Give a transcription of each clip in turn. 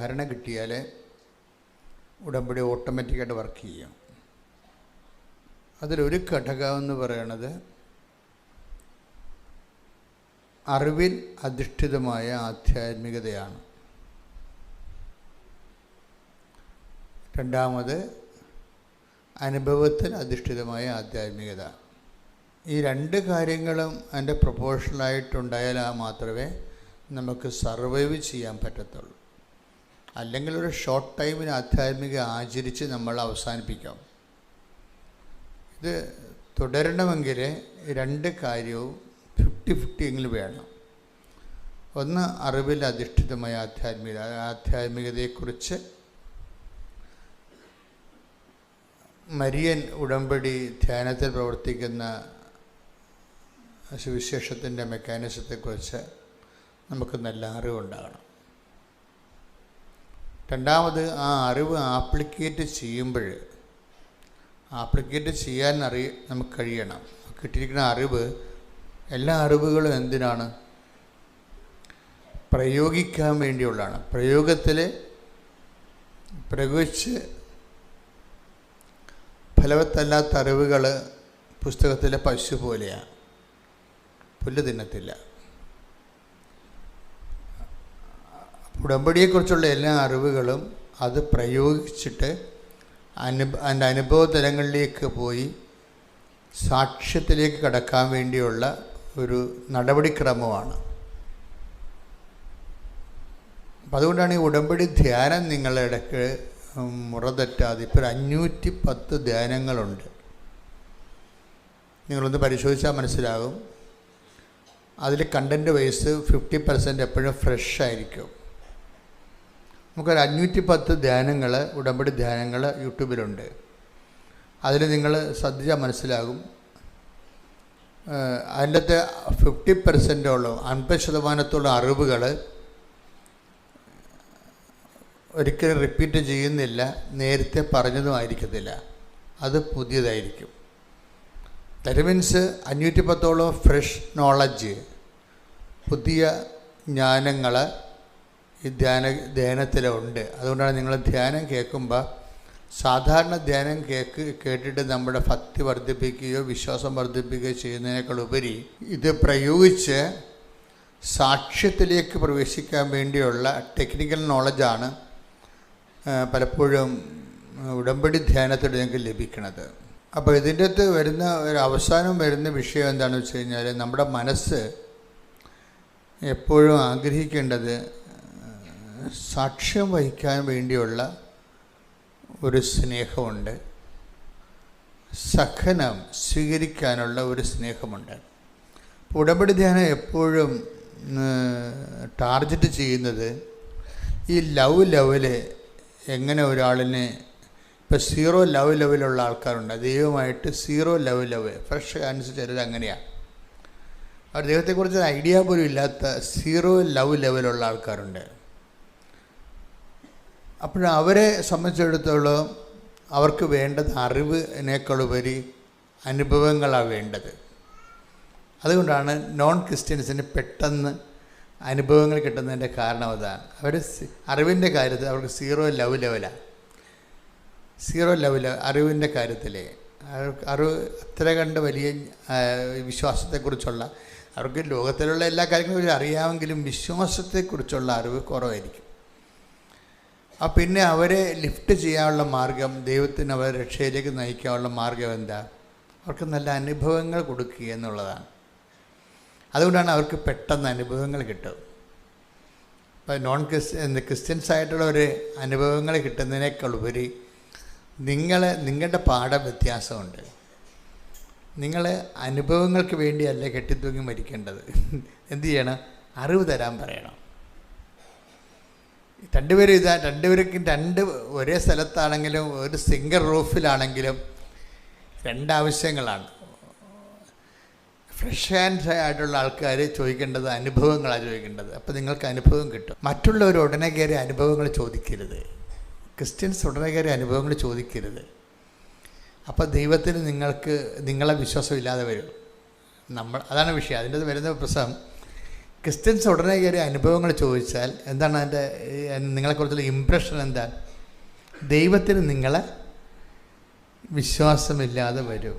ധാരണ കിട്ടിയാൽ ഉടമ്പടി ഓട്ടോമാറ്റിക്കായിട്ട് വർക്ക് ചെയ്യും. അതിലൊരു ഘടകം എന്ന് പറയുന്നത് അറിവിൽ അധിഷ്ഠിതമായ ആധ്യാത്മികതയാണ്. രണ്ടാമത് അനുഭവത്തിൽ അധിഷ്ഠിതമായ ആധ്യാത്മികത. ഈ രണ്ട് കാര്യങ്ങളും അതിൻ്റെ പ്രൊപ്പോർഷണലായിട്ടുണ്ടായാൽ മാത്രമേ നമുക്ക് സർവൈവ് ചെയ്യാൻ പറ്റത്തുള്ളൂ. അല്ലെങ്കിൽ ഒരു ഷോർട്ട് ടൈമിന് ആധ്യാത്മിക ആചരിച്ച് നമ്മൾ അവസാനിപ്പിക്കാം. ഇത് തുടരണമെങ്കിൽ രണ്ട് കാര്യവും 50-50 എങ്കിലും വേണം. ഒന്ന് അറിവിൽ അധിഷ്ഠിതമായ ആധ്യാത്മികതയെക്കുറിച്ച് മരിയൻ ഉടമ്പടി ധ്യാനത്തിൽ പ്രവർത്തിക്കുന്ന സുവിശേഷത്തിൻ്റെ മെക്കാനിസത്തെക്കുറിച്ച് നമുക്ക് നല്ല അറിവുണ്ടാകണം. രണ്ടാമത് ആ അറിവ് ആപ്ലിക്കേറ്റ് ചെയ്യാൻ നമുക്ക് കഴിയണം. കിട്ടിയിരിക്കുന്ന അറിവ്, എല്ലാ അറിവുകളും എന്തിനാണ്? പ്രയോഗിക്കാൻ വേണ്ടിയുള്ളതാണ്. പ്രയോഗിച്ച് ഫലവത്തല്ലാത്ത അറിവുകൾ പുസ്തകത്തിലെ പശു പോലെയാണ്, പുല്ല് തിന്നത്തില്ല. ഉടമ്പടിയെക്കുറിച്ചുള്ള എല്ലാ അറിവുകളും അത് പ്രയോഗിച്ചിട്ട് അതിൻ്റെ അനുഭവ തലങ്ങളിലേക്ക് പോയി സാക്ഷ്യത്തിലേക്ക് കടക്കാൻ വേണ്ടിയുള്ള ഒരു നടപടിക്രമമാണ്. അപ്പം അതുകൊണ്ടാണ് ഈ ഉടമ്പടി ധ്യാനം നിങ്ങളുടെ ഇടയ്ക്ക് മുറതെറ്റാതെ ഇപ്പോൾ 510 ധ്യാനങ്ങളുണ്ട്. നിങ്ങളൊന്ന് പരിശോധിച്ചാൽ മനസ്സിലാകും. അതിൽ കണ്ടൻറ്റ് വൈസ് 50% എപ്പോഴും ഫ്രഷ് ആയിരിക്കും. നമുക്കൊരു 510 ധ്യാനങ്ങൾ, ഉടമ്പടി ധ്യാനങ്ങൾ യൂട്യൂബിലുണ്ട്. അതിൽ നിങ്ങൾ ശ്രദ്ധിച്ചാൽ മനസ്സിലാകും. അതിൻ്റെ 50%ഓളം 50% അറിവുകൾ ഒരിക്കലും റിപ്പീറ്റ് ചെയ്യുന്നില്ല, നേരത്തെ പറഞ്ഞതും ആയിരിക്കത്തില്ല, അത് പുതിയതായിരിക്കും. ദാറ്റ് മീൻസ് 510ഓളം ഫ്രഷ് നോളജ്, പുതിയ ജ്ഞാനങ്ങൾ ഈ ധ്യാനത്തിലുണ്ട്. അതുകൊണ്ടാണ് നിങ്ങൾ ധ്യാനം കേൾക്കുമ്പോൾ സാധാരണ ധ്യാനം കേട്ടിട്ട് നമ്മുടെ ഭക്തി വർദ്ധിപ്പിക്കുകയോ വിശ്വാസം വർദ്ധിപ്പിക്കുകയോ ചെയ്യുന്നതിനേക്കാൾ ഉപരി ഇത് പ്രയോഗിച്ച് സാക്ഷ്യത്തിലേക്ക് പ്രവേശിക്കാൻ വേണ്ടിയുള്ള ടെക്നിക്കൽ നോളജാണ് പലപ്പോഴും ഉടമ്പടി ധ്യാനത്തിൽ ഞങ്ങൾക്ക് ലഭിക്കുന്നത്. അപ്പോൾ ഇതിൻ്റെ അകത്ത് വരുന്ന ഒരു അവസാനം വരുന്ന വിഷയം എന്താണെന്ന് വെച്ച് കഴിഞ്ഞാൽ, നമ്മുടെ മനസ്സ് എപ്പോഴും ആഗ്രഹിക്കേണ്ടത് സാക്ഷ്യം വഹിക്കാൻ വേണ്ടിയുള്ള ഒരു സ്നേഹമുണ്ട്, സഹനം സ്വീകരിക്കാനുള്ള ഒരു സ്നേഹമുണ്ട്. ഉടമ്പടി ധ്യാനം എപ്പോഴും ടാർഗറ്റ് ചെയ്യുന്നത് ഈ ലവ് ലെവല് എങ്ങനെ ഒരാളിനെ, ഇപ്പോൾ 0 ലവ് ലെവലുള്ള ആൾക്കാരുണ്ട്, ദൈവമായിട്ട് 0 ലവ് ഫ്രഷ് അനുസരിച്ച് ചിലർ അങ്ങനെയാണ്. അവർ ദൈവത്തെക്കുറിച്ച് ഐഡിയ പോലും ഇല്ലാത്ത 0 ലവ് ലെവലുള്ള ആൾക്കാരുണ്ട്. അപ്പോൾ അവരെ സംബന്ധിച്ചിടത്തോളം അവർക്ക് വേണ്ടത് അറിവിനേക്കാളുപരി അനുഭവങ്ങളാണ് വേണ്ടത്. അതുകൊണ്ടാണ് നോൺ ക്രിസ്ത്യൻസിന് പെട്ടെന്ന് അനുഭവങ്ങൾ കിട്ടുന്നതിൻ്റെ കാരണം അതാണ്. അവർ അറിവിൻ്റെ കാര്യത്തിൽ അവർക്ക് 0 ലവ് ലെവലാണ്. 0 ലവ് അറിവിൻ്റെ കാര്യത്തിൽ അറിവ് അത്ര കണ്ട് വലിയ വിശ്വാസത്തെക്കുറിച്ചുള്ള, അവർക്ക് ലോകത്തിലുള്ള എല്ലാ കാര്യങ്ങളും അറിയാമെങ്കിലും വിശ്വാസത്തെക്കുറിച്ചുള്ള അറിവ് കുറവായിരിക്കും. പിന്നെ അവരെ ലിഫ്റ്റ് ചെയ്യാനുള്ള മാർഗം, ദൈവത്തിന് അവരെ രക്ഷയിലേക്ക് നയിക്കാനുള്ള മാർഗം എന്താ? അവർക്ക് നല്ല അനുഭവങ്ങൾ കൊടുക്കുക എന്നുള്ളതാണ്. അതുകൊണ്ടാണ് അവർക്ക് പെട്ടെന്ന് അനുഭവങ്ങൾ കിട്ടും. ഇപ്പോൾ ക്രിസ്ത്യൻസ് ആയിട്ടുള്ളവർ അനുഭവങ്ങൾ കിട്ടുന്നതിനേക്കാൾ ഉപരി നിങ്ങളുടെ പാഠം വ്യത്യാസമുണ്ട്. നിങ്ങൾ അനുഭവങ്ങൾക്ക് വേണ്ടിയല്ല കെട്ടിത്തൂങ്ങി മരിക്കേണ്ടത്. എന്തു ചെയ്യണം? അറിവ് തരാൻ പറയണം. രണ്ടുപേർക്കും ഒരേ സ്ഥലത്താണെങ്കിലും ഒരു സിംഗിൾ റൂഫിലാണെങ്കിലും 2 ആവശ്യങ്ങളാണ്. ഫ്രഷ് ഹാൻഡ് ആയിട്ടുള്ള ആൾക്കാർ ചോദിക്കേണ്ടത് അനുഭവങ്ങളാണ് ചോദിക്കേണ്ടത്. അപ്പോൾ നിങ്ങൾക്ക് അനുഭവം കിട്ടും. മറ്റുള്ളവർ ഉടനെ കയറി അനുഭവങ്ങൾ ചോദിക്കരുത്. ക്രിസ്ത്യൻസ് ഉടനെ കയറി അനുഭവങ്ങൾ ചോദിക്കരുത്. അപ്പോൾ ദൈവത്തിന് നിങ്ങളെ വിശ്വാസമില്ലാതെ വരും. അതാണ് വിഷയം. അതിൻ്റെ വരുന്ന പ്രശ്നം, ക്രിസ്ത്യൻസ് ഉടനെ കയറി അനുഭവങ്ങൾ ചോദിച്ചാൽ എന്താണ് അതിൻ്റെ നിങ്ങളെക്കുറിച്ചുള്ള ഇമ്പ്രഷൻ എന്താണ്? ദൈവത്തിന് നിങ്ങളെ വിശ്വാസമില്ലാതെ വരും.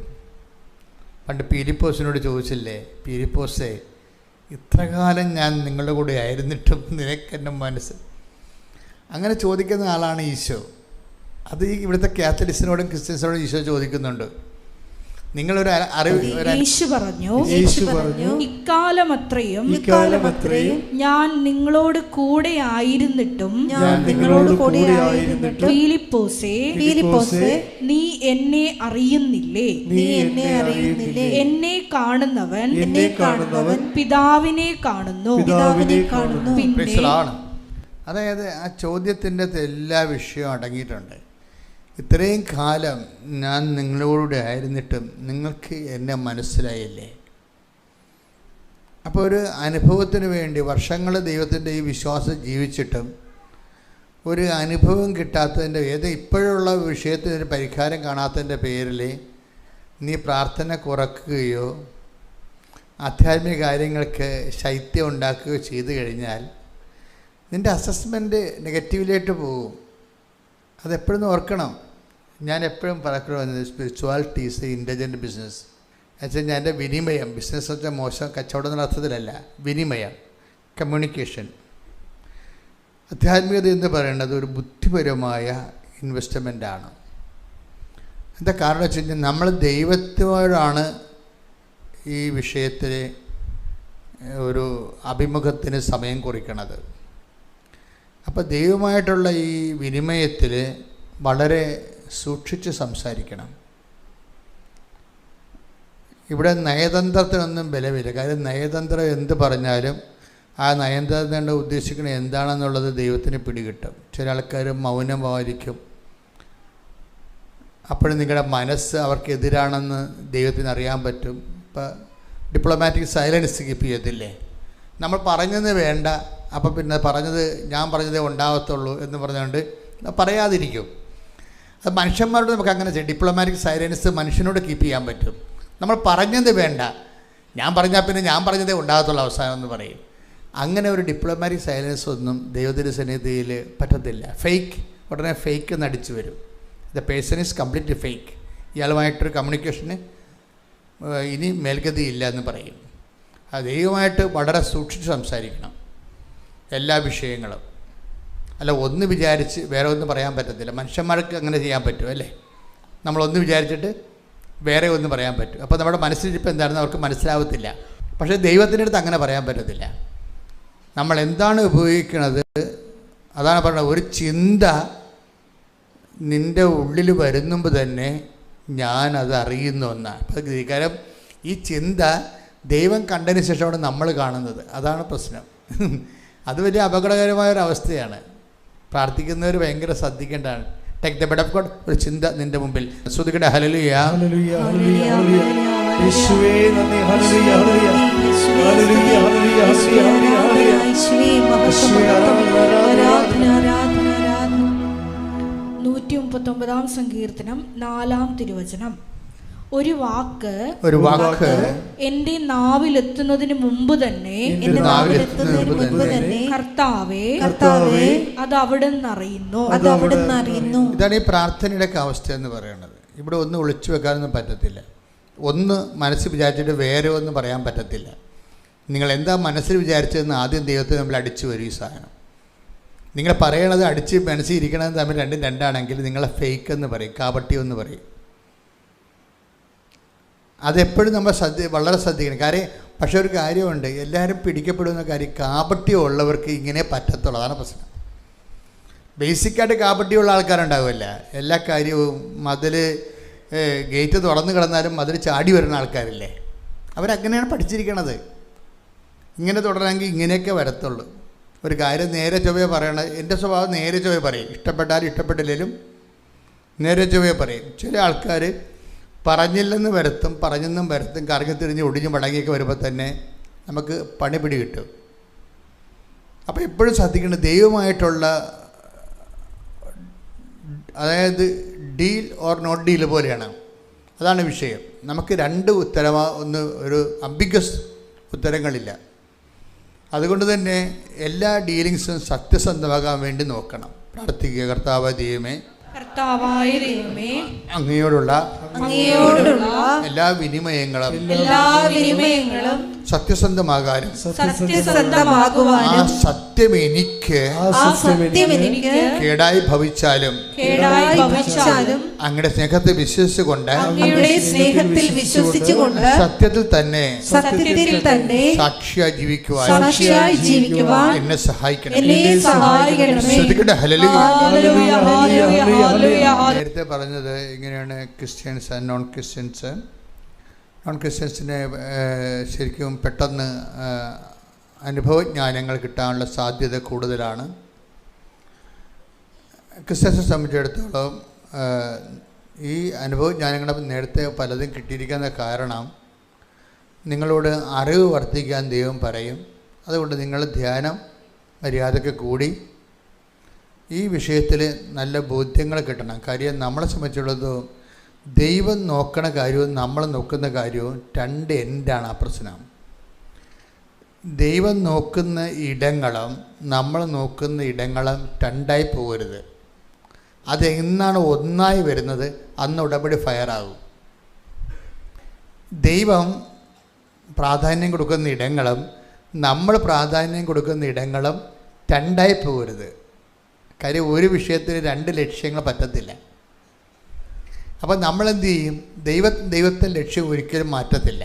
പണ്ട് പീലിപ്പോസിനോട് ചോദിച്ചില്ലേ, പീലിപ്പോസേ ഇത്ര കാലം ഞാൻ നിങ്ങളുടെ കൂടെ ആയിരുന്നിട്ടും നിനക്കെന്നെ മനസ്സ്, അങ്ങനെ ചോദിക്കുന്ന ആളാണ് ഈശോ. അത് ഈ ഇവിടുത്തെ കാത്തലിക്സിനോടും ക്രിസ്ത്യൻസിനോടും ഈശോ ചോദിക്കുന്നുണ്ട്. നിങ്ങളൊരു യേശു പറഞ്ഞു, ഇക്കാലമത്രയും ഞാൻ നിങ്ങളോട് കൂടെ ആയിരുന്നിട്ടും ഫിലിപ്പോസേ നീ എന്നെ അറിയുന്നില്ലേ? എന്നെ കാണുന്നവൻ പിതാവിനെ കാണുന്നു. അതായത് ആ ചോദ്യത്തിൻ്റെ എല്ലാ വിഷയവും അടങ്ങിയിട്ടുണ്ട്. ഇത്രയും കാലം ഞാൻ നിങ്ങളോട് ആയിരുന്നിട്ടും നിങ്ങൾക്ക് എന്നെ മനസ്സിലായില്ലേ? അപ്പോൾ ഒരു അനുഭവത്തിന് വേണ്ടി വർഷങ്ങൾ ദൈവത്തിൻ്റെ ഈ വിശ്വാസം ജീവിച്ചിട്ടും ഒരു അനുഭവം കിട്ടാത്തതിൻ്റെ ഇപ്പോഴുള്ള വിഷയത്തിനൊരു പരിഹാരം കാണാത്തതിൻ്റെ പേരിൽ നീ പ്രാർത്ഥന കുറക്കുകയോ ആധ്യാത്മിക കാര്യങ്ങൾക്ക് ശൈത്യം ഉണ്ടാക്കുകയോ ചെയ്തു കഴിഞ്ഞാൽ നിൻ്റെ അസസ്മെൻറ്റ് നെഗറ്റീവിലേക്ക് പോകും. അതെപ്പോഴും ഓർക്കണം. ഞാൻ എപ്പോഴും പറക്കുന്നത് spirituality is a intelligent business. എന്നുവെച്ചാൽ ഞാൻ എൻ്റെ വിനിമയം, ബിസിനസ് വെച്ചാൽ മോശം കച്ചവടം എന്ന അർത്ഥത്തിലല്ല, വിനിമയം, കമ്മ്യൂണിക്കേഷൻ. ആധ്യാത്മികത എന്ന് പറയുന്നത് ഒരു ബുദ്ധിപരമായ ഇൻവെസ്റ്റ്മെൻ്റാണ്. എന്താ കാരണം വെച്ച് കഴിഞ്ഞാൽ നമ്മൾ ദൈവത്തോടാണ് ഈ വിഷയത്തിൽ ഒരു അഭിമുഖത്തിന് സമയം കുറിക്കണത്. അപ്പോൾ ദൈവമായിട്ടുള്ള ഈ വിനിമയത്തിൽ വളരെ സൂക്ഷിച്ച് സംസാരിക്കണം. ഇവിടെ നയതന്ത്രത്തിനൊന്നും ബലമില്ല. കാര്യം നയതന്ത്രം എന്ത് പറഞ്ഞാലും ആ നയതന്ത്രം ഉദ്ദേശിക്കുന്നത് എന്താണെന്നുള്ളത് ദൈവത്തിന് പിടികിട്ടും. ചില ആൾക്കാർ മൗനമായിരിക്കും. അപ്പോഴും നിങ്ങളുടെ മനസ്സ് അവർക്കെതിരാണെന്ന് ദൈവത്തിന് അറിയാൻ പറ്റും. ഇപ്പോൾ ഡിപ്ലോമാറ്റിക് സൈലൻസ് കീപ്പ് ചെയ്യത്തില്ലേ? നമ്മൾ പറഞ്ഞത് വേണ്ട, അപ്പോൾ പിന്നെ ഞാൻ പറഞ്ഞതേ ഉണ്ടാകത്തുള്ളൂ എന്ന് പറഞ്ഞുകൊണ്ട് പറയാതിരിക്കും. അത് മനുഷ്യന്മാരോട് നമുക്ക് അങ്ങനെ ചെയ്യാം. ഡിപ്ലോമാറ്റിക് സൈലൻസ് മനുഷ്യനോട് കീപ്പ് ചെയ്യാൻ പറ്റും. നമ്മൾ പറഞ്ഞത് വേണ്ട, ഞാൻ പറഞ്ഞാൽ പിന്നെ ഞാൻ പറഞ്ഞതേ ഉണ്ടാകത്തുള്ളൂ അവസാനം എന്ന് പറയും. അങ്ങനെ ഒരു ഡിപ്ലോമാറ്റിക് സൈലൻസ് ഒന്നും ദൈവത്തിൻ്റെ സന്നിധിയിൽ പറ്റത്തില്ല. ഫേക്ക് ഉടനെ ഫേക്ക് എന്ന് അടിച്ചു വരും. The person is completely fake. ഇയാളുമായിട്ടൊരു കമ്മ്യൂണിക്കേഷന് ഇനി മേൽഗതിയില്ല എന്ന് പറയും. അത് ദൈവമായിട്ട് വളരെ സൂക്ഷിച്ച് സംസാരിക്കണം എല്ലാ വിഷയങ്ങളും. അല്ല ഒന്ന് വിചാരിച്ച് വേറെ ഒന്നും പറയാൻ പറ്റത്തില്ല. മനുഷ്യന്മാർക്ക് അങ്ങനെ ചെയ്യാൻ പറ്റും അല്ലേ? നമ്മളൊന്ന് വിചാരിച്ചിട്ട് വേറെ ഒന്നും പറയാൻ പറ്റും. അപ്പോൾ നമ്മുടെ മനസ്സിലിരിപ്പോൾ എന്താണെന്ന് അവർക്ക് മനസ്സിലാവത്തില്ല. പക്ഷേ ദൈവത്തിൻ്റെ അടുത്ത് അങ്ങനെ പറയാൻ പറ്റത്തില്ല. നമ്മൾ എന്താണ് ഉപയോഗിക്കുന്നത് അതാണ് പറയുന്നത്. ഒരു ചിന്ത നിൻ്റെ ഉള്ളിൽ വരുന്നുമ്പോൾ തന്നെ ഞാനത് അറിയുന്ന ഒന്നാണ്. അപ്പോൾ കാരണം ഈ ചിന്ത ദൈവം കണ്ടതിന് ശേഷമാണ് നമ്മൾ കാണുന്നത്. അതാണ് പ്രശ്നം. അത് വലിയ അപകടകരമായൊരവസ്ഥയാണ്. പ്രാർത്ഥിക്കുന്നവർ ഭയങ്കര ശ്രദ്ധിക്കേണ്ടതാണ്. Take the bed of God. ഒരു ചിന്ത നിൻ്റെ മുമ്പിൽ ശ്രുതികട ഹല്ലേലൂയ ഹല്ലേലൂയ ഹല്ലേലൂയ യേശുവേ നന്ദി ഹല്ലേലൂയ ഹല്ലേലൂയ ഹല്ലേലൂയ ഹല്ലേലൂയ യേശുവേ മഹത്വം ആരാധന ആരാധന ആരാധന. 139 സങ്കീർത്തനം 4 തിരുവചനം. ഒരു വാക്ക് എന്റെ നാവിലെത്തുന്നതിന് മുമ്പ് തന്നെ കർത്താവേ അത് അവിടുന്ന് അറിയുന്നു. ഇതാണ് ഈ പ്രാർത്ഥനയുടെ അവസ്ഥ എന്ന് പറയുന്നത്. ഇവിടെ ഒന്നും ഒളിച്ചു വെക്കാനൊന്നും പറ്റത്തില്ല. ഒന്ന് മനസ്സിൽ വിചാരിച്ചിട്ട് വേറെ ഒന്നും പറയാൻ പറ്റത്തില്ല. നിങ്ങൾ എന്താ മനസ്സിൽ വിചാരിച്ചതെന്ന് ആദ്യം ദൈവത്തെ നമ്മൾ അടിച്ചു വരും. ഈ സാധനം നിങ്ങൾ പറയണത് അടിച്ച് മനസ്സിൽ ഇരിക്കണത് തമ്മിൽ രണ്ടും രണ്ടാണെങ്കിൽ നിങ്ങളെ ഫേക്ക് എന്ന് പറയും, കാപട്യം എന്ന് പറയും. അതെപ്പോഴും നമ്മൾ വളരെ ശ്രദ്ധിക്കണം. കാര്യം പക്ഷേ ഒരു കാര്യമുണ്ട്, എല്ലാവരും പിടിക്കപ്പെടുന്ന കാര്യം കാപട്യം ഉള്ളവർക്ക് ഇങ്ങനെ പറ്റത്തുള്ളൂ. അതാണ് പ്രശ്നം. ബേസിക്കായിട്ട് കാപട്യമുള്ള ആൾക്കാരുണ്ടാവില്ല. എല്ലാ കാര്യവും മതിൽ ഗേറ്റ് തുറന്ന് കിടന്നാലും മതിൽ ചാടി വരുന്ന ആൾക്കാരില്ലേ, അവരങ്ങനെയാണ് പഠിച്ചിരിക്കണത്. ഇങ്ങനെ തുടരണമെങ്കിൽ ഇങ്ങനെയൊക്കെ വരത്തുള്ളൂ. ഒരു കാര്യം നേരെ ചൊവ്വേ പറയണത്. എൻ്റെ സ്വഭാവം നേരെ ചൊവ്വേ പറയും. ഇഷ്ടപ്പെട്ടാലും ഇഷ്ടപ്പെട്ടില്ലെങ്കിലും നേരെ ചൊവ്വേ പറയും. ചില ആൾക്കാർ പറഞ്ഞില്ലെന്ന് വരുത്തും, പറഞ്ഞെന്നും വരുത്തും, കറങ്ങി തിരിഞ്ഞ് ഒടിഞ്ഞ് മടങ്ങിയൊക്കെ വരുമ്പോൾ തന്നെ നമുക്ക് പണിപിടി കിട്ടും. അപ്പോൾ എപ്പോഴും ശ്രദ്ധിക്കേണ്ടത് ദൈവമായിട്ടുള്ള, അതായത് ഡീൽ ഓർ നോട്ട് ഡീൽ പോലെയാണ്. അതാണ് വിഷയം. നമുക്ക് രണ്ട് ഒരു അംബിഗസ് ഉത്തരങ്ങളില്ല. അതുകൊണ്ട് തന്നെ എല്ലാ ഡീലിങ്സും സത്യസന്ധമാകാൻ വേണ്ടി നോക്കണം. പ്രാർത്ഥിക്കുക. കർത്താവായ ദൈവമേ, കർത്താവായ ദൈവമേ, അങ്ങയോടുള്ള എല്ലാ വിനിമയങ്ങളും സത്യസന്ധമാകാനും ആ സത്യം എനിക്ക് കേടായി ഭവിച്ചാലും അങ്ങയുടെ സ്നേഹത്തെ വിശ്വസിച്ചുകൊണ്ട് സത്യത്തിൽ തന്നെ സാക്ഷിയായി ജീവിക്കുവാൻ എന്നെ സഹായിക്കണം. നേരത്തെ പറഞ്ഞത് ഇങ്ങനെയാണ്, Christians and non Christians. Non ക്രിസ്ത്യൻസിന് ശരിക്കും പെട്ടെന്ന് അനുഭവജ്ഞാനങ്ങൾ കിട്ടാനുള്ള സാധ്യത കൂടുതലാണ്. ക്രിസ്ത്യൻസിനെ സംബന്ധിച്ചിടത്തോളം ഈ അനുഭവജ്ഞാനങ്ങൾ നേരത്തെ പലതും കിട്ടിയിരിക്കുന്ന കാരണം നിങ്ങളോട് അറിവ് വർദ്ധിക്കാൻ ദൈവം പറയും. അതുകൊണ്ട് നിങ്ങൾ ധ്യാനം മര്യാദയ്ക്ക് കൂടി ഈ വിഷയത്തിൽ നല്ല ബോധ്യങ്ങൾ കിട്ടണം. കാര്യം നമ്മളെ സംബന്ധിച്ചുള്ളതും ദൈവം നോക്കണ കാര്യവും നമ്മൾ നോക്കുന്ന കാര്യവും രണ്ട് എൻഡാണ് ആ പ്രശ്നം. ദൈവം നോക്കുന്ന ഇടങ്ങളും നമ്മൾ നോക്കുന്ന ഇടങ്ങളും രണ്ടായി പോകരുത്. അതെന്നാണ് ഒന്നായി വരുന്നത് അന്ന് ഉടമ്പടി ഫയറാകും. ദൈവം പ്രാധാന്യം കൊടുക്കുന്ന ഇടങ്ങളും നമ്മൾ പ്രാധാന്യം കൊടുക്കുന്ന ഇടങ്ങളും രണ്ടായി പോകരുത്. കാര്യം ഒരു വിഷയത്തിന് രണ്ട് ലക്ഷ്യങ്ങൾ പറ്റത്തില്ല. അപ്പോൾ നമ്മളെന്ത് ചെയ്യും? ദൈവത്തെ ലക്ഷ്യം ഒരിക്കലും മാറ്റത്തില്ല.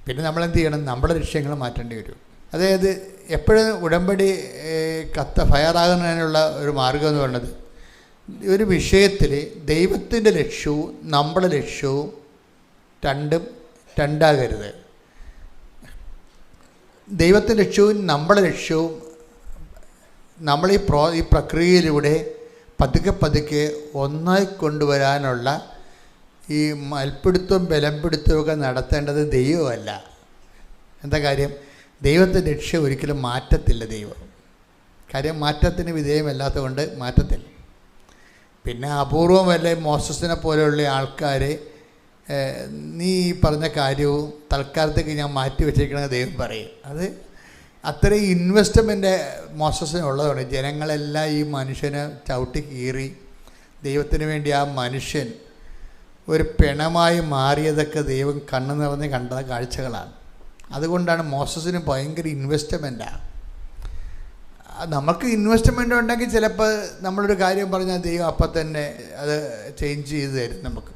പിന്നെ നമ്മളെന്ത് ചെയ്യണം? നമ്മുടെ ലക്ഷ്യങ്ങൾ മാറ്റേണ്ടി വരും. അതായത് എപ്പോഴും ഉടമ്പടി ഫയറാകുന്നതിനുള്ള ഒരു മാർഗം എന്ന് പറയുന്നത്, ഒരു വിഷയത്തിൽ ദൈവത്തിൻ്റെ ലക്ഷ്യവും നമ്മുടെ ലക്ഷ്യവും രണ്ടും രണ്ടാകരുത്. ദൈവത്തിൻ്റെ ലക്ഷ്യവും നമ്മുടെ ലക്ഷ്യവും നമ്മൾ ഈ പ്രക്രിയയിലൂടെ പതുക്കെ ഒന്നായി കൊണ്ടുവരാനുള്ള ഈ മൽപ്പിടുത്തവും ബലംപിടുത്തമൊക്കെ നടത്തേണ്ടത് ദൈവമല്ല. എന്താ കാര്യം? ദൈവത്തിൻ്റെ ലക്ഷ്യം ഒരിക്കലും മാറ്റത്തില്ല ദൈവം. കാര്യം മാറ്റത്തിന് വിധേയമല്ലാത്തത് കൊണ്ട് മാറ്റത്തില്ല. പിന്നെ അപൂർവമല്ലേ മോസസിനെ പോലെയുള്ള ആൾക്കാർ നീ ഈ പറഞ്ഞ കാര്യവും തൽക്കാലത്തേക്ക് ഞാൻ മാറ്റി വെച്ചിരിക്കണമെന്ന് ദൈവം പറയും. അത് അത്രയും ഇൻവെസ്റ്റ്മെൻ്റ് മോസസിനുള്ളതാണ്. ജനങ്ങളെല്ലാം ഈ മനുഷ്യനെ ചവിട്ടി കീറി ദൈവത്തിന് വേണ്ടി ആ മനുഷ്യൻ ഒരു പിണമായി മാറിയതൊക്കെ ദൈവം കണ്ണു നിറഞ്ഞ് കണ്ട കാഴ്ചകളാണ്. അതുകൊണ്ടാണ് മോസസിന് ഭയങ്കര ഇൻവെസ്റ്റ്മെൻറ്റാണ്. നമുക്ക് ഇൻവെസ്റ്റ്മെൻ്റ് ഉണ്ടെങ്കിൽ ചിലപ്പോൾ നമ്മളൊരു കാര്യം പറഞ്ഞാൽ ദൈവം അപ്പം തന്നെ അത് ചേഞ്ച് ചെയ്ത് തരും നമുക്ക്.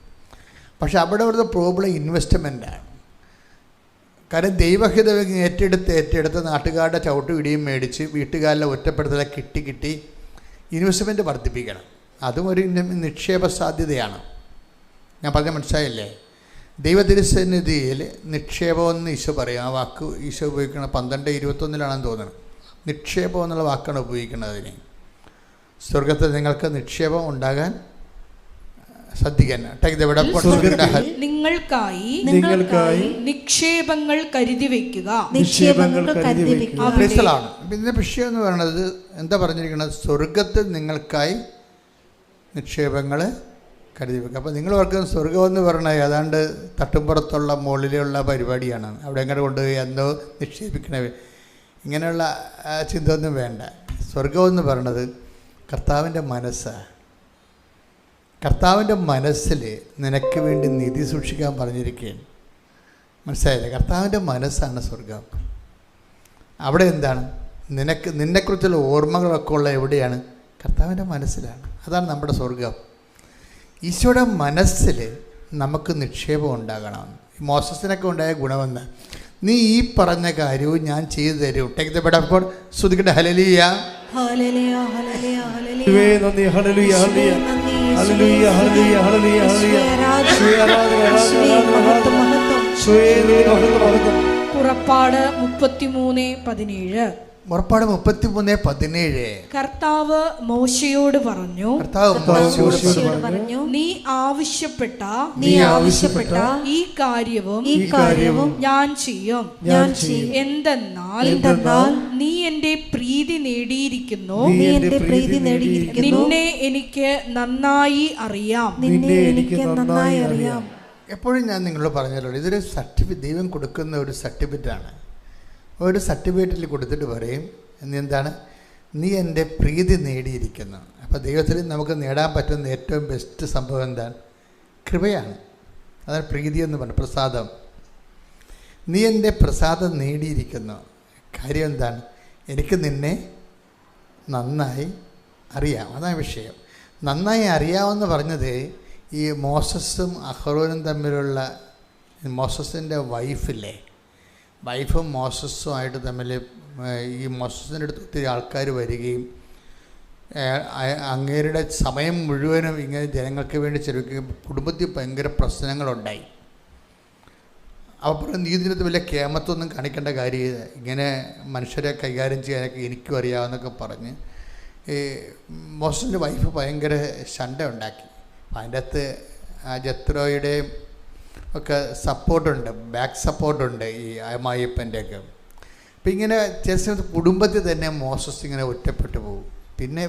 പക്ഷെ അവിടുത്തെ പ്രോബ്ലം ഇൻവെസ്റ്റ്മെൻറ്റാണ്. കാരണം ദൈവഹിതം ഏറ്റെടുത്ത് നാട്ടുകാരുടെ ചവിട്ടുപിടിയും മേടിച്ച് വീട്ടുകാരിലെ ഒറ്റപ്പെടുത്തലെ കിട്ടി ഇൻവെസ്റ്റ്മെൻറ്റ് വർദ്ധിപ്പിക്കണം. അതും ഒരു നിക്ഷേപ സാധ്യതയാണ്. ഞാൻ പറഞ്ഞ മനസ്സിലായില്ലേ? ദൈവതിരുസന്നിധിയിൽ നിക്ഷേപമെന്ന് ഈശോ പറയും. ആ വാക്ക് ഈശോ ഉപയോഗിക്കണം 12:21 തോന്നുന്നത്. നിക്ഷേപം എന്നുള്ള വാക്കാണ് ഉപയോഗിക്കുന്നത്. അതിന് സ്വർഗത്തിൽ നിങ്ങൾക്ക് നിക്ഷേപം ഉണ്ടാകാൻ ശ്രദ്ധിക്കാൻ. നിങ്ങൾക്കായി നിക്ഷേപങ്ങൾ കരുതി വയ്ക്കുക. ഇതിന്റെ വിഷയം എന്ന് പറയുന്നത് എന്താ പറഞ്ഞിരിക്കുന്നത്? സ്വർഗത്തിൽ നിങ്ങൾക്കായി നിക്ഷേപങ്ങൾ കരുതി വെക്കുക. അപ്പോൾ നിങ്ങൾ ഓർക്കുന്ന സ്വർഗം എന്ന് പറഞ്ഞാൽ ഏതാണ്ട് തട്ടുംപുറത്തുള്ള മുകളിലുള്ള പരിപാടിയാണ്. അവിടെ എങ്ങനെ കൊണ്ടുപോയി എന്തോ നിക്ഷേപിക്കണേ, ഇങ്ങനെയുള്ള ചിന്ത ഒന്നും വേണ്ട. സ്വർഗം എന്ന് പറയുന്നത് കർത്താവിൻ്റെ മനസ്സാണ്. കർത്താവിൻ്റെ മനസ്സിൽ നിനക്ക് വേണ്ടി നിധി സൂക്ഷിക്കാൻ പറഞ്ഞിരിക്കുകയാണ്. മനസ്സിലായില്ലേ? കർത്താവിൻ്റെ മനസ്സാണ് സ്വർഗം. അവിടെ എന്താണ്? നിന്നെക്കുറിച്ചുള്ള ഓർമ്മകളൊക്കെ ഉള്ള എവിടെയാണ്? കർത്താവിൻ്റെ മനസ്സിലാണ്. അതാണ് നമ്മുടെ സ്വർഗം. ഈശോയുടെ മനസ്സിൽ നമുക്ക് നിക്ഷേപം ഉണ്ടാകണം. മോസസിനൊക്കെ ഉണ്ടായ ഗുണമെന്ന്, നീ ഈ പറഞ്ഞ കാര്യവും ഞാൻ ചെയ്തു തരും. ടേക്ക് ദ ബെഡ് അപ്പോൾ സ്തുതിക്കട്ടെ. ഹല്ലേലൂയ, ഹല്ലേലൂയ, ഹല്ലേലൂയ, ഹല്ലേലൂയ, നന്ദി, ഹല്ലേലൂയ, ഹല്ലേലൂയ, ഹല്ലേലൂയ, ഹല്ലേലൂയ, ഹല്ലേലൂയ, പുറപ്പാട് 33:17. പുറപ്പാട് 33:17. കർത്താവ് മോശയോട് പറഞ്ഞു, നീ ആവശ്യപ്പെട്ട ഈ കാര്യവും ഞാൻ ചെയ്യും. എന്തെന്നാൽ നീ എന്റെ പ്രീതി നേടിയിരിക്കുന്നു. നിന്നെ എനിക്ക് നന്നായി അറിയാം. എപ്പോഴും ഞാൻ നിങ്ങളോട് പറഞ്ഞല്ലോ, ഇതൊരു സർട്ടിഫിക്കറ്റ്, ദൈവം കൊടുക്കുന്ന ഒരു സർട്ടിഫിക്കറ്റാണ്. ഒരു സർട്ടിഫിക്കറ്റിൽ കൊടുത്തിട്ട് പറയും എന്താണ്, നീ എൻ്റെ പ്രീതി നേടിയിരിക്കുന്നു. അപ്പോൾ ദൈവത്തിൽ നമുക്ക് നേടാൻ പറ്റുന്ന ഏറ്റവും ബെസ്റ്റ് സംഭവം എന്താണ്? കൃപയാണ്. അതാണ് പ്രീതി എന്ന് പറഞ്ഞത്, പ്രസാദം. നീ എൻ്റെ പ്രസാദം നേടിയിരിക്കുന്നു. കാര്യം എന്താണ്? എനിക്ക് നിന്നെ നന്നായി അറിയാം. അതാണ് വിഷയം. നന്നായി അറിയാമെന്ന് പറഞ്ഞത് ഈ മോസസും അഹ്റോനും തമ്മിലുള്ള, മോസസിൻ്റെ വൈഫില്ലേ, വൈഫും മോസസുമായിട്ട് തമ്മിൽ ഈ മോസസിൻ്റെ അടുത്ത് ഒത്തിരി ആൾക്കാർ വരികയും അങ്ങേരുടെ സമയം മുഴുവനും ഇങ്ങനെ ജനങ്ങൾക്ക് വേണ്ടി ചെലവഴിക്കുകയും കുടുംബത്തിൽ ഭയങ്കര പ്രശ്നങ്ങളുണ്ടായി. അപ്പോൾ നീതിനകത്ത് വലിയ കേമത്തൊന്നും കാണിക്കേണ്ട കാര്യമില്ല, ഇങ്ങനെ മനുഷ്യരെ കൈകാര്യം ചെയ്യാനൊക്കെ എനിക്കും അറിയാമെന്നൊക്കെ പറഞ്ഞ് ഈ മോസസിൻ്റെ വൈഫ് ഭയങ്കര ശണ്ട ഉണ്ടാക്കി. അപ്പം അതിൻ്റെ അകത്ത് ജത്രോയുടെയും ഒക്കെ സപ്പോർട്ടുണ്ട്, ബാക്ക് സപ്പോർട്ടുണ്ട് ഈ അമ്മായിയപ്പൻ്റെയൊക്കെ. അപ്പം ഇങ്ങനെ ചില സമയത്ത് കുടുംബത്തിൽ തന്നെ മോസസ് ഇങ്ങനെ ഒറ്റപ്പെട്ടു പോകും. പിന്നെ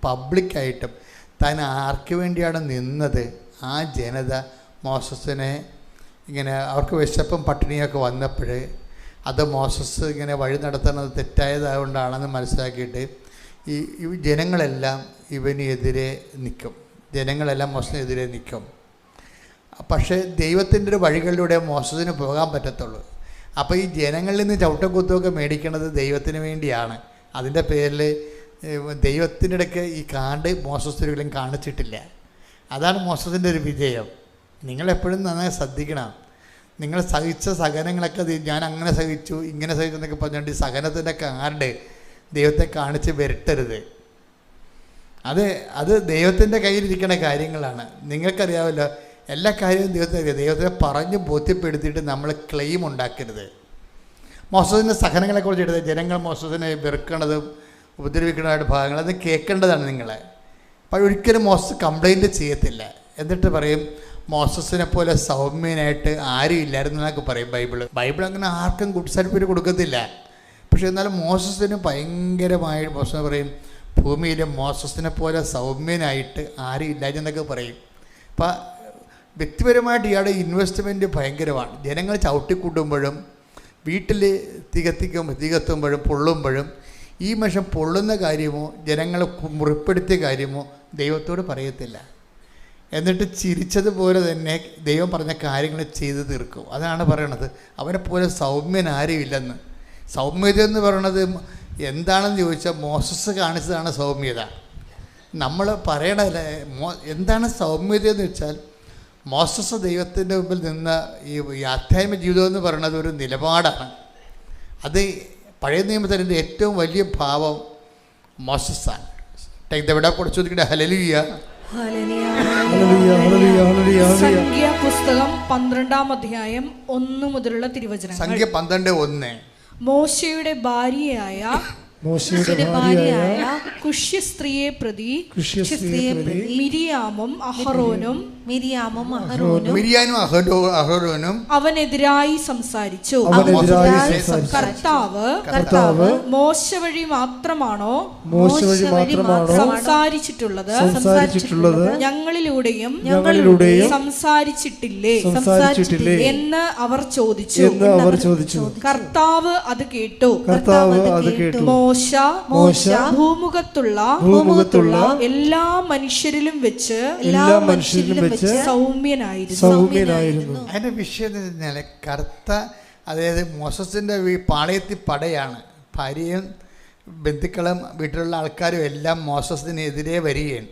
പബ്ലിക്കായിട്ടും താൻ ആർക്ക് വേണ്ടിയാണ് നിന്നത് ആ ജനത മോസസിനെ ഇങ്ങനെ അവർക്ക് വിശപ്പും പട്ടിണിയൊക്കെ വന്നപ്പോൾ അത് മോസസ് ഇങ്ങനെ വഴി നടത്തുന്നത് തെറ്റായതുകൊണ്ടാണെന്ന് മനസ്സിലാക്കിയിട്ട് ഈ ജനങ്ങളെല്ലാം ഇവനെതിരെ നിൽക്കും, ജനങ്ങളെല്ലാം മോസസിനെതിരെ നിൽക്കും. പക്ഷേ ദൈവത്തിൻ്റെ ഒരു വഴികളിലൂടെ മോസസിന് പോകാൻ പറ്റത്തുള്ളൂ. അപ്പോൾ ഈ ജനങ്ങളിൽ നിന്ന് ചവിട്ടക്കുത്തുമൊക്കെ മേടിക്കുന്നത് ദൈവത്തിന് വേണ്ടിയാണ്. അതിൻ്റെ പേരിൽ ദൈവത്തിൻ്റെ ഇടയ്ക്ക് ഈ കാണ്ട് മോസസിലും കാണിച്ചിട്ടില്ല. അതാണ് മോസസിൻ്റെ ഒരു വിജയം. നിങ്ങളെപ്പോഴും നന്നായി ശ്രദ്ധിക്കണം. നിങ്ങൾ സഹിച്ച സഹനങ്ങളൊക്കെ ഞാൻ അങ്ങനെ സഹിച്ചു ഇങ്ങനെ സഹിച്ചു എന്നൊക്കെ പറഞ്ഞുകൊണ്ട് ഈ സഹനത്തിൻ്റെ കാർഡ് ദൈവത്തെ കാണിച്ച് വരട്ടരുത്. അത് ദൈവത്തിൻ്റെ കയ്യിലിരിക്കുന്ന കാര്യങ്ങളാണ്. നിങ്ങൾക്കറിയാമല്ലോ, എല്ലാ കാര്യവും ദൈവത്തെ പറഞ്ഞ് ബോധ്യപ്പെടുത്തിയിട്ട് നമ്മൾ ക്ലെയിം ഉണ്ടാക്കരുത്. മോസസിൻ്റെ സഹനങ്ങളെക്കുറിച്ച് എടുത്ത് ജനങ്ങൾ മോസസിനെ വെറുക്കണതും ഉപദ്രവിക്കുന്നതായിട്ട് ഭാഗങ്ങൾ അത് കേൾക്കേണ്ടതാണ് നിങ്ങളെ. അപ്പോൾ ഒരിക്കലും മോസസ് കംപ്ലൈൻറ്റ് ചെയ്യത്തില്ല. എന്നിട്ട് പറയും മോസസിനെ പോലെ സൗമ്യനായിട്ട് ആരും ഇല്ലായിരുന്നു എന്നൊക്കെ പറയും ബൈബിൾ അങ്ങനെ ആർക്കും ഗുഡ് സർട്ടിഫിക്കറ്റ് കൊടുക്കത്തില്ല. പക്ഷേ എന്നാലും മോസസിന് ഭയങ്കരമായി മോസസ് പറയും ഭൂമിയിൽ മോസസിനെ പോലെ സൗമ്യനായിട്ട് ആരും ഇല്ലാഞ്ഞെന്നൊക്കെ പറയും. അപ്പം വ്യക്തിപരമായിട്ട് ഇയാളുടെ ഇൻവെസ്റ്റ്മെൻറ്റ് ഭയങ്കരമാണ്. ജനങ്ങൾ ചവിട്ടിക്കൂട്ടുമ്പോഴും വീട്ടിൽ തികത്തുമ്പോഴും പൊള്ളുമ്പോഴും ഈ മനുഷ്യൻ പൊള്ളുന്ന കാര്യമോ ജനങ്ങളെ മുറിപ്പെടുത്തിയ കാര്യമോ ദൈവത്തോട് പറയത്തില്ല. എന്നിട്ട് ചിരിച്ചതുപോലെ തന്നെ ദൈവം പറഞ്ഞ കാര്യങ്ങൾ ചെയ്ത് തീർക്കും. അതാണ് പറയണത് അവനെപ്പോലെ സൗമ്യൻ ആരുമില്ലെന്ന്. സൗമ്യത എന്ന് പറയണത് എന്താണെന്ന് ചോദിച്ചാൽ മോസസ് കാണിച്ചതാണ് സൗമ്യത. നമ്മൾ പറയണത് എന്താണ് സൗമ്യത എന്ന് വെച്ചാൽ മോസസ് ദൈവത്തിൻ്റെ മുമ്പിൽ നിന്ന ഈ ആധ്യാത്മിക ജീവിതം എന്ന് പറയുന്നത് ഒരു നിലപാടാണ്. അത് പഴയ നിയമത്തിൻ്റെ ഏറ്റവും വലിയ ഭാവം മോസസാണ്. കൊടുത്തിട്ട് ഹല്ലേലൂയ. സംഖ്യ പുസ്തകം 12-ാം അധ്യായം 1 മുതലുള്ള തിരുവചനങ്ങൾ. സംഖ്യ 12:1. മോശയുടെ ഭാര്യയായ കുഷ്യ സ്ത്രീയെ പ്രതി മിരിയാമും അഹറോനും അവനെതിരായി സംസാരിച്ചു. കർത്താവ് മോശ വഴി മാത്രമാണോ സംസാരിച്ചിട്ടുള്ളത്? ഞങ്ങളിലൂടെയും സംസാരിച്ചിട്ടില്ലേ എന്ന് അവർ ചോദിച്ചു. കർത്താവ് അത് കേട്ടു. മോശ ഭൂമുഖത്തുള്ള എല്ലാ മനുഷ്യരിലും വെച്ച് സൗമ്യനായിരുന്നു. അതിന്റെ വിഷയം അതായത് മോസസിന്റെ പാളയത്തിൽ പടയാണ്. ഭാര്യയും ബന്ധുക്കളും വീട്ടിലുള്ള ആൾക്കാരും എല്ലാം മോസസിനെതിരെ വരികയാണ്.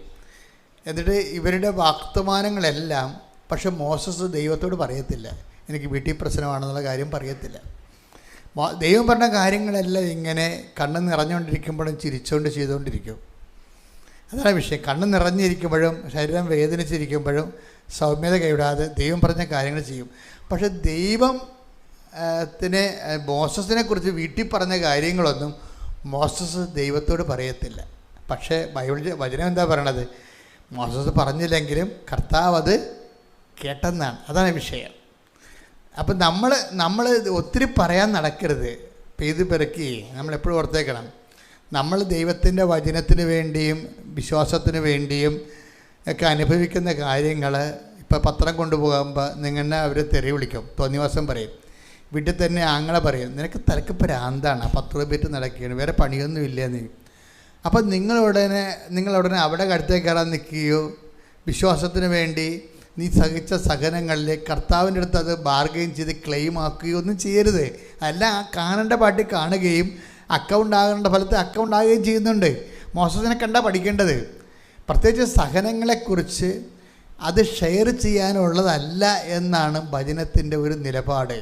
എന്നിട്ട് ഇവരുടെ വർത്തമാനങ്ങളെല്ലാം പക്ഷെ മോസസ് ദൈവത്തോട് പറയത്തില്ല, എനിക്ക് വീട്ടിൽ പ്രശ്നമാണെന്നുള്ള കാര്യം പറയത്തില്ല. ദൈവം പറഞ്ഞ കാര്യങ്ങളെല്ലാം ഇങ്ങനെ കണ്ണ് നിറഞ്ഞുകൊണ്ടിരിക്കുമ്പോഴും ചിരിച്ചുകൊണ്ട് ചെയ്തുകൊണ്ടിരിക്കും. അതാണ് വിഷയം. കണ്ണ് നിറഞ്ഞിരിക്കുമ്പോഴും ശരീരം വേദനിച്ചിരിക്കുമ്പോഴും സൗമ്യത കൈവിടാതെ ദൈവം പറഞ്ഞ കാര്യങ്ങൾ ചെയ്യും. പക്ഷെ ദൈവത്തിന് മോസസിനെ കുറിച്ച് വീട്ടിൽ പറഞ്ഞ കാര്യങ്ങളൊന്നും മോസസ് ദൈവത്തോട് പറയത്തില്ല. പക്ഷേ ബൈബിൾ വചനം എന്താ പറയണത്? മോസസ് പറഞ്ഞില്ലെങ്കിലും കർത്താവ് അത് കേട്ടെന്നാണ്. അതാണ് വിഷയം. അപ്പം നമ്മൾ ഒത്തിരി പറയാൻ നടക്കരുത്. പെയ്ത് പെറുക്കി നമ്മളെപ്പോഴും ഓർത്തേക്കണം, നമ്മൾ ദൈവത്തിൻ്റെ വചനത്തിന് വേണ്ടിയും വിശ്വാസത്തിന് വേണ്ടിയും ഒക്കെ അനുഭവിക്കുന്ന കാര്യങ്ങൾ. ഇപ്പോൾ പത്രം കൊണ്ടുപോകുമ്പോൾ നിങ്ങളെ അവർ തെറി വിളിക്കും, തോന്നിവാസം പറയും. വീട്ടിൽ തന്നെ ആങ്ങളെ പറയും, നിനക്ക് തലക്ക് ഭ്രാന്താണ്, 10 രൂപ നടക്കുകയാണ്, വേറെ പണിയൊന്നും ഇല്ല നീ. അപ്പം നിങ്ങളുടനെ അവിടെ അടുത്തേക്ക് കയറാൻ നിൽക്കുകയോ വിശ്വാസത്തിന് വേണ്ടി നീ സഹിച്ച സഹനങ്ങളിലെ കർത്താവിൻ്റെ അടുത്ത് അത് ബാർഗെയിൻ ചെയ്ത് ക്ലെയിം ആക്കുകയോ ഒന്നും ചെയ്യരുത്. അല്ല, കാണേണ്ട പാട്ടി കാണുകയും അക്കൗണ്ട് ആകേണ്ട ഫലത്ത് അക്കൗണ്ട് ആകുകയും ചെയ്യുന്നുണ്ട്. മോശത്തിനെ കണ്ടാൽ പഠിക്കേണ്ടത്. പ്രത്യേകിച്ച് സഹനങ്ങളെക്കുറിച്ച് അത് ഷെയർ ചെയ്യാനുള്ളതല്ല എന്നാണ് വചനത്തിൻ്റെ ഒരു നിലപാട്.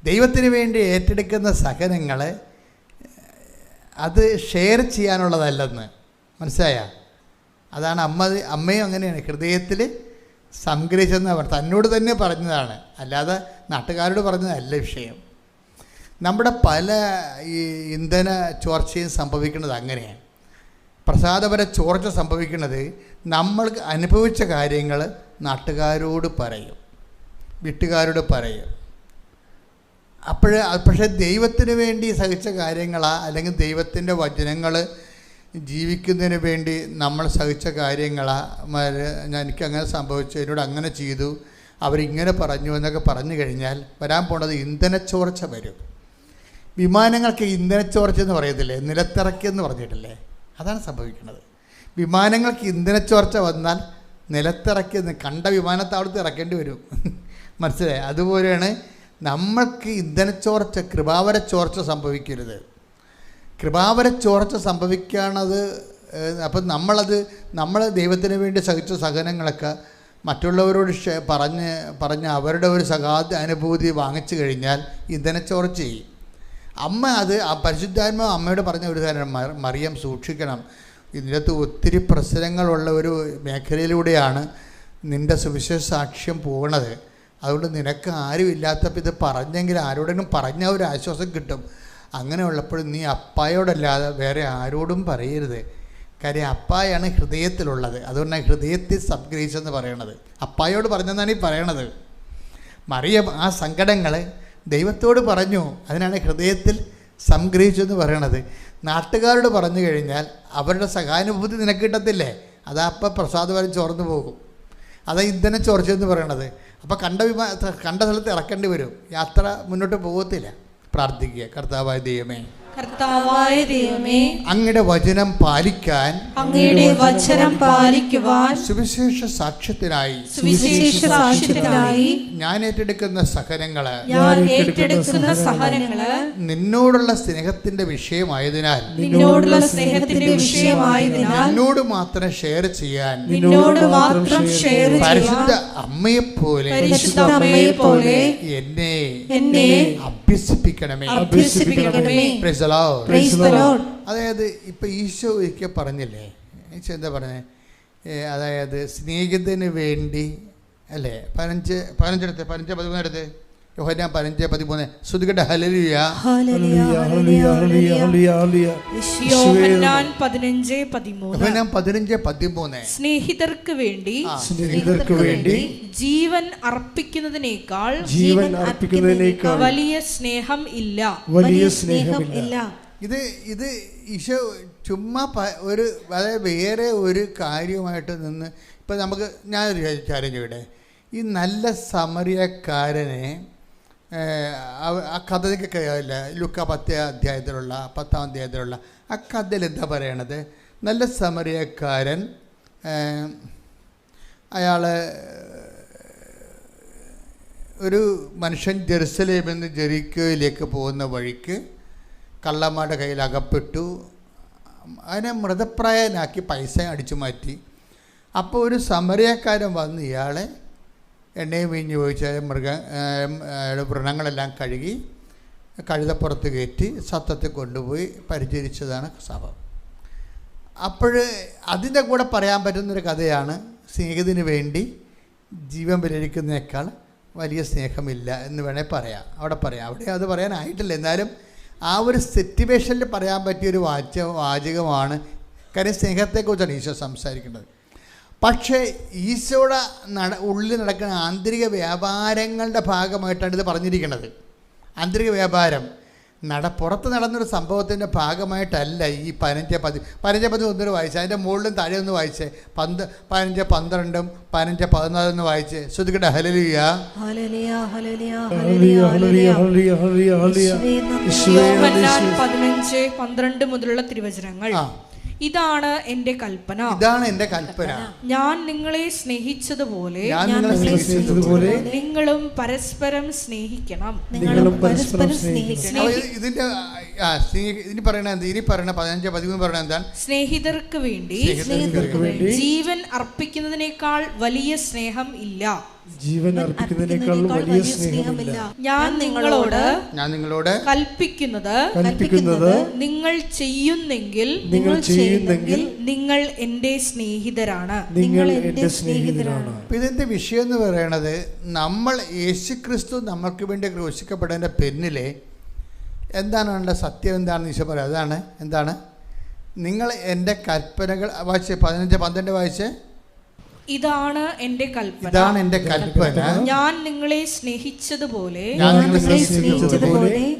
ദൈവത്തിന് വേണ്ടി ഏറ്റെടുക്കുന്ന സഹനങ്ങൾ അത് ഷെയർ ചെയ്യാനുള്ളതല്ലെന്ന് മനസ്സിലായ? അതാണ് അമ്മയും അങ്ങനെയാണ് ഹൃദയത്തിൽ സംഗ്രഹിച്ചെന്ന് അവർ തന്നോട് തന്നെ പറഞ്ഞതാണ്, അല്ലാതെ നാട്ടുകാരോട് പറഞ്ഞതല്ല വിഷയം. നമ്മുടെ പല ഈ ഇന്ധന ചോർച്ചയും സംഭവിക്കുന്നത് അങ്ങനെയാണ്. പ്രസാദപര ചോർച്ച സംഭവിക്കുന്നത് നമ്മൾ അനുഭവിച്ച കാര്യങ്ങൾ നാട്ടുകാരോട് പറയും, വീട്ടുകാരോട് പറയും. പക്ഷേ ദൈവത്തിന് വേണ്ടി സഹിച്ച കാര്യങ്ങളാ, അല്ലെങ്കിൽ ദൈവത്തിൻ്റെ വചനങ്ങൾ ജീവിക്കുന്നതിന് വേണ്ടി നമ്മൾ സഹിച്ച കാര്യങ്ങളാ, എനിക്കങ്ങനെ സംഭവിച്ചു, എന്നോട് അങ്ങനെ ചെയ്തു, അവരിങ്ങനെ പറഞ്ഞു എന്നൊക്കെ പറഞ്ഞു കഴിഞ്ഞാൽ വരാൻ പോണത് ഇന്ധനച്ചോർച്ച വരും. വിമാനങ്ങൾക്ക് ഇന്ധനച്ചോർച്ച എന്ന് പറയത്തില്ലേ, നിലത്തിറക്കിയെന്ന് പറഞ്ഞിട്ടില്ലേ, അതാണ് സംഭവിക്കുന്നത്. വിമാനങ്ങൾക്ക് ഇന്ധനച്ചോർച്ച വന്നാൽ നിലത്തിറക്കിയെന്ന് കണ്ട വിമാനത്താവളത്ത് ഇറക്കേണ്ടി വരും. മനസ്സിലായി? അതുപോലെയാണ് നമ്മൾക്ക് ഇന്ധനച്ചോർച്ച, കൃപാവര ചോർച്ച സംഭവിക്കരുത്. കൃപാവര ചോർച്ച സംഭവിക്കുകയാണത്. അപ്പം നമ്മൾ ദൈവത്തിന് വേണ്ടി സഹിച്ച സഹനങ്ങളൊക്കെ മറ്റുള്ളവരോട് പറഞ്ഞ് അവരുടെ ഒരു സഹായ അനുഭൂതി വാങ്ങിച്ചു കഴിഞ്ഞാൽ ഇന്ധനച്ചോർച്ച ചെയ്യും. അമ്മ പരിശുദ്ധാത്മാവ് അമ്മയോട് പറഞ്ഞ ഒരു കാര്യം, മറിയം സൂക്ഷിക്കണം, ഇതിനകത്ത് ഒത്തിരി പ്രശ്നങ്ങളുള്ള ഒരു മേഖലയിലൂടെയാണ് നിൻ്റെ സുവിശേഷ സാക്ഷ്യം പോകുന്നത്. അതുകൊണ്ട് നിനക്ക് ആരും ഇല്ലാത്തപ്പോൾ ഇത് പറഞ്ഞെങ്കിൽ ആരോടെങ്കിലും പറഞ്ഞാൽ ഒരു ആശ്വാസം കിട്ടും. അങ്ങനെ ഉള്ളപ്പോൾ നീ അപ്പായോടല്ലാതെ വേറെ ആരോടും പറയരുത്. കാര്യം അപ്പായാണ് ഹൃദയത്തിലുള്ളത്. അതുകൊണ്ടാണ് ഹൃദയത്തിൽ സംഗ്രഹിച്ചെന്ന് പറയണത്. അപ്പായോട് പറഞ്ഞെന്നാണ് ഈ പറയണത്. മറിയം ആ സങ്കടങ്ങൾ ദൈവത്തോട് പറഞ്ഞു, അതിനാണ് ഹൃദയത്തിൽ സംഗ്രഹിച്ചെന്ന് പറയണത്. നാട്ടുകാരോട് പറഞ്ഞു കഴിഞ്ഞാൽ അവരുടെ സഹാനുഭൂതി നിനക്ക് കിട്ടത്തില്ലേ, അതാ അപ്പം പ്രസാദപരം ചോർന്നു പോകും. അതാ ഇന്ധനം ചോർച്ചയെന്ന് പറയണത്. അപ്പോൾ കണ്ട സ്ഥലത്ത് ഇറക്കേണ്ടി വരും, യാത്ര മുന്നോട്ട് പോകത്തില്ല. പ്രാർത്ഥിക്കുക. കർത്താവായ ദൈവമേ, അങ്ങയുടെ വചനം പാലിക്കാൻ, സുവിശേഷ സാക്ഷ്യത്തിനായി ഞാൻ ഏറ്റെടുക്കുന്ന സഹനങ്ങള് നിന്നോടുള്ള സ്നേഹത്തിന്റെ വിഷയമായതിനാൽ നിന്നോട് മാത്രം ഷെയർ ചെയ്യാൻ പരിശുദ്ധ അമ്മയെപ്പോലെ എന്നെ അഭ്യസിപ്പിക്കണമേ. അതായത് ഇപ്പൊ ഈശോ ഒരിക്കൽ പറഞ്ഞില്ലേ, ഈശോ എന്താ പറഞ്ഞേ, അതായത് സ്നേഹിതന് വേണ്ടി അല്ലേ, 15:13 യോഹന്നാൻ 15:13 ശ്രുതികട്ടെ ഹല്ലേലൂയ. യോഹന്നാൻ 15:13 സ്നേഹിതർക്ക് വേണ്ടി ജീവൻ അർപ്പിക്കുന്നതിനേക്കാൾ വലിയ സ്നേഹം ഇല്ല. ഇത് ഈശോ ചുമ്മാ ഒരു അതായത് വേറെ ഒരു കാര്യമായിട്ട് നിന്ന് ഇപ്പം നമുക്ക് ഞാനൊരു കാര്യം ചോദിക്കട്ടെ, ഈ നല്ല സമറിയക്കാരനെ ആ കഥ കേൾക്കില്ല, ലുക്ക 10 അധ്യായത്തിലുള്ള 10-ാം അധ്യായത്തിലുള്ള ആ കഥയിൽ എന്താ പറയണത്? നല്ല സമറിയക്കാരൻ അയാൾ ഒരു മനുഷ്യൻ ജെറുസലേമിൽ നിന്ന് ജെറിക്കോയിലേക്ക് പോകുന്ന വഴിക്ക് കള്ളന്മാരുടെ കയ്യിൽ അകപ്പെട്ടു. അതിനെ മൃതപ്രായനാക്കി പൈസ അടിച്ചു മാറ്റി. അപ്പോൾ ഒരു സമറിയക്കാരൻ വന്ന് ഇയാളെ എണ്ണയും വീഞ്ഞ് ചോദിച്ചാൽ വ്രണങ്ങളെല്ലാം കഴുകി കഴുതപ്പുറത്ത് കയറ്റി സത്തത്തിൽ കൊണ്ടുപോയി പരിചരിച്ചതാണ് സംഭവം. അപ്പോൾ അതിൻ്റെ കൂടെ പറയാൻ പറ്റുന്നൊരു കഥയാണ് സ്നേഹത്തിന് വേണ്ടി ജീവൻ വിലരിക്കുന്നതിനേക്കാൾ വലിയ സ്നേഹമില്ല എന്ന് വേണേൽ പറയാം. അവിടെ അത് പറയാനായിട്ടില്ല, എന്നാലും ആ ഒരു സിറ്റുവേഷനിൽ പറയാൻ പറ്റിയൊരു വാചകമാണ്. കാര്യം സ്നേഹത്തെക്കുറിച്ചാണ് ഈശോ സംസാരിക്കുന്നത്. പക്ഷേ ഈശോയുടെ ഉള്ളിൽ നടക്കുന്ന ആന്തരിക വ്യാപാരങ്ങളുടെ ഭാഗമായിട്ടാണ് ഇത് പറഞ്ഞിരിക്കുന്നത്. ആന്തരിക വ്യാപാരം പുറത്ത് നടന്നൊരു സംഭവത്തിൻ്റെ ഭാഗമായിട്ടല്ല ഈ 15-10 ഒന്നൊരു വായിച്ചേ. അതിൻ്റെ മുകളിലും താഴെ ഒന്ന് വായിച്ചേ. 15-12 15-14 ഒന്ന് വായിച്ചേ. ശ്രദ്ധിക്കട്ടെ. ഹല്ലേലൂയ. യോഹന്നാൻ 15-12 മുതലുള്ള തിരുവചനങ്ങൾ. ഇതാണ് എൻ്റെ കൽപ്പന, ഞാൻ നിങ്ങളെ സ്നേഹിച്ചതുപോലെ നിങ്ങളും പരസ്പരം സ്നേഹിക്കണം. ഇതിന്റെ ഇനി പറയണ 15-13 പറയണ എന്താണ്? സ്നേഹിതർക്ക് വേണ്ടി ജീവൻ അർപ്പിക്കുന്നതിനേക്കാൾ വലിയ സ്നേഹം ഇല്ല. ജീവൻ അർപ്പിക്കുന്നതിനേക്കാൾ വലിയ സ്നേഹമില്ല. ഞാൻ നിങ്ങളോട് കൽപ്പിക്കുന്നത് നിങ്ങൾ ചെയ്യുന്നെങ്കിൽ നിങ്ങൾ എൻ്റെ സ്നേഹിതരാണ്. ഇതിന്റെ വിഷയം എന്ന് പറയണത്, നമ്മൾ യേശുക്രിസ്തു നമ്മൾക്ക് വേണ്ടി ക്രൂശിക്കപ്പെട്ടതിന്റെ പിന്നിലെ എന്താണ് അതിൻ്റെ സത്യം എന്താണെന്ന് ഈശോ പറയാം. അതാണ് എന്താണ്? നിങ്ങൾ എൻ്റെ കൽപ്പനകൾ വായിച്ച് 15-12 വായിച്ച്. ഇതാണ് എൻ്റെ കൽപ്പന, ഞാൻ നിങ്ങളെ സ്നേഹിച്ചതുപോലെ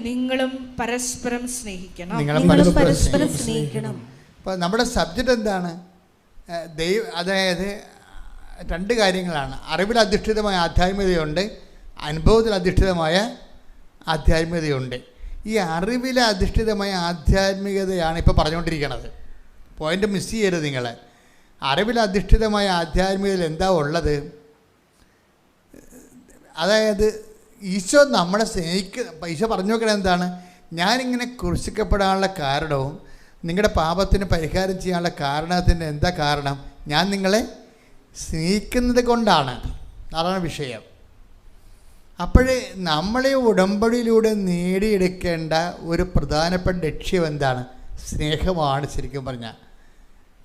നിങ്ങളും പരസ്പരം സ്നേഹിക്കണം. അപ്പോൾ നമ്മുടെ സബ്ജക്റ്റ് എന്താണ്? അതായത് 2 കാര്യങ്ങളാണ്. അറിവിൽ അധിഷ്ഠിതമായ ആധ്യാത്മികതയുണ്ട്, അനുഭവത്തിൽ അധിഷ്ഠിതമായ ആധ്യാത്മികതയുണ്ട്. ഈ അറിവിൽ അധിഷ്ഠിതമായ ആധ്യാത്മികതയാണ് ഇപ്പോൾ പറഞ്ഞുകൊണ്ടിരിക്കുന്നത്. പോയിന്റ് മിസ് ചെയ്യരുത് നിങ്ങൾ. അറിവിൽ അധിഷ്ഠിതമായ ആധ്യാത്മികതയിൽ എന്താ ഉള്ളത്? അതായത് ഈശോ നമ്മളെ ഈശോ പറഞ്ഞു നോക്കണത് എന്താണ്? ഞാനിങ്ങനെ ക്രൂശിക്കപ്പെടാനുള്ള കാരണവും നിങ്ങളുടെ പാപത്തിന് പരിഹാരം ചെയ്യാനുള്ള കാരണത്തിൻ്റെ എന്താ കാരണം? ഞാൻ നിങ്ങളെ സ്നേഹിക്കുന്നത് കൊണ്ടാണ്. അതാണ് വിഷയം. അപ്പോഴേ നമ്മളെ ഉടമ്പടിയിലൂടെ നേടിയെടുക്കേണ്ട ഒരു പ്രധാനപ്പെട്ട ലക്ഷ്യം എന്താണ്? സ്നേഹമാണ്. ശരിക്കും പറഞ്ഞാൽ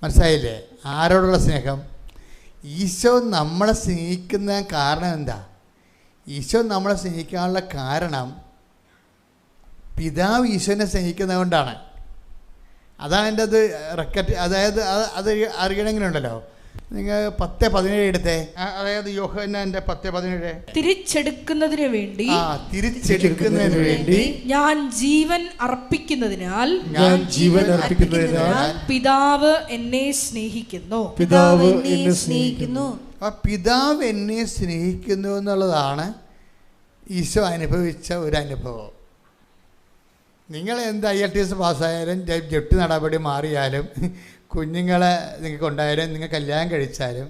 മനസ്സിലായില്ലേ? ആരോടുള്ള സ്നേഹം? ഈശോ നമ്മളെ സ്നേഹിക്കുന്ന കാരണം എന്താ? ഈശോ നമ്മളെ സ്നേഹിക്കാനുള്ള കാരണം പിതാവ് ഈശോനെ സ്നേഹിക്കുന്നത് കൊണ്ടാണ്. അതാണ് എൻ്റെ അത് റെക്കറ്റ്. അതായത് അത് അറിയണമെങ്കിലുണ്ടല്ലോ, നിങ്ങൾ 10-17 എടുത്തേ. അതായത് യോഹന്നാന്റെ 10-17. തിരിച്ചെടുക്കുന്നതിന് വേണ്ടി ഞാൻ ജീവൻ അർപ്പിക്കുന്നതിനാൽ പിതാവ് എന്നെ സ്നേഹിക്കുന്നു. പിതാവ് എന്നെ സ്നേഹിക്കുന്നു എന്നുള്ളതാണ് ഈശോ അനുഭവിച്ച ഒരു അനുഭവം. നിങ്ങൾ എന്ത് IELTS പാസ്സായാലും, ജപ്തി നടപടി മാറിയാലും, കുഞ്ഞുങ്ങളെ നിങ്ങൾക്ക് ഉണ്ടായാലും, നിങ്ങൾ കല്യാണം കഴിച്ചാലും,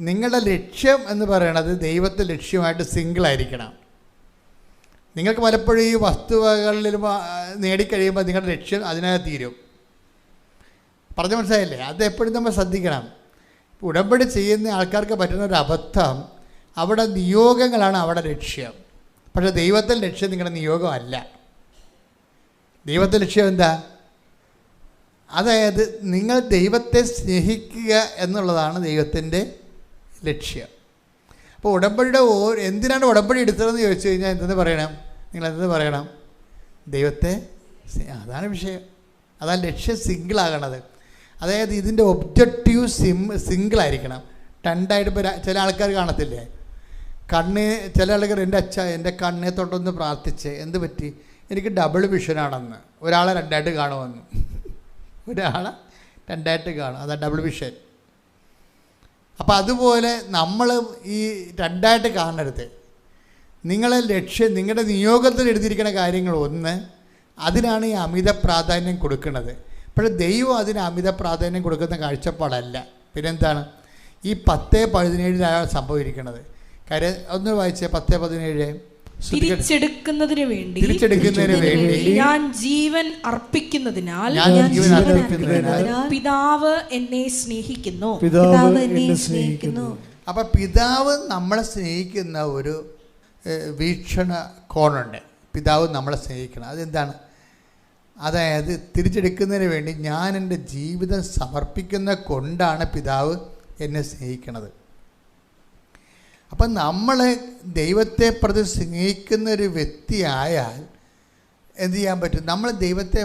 നിങ്ങളുടെ ലക്ഷ്യം എന്ന് പറയണത് ദൈവത്തെ ലക്ഷ്യമായിട്ട് സിംഗിളായിരിക്കണം. നിങ്ങൾക്ക് പലപ്പോഴും ഈ വസ്തുവകളിൽ നേടിക്കഴിയുമ്പോൾ നിങ്ങളുടെ ലക്ഷ്യം അതിനകത്ത് തീരും. പറഞ്ഞു മനസ്സിലായില്ലേ? അത് എപ്പോഴും നമ്മൾ ശ്രദ്ധിക്കണം. ഉടമ്പടി ചെയ്യുന്ന ആൾക്കാർക്ക് പറ്റുന്ന ഒരു അബദ്ധം, അവിടെ നിയോഗങ്ങളാണ് അവിടെ ലക്ഷ്യം. പക്ഷേ ദൈവത്തിൻ്റെ ലക്ഷ്യം നിങ്ങളുടെ നിയോഗമല്ല. ദൈവത്തിൻ്റെ ലക്ഷ്യം എന്താ? അതായത് നിങ്ങൾ ദൈവത്തെ സ്നേഹിക്കുക എന്നുള്ളതാണ് ദൈവത്തിൻ്റെ ലക്ഷ്യം. അപ്പോൾ ഉടമ്പടിയുടെ എന്തിനാണ് ഉടമ്പടി എടുത്തതെന്ന് ചോദിച്ചു കഴിഞ്ഞാൽ എന്തെന്ന് പറയണം? നിങ്ങൾ എന്തെന്ന് പറയണം? ദൈവത്തെ. അതാണ് വിഷയം. അതാണ് ലക്ഷ്യം സിംഗിളാകണത്. അതായത് ഇതിൻ്റെ ഒബ്ജക്റ്റീവ് സിംഗിളായിരിക്കണം. രണ്ടായിട്ട്. ഇപ്പോൾ ചില ആൾക്കാർ കാണത്തില്ലേ, ചില ആൾക്കാർ എൻ്റെ കണ്ണെ തൊട്ടൊന്ന് പ്രാർത്ഥിച്ച്, എന്ത് പറ്റി? എനിക്ക് ഡബിൾ വിഷനാണെന്ന്. ഒരാളെ 2ആയിട്ട് കാണുമെന്ന്, ഒരാളെ 2ആയിട്ട് കാണും. അതാണ് ഡബിൾ വിഷൻ. അപ്പോൾ അതുപോലെ നമ്മൾ ഈ 2ആയിട്ട് കാണരുത്. നിങ്ങളെ ലക്ഷ്യം, നിങ്ങളുടെ നിയോഗത്തിൽ എഴുതിയിരിക്കുന്ന കാര്യങ്ങൾ ഒന്ന്, അതിനാണ് ഈ അമിത പ്രാധാന്യം കൊടുക്കുന്നത്. പക്ഷേ ദൈവം അതിന് അമിത പ്രാധാന്യം കൊടുക്കുന്ന കാഴ്ചപ്പാടല്ല. പിന്നെന്താണ് ഈ 10-17 സംഭവിക്കുന്നത്? കാര്യം ഒന്ന് വായിച്ചേ. 10-17. തിരിച്ചെടുക്കുന്നതിന് വേണ്ടി ഞാൻ ജീവൻ അർപ്പിക്കുന്നതിനാൽ പിതാവ് എന്നെ സ്നേഹിക്കുന്നു. അപ്പൊ പിതാവ് നമ്മളെ സ്നേഹിക്കുന്ന ഒരു വീക്ഷണ കോണുണ്ട്. പിതാവ് നമ്മളെ സ്നേഹിക്കണം. അതെന്താണ്? അതായത് തിരിച്ചെടുക്കുന്നതിന് വേണ്ടി ഞാൻ എൻ്റെ ജീവിതം സമർപ്പിക്കുന്ന കൊണ്ടാണ് പിതാവ് എന്നെ സ്നേഹിക്കുന്നത്. അപ്പം നമ്മൾ ദൈവത്തെ പ്രതി സ്നേഹിക്കുന്നൊരു വ്യക്തിയായാൽ എന്തു ചെയ്യാൻ പറ്റും? നമ്മൾ ദൈവത്തെ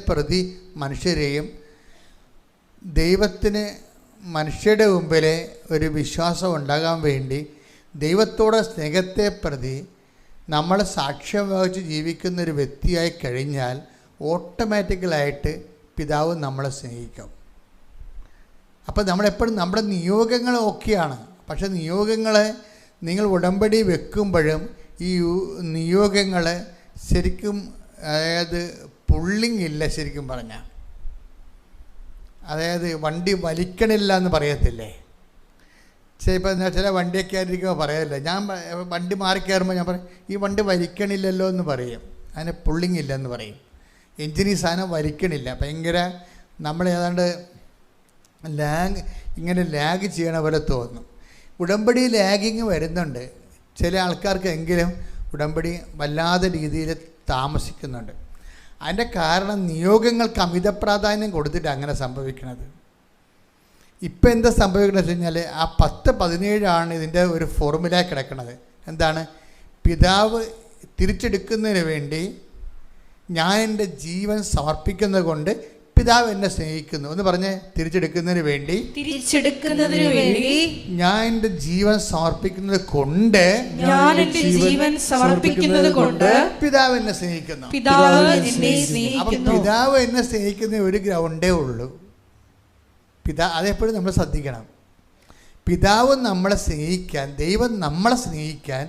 പ്രതി മനുഷ്യരെയും ദൈവത്തിന് മനുഷ്യരുടെ മുമ്പിൽ ഒരു വിശ്വാസം ഉണ്ടാകാൻ വേണ്ടി ദൈവത്തോടെ സ്നേഹത്തെ പ്രതി നമ്മൾ സാക്ഷ്യം വഹിച്ച് ജീവിക്കുന്നൊരു വ്യക്തിയായി കഴിഞ്ഞാൽ ഓട്ടോമാറ്റിക്കലായിട്ട് പിതാവ് നമ്മളെ സ്നേഹിക്കും. അപ്പോൾ നമ്മളെപ്പോഴും നമ്മുടെ നിയോഗങ്ങൾ ഓക്കെയാണ്. പക്ഷേ നിയോഗങ്ങളെ നിങ്ങൾ ഉടമ്പടി വെക്കുമ്പോഴും ഈ നിയോഗങ്ങൾ ശരിക്കും, അതായത് പുള്ളിങ് ഇല്ല ശരിക്കും പറഞ്ഞാൽ. അതായത് വണ്ടി വലിക്കണില്ല എന്ന് പറയത്തില്ലേ? ചിലപ്പോൾ ചില വണ്ടിയൊക്കെ ആയിരിക്കുമ്പോൾ പറയല്ലേ, ഞാൻ വണ്ടി മാറി കയറുമ്പോൾ ഞാൻ പറയും ഈ വണ്ടി വലിക്കണില്ലല്ലോ എന്ന് പറയും. അതിന് പുള്ളിങ് ഇല്ലെന്ന് പറയും. എൻജിൻ ഈ സാധനം വലിക്കണില്ല, ഭയങ്കര നമ്മൾ ഏതാണ്ട് ഇങ്ങനെ ലാഗ് ചെയ്യണ പോലെ തോന്നും. ഉടമ്പടി ലാഗിങ് വരുന്നുണ്ട് ചില ആൾക്കാർക്കെങ്കിലും. ഉടമ്പടി വല്ലാതെ രീതിയിൽ താമസിക്കുന്നുണ്ട്. അതിൻ്റെ കാരണം നിയോഗങ്ങൾക്ക് അമിത പ്രാധാന്യം കൊടുത്തിട്ട് അങ്ങനെ സംഭവിക്കുന്നത്. ഇപ്പം എന്താ സംഭവിക്കുന്നത് വെച്ച് കഴിഞ്ഞാൽ ആ 10-17 ഇതിൻ്റെ ഒരു ഫോർമുല കിടക്കുന്നത്. എന്താണ്? പിതാവ് തിരിച്ചെടുക്കുന്നതിന് വേണ്ടി ഞാൻ എൻ്റെ ജീവൻ സമർപ്പിക്കുന്നത് കൊണ്ട് പിതാവ് എന്നെ സ്നേഹിക്കുന്നു എന്ന് പറഞ്ഞ് തിരിച്ചെടുക്കുന്നതിന് വേണ്ടി ഞാൻ എൻ്റെ ജീവൻ സമർപ്പിക്കുന്നത് കൊണ്ട് പിതാവ് എന്നെ സ്നേഹിക്കുന്നു. അപ്പം പിതാവ് എന്നെ സ്നേഹിക്കുന്ന ഒരു ഗ്രൗണ്ടേ ഉള്ളൂ. അതെപ്പോഴും നമ്മൾ ശ്രദ്ധിക്കണം. പിതാവ് നമ്മളെ സ്നേഹിക്കാൻ, ദൈവം നമ്മളെ സ്നേഹിക്കാൻ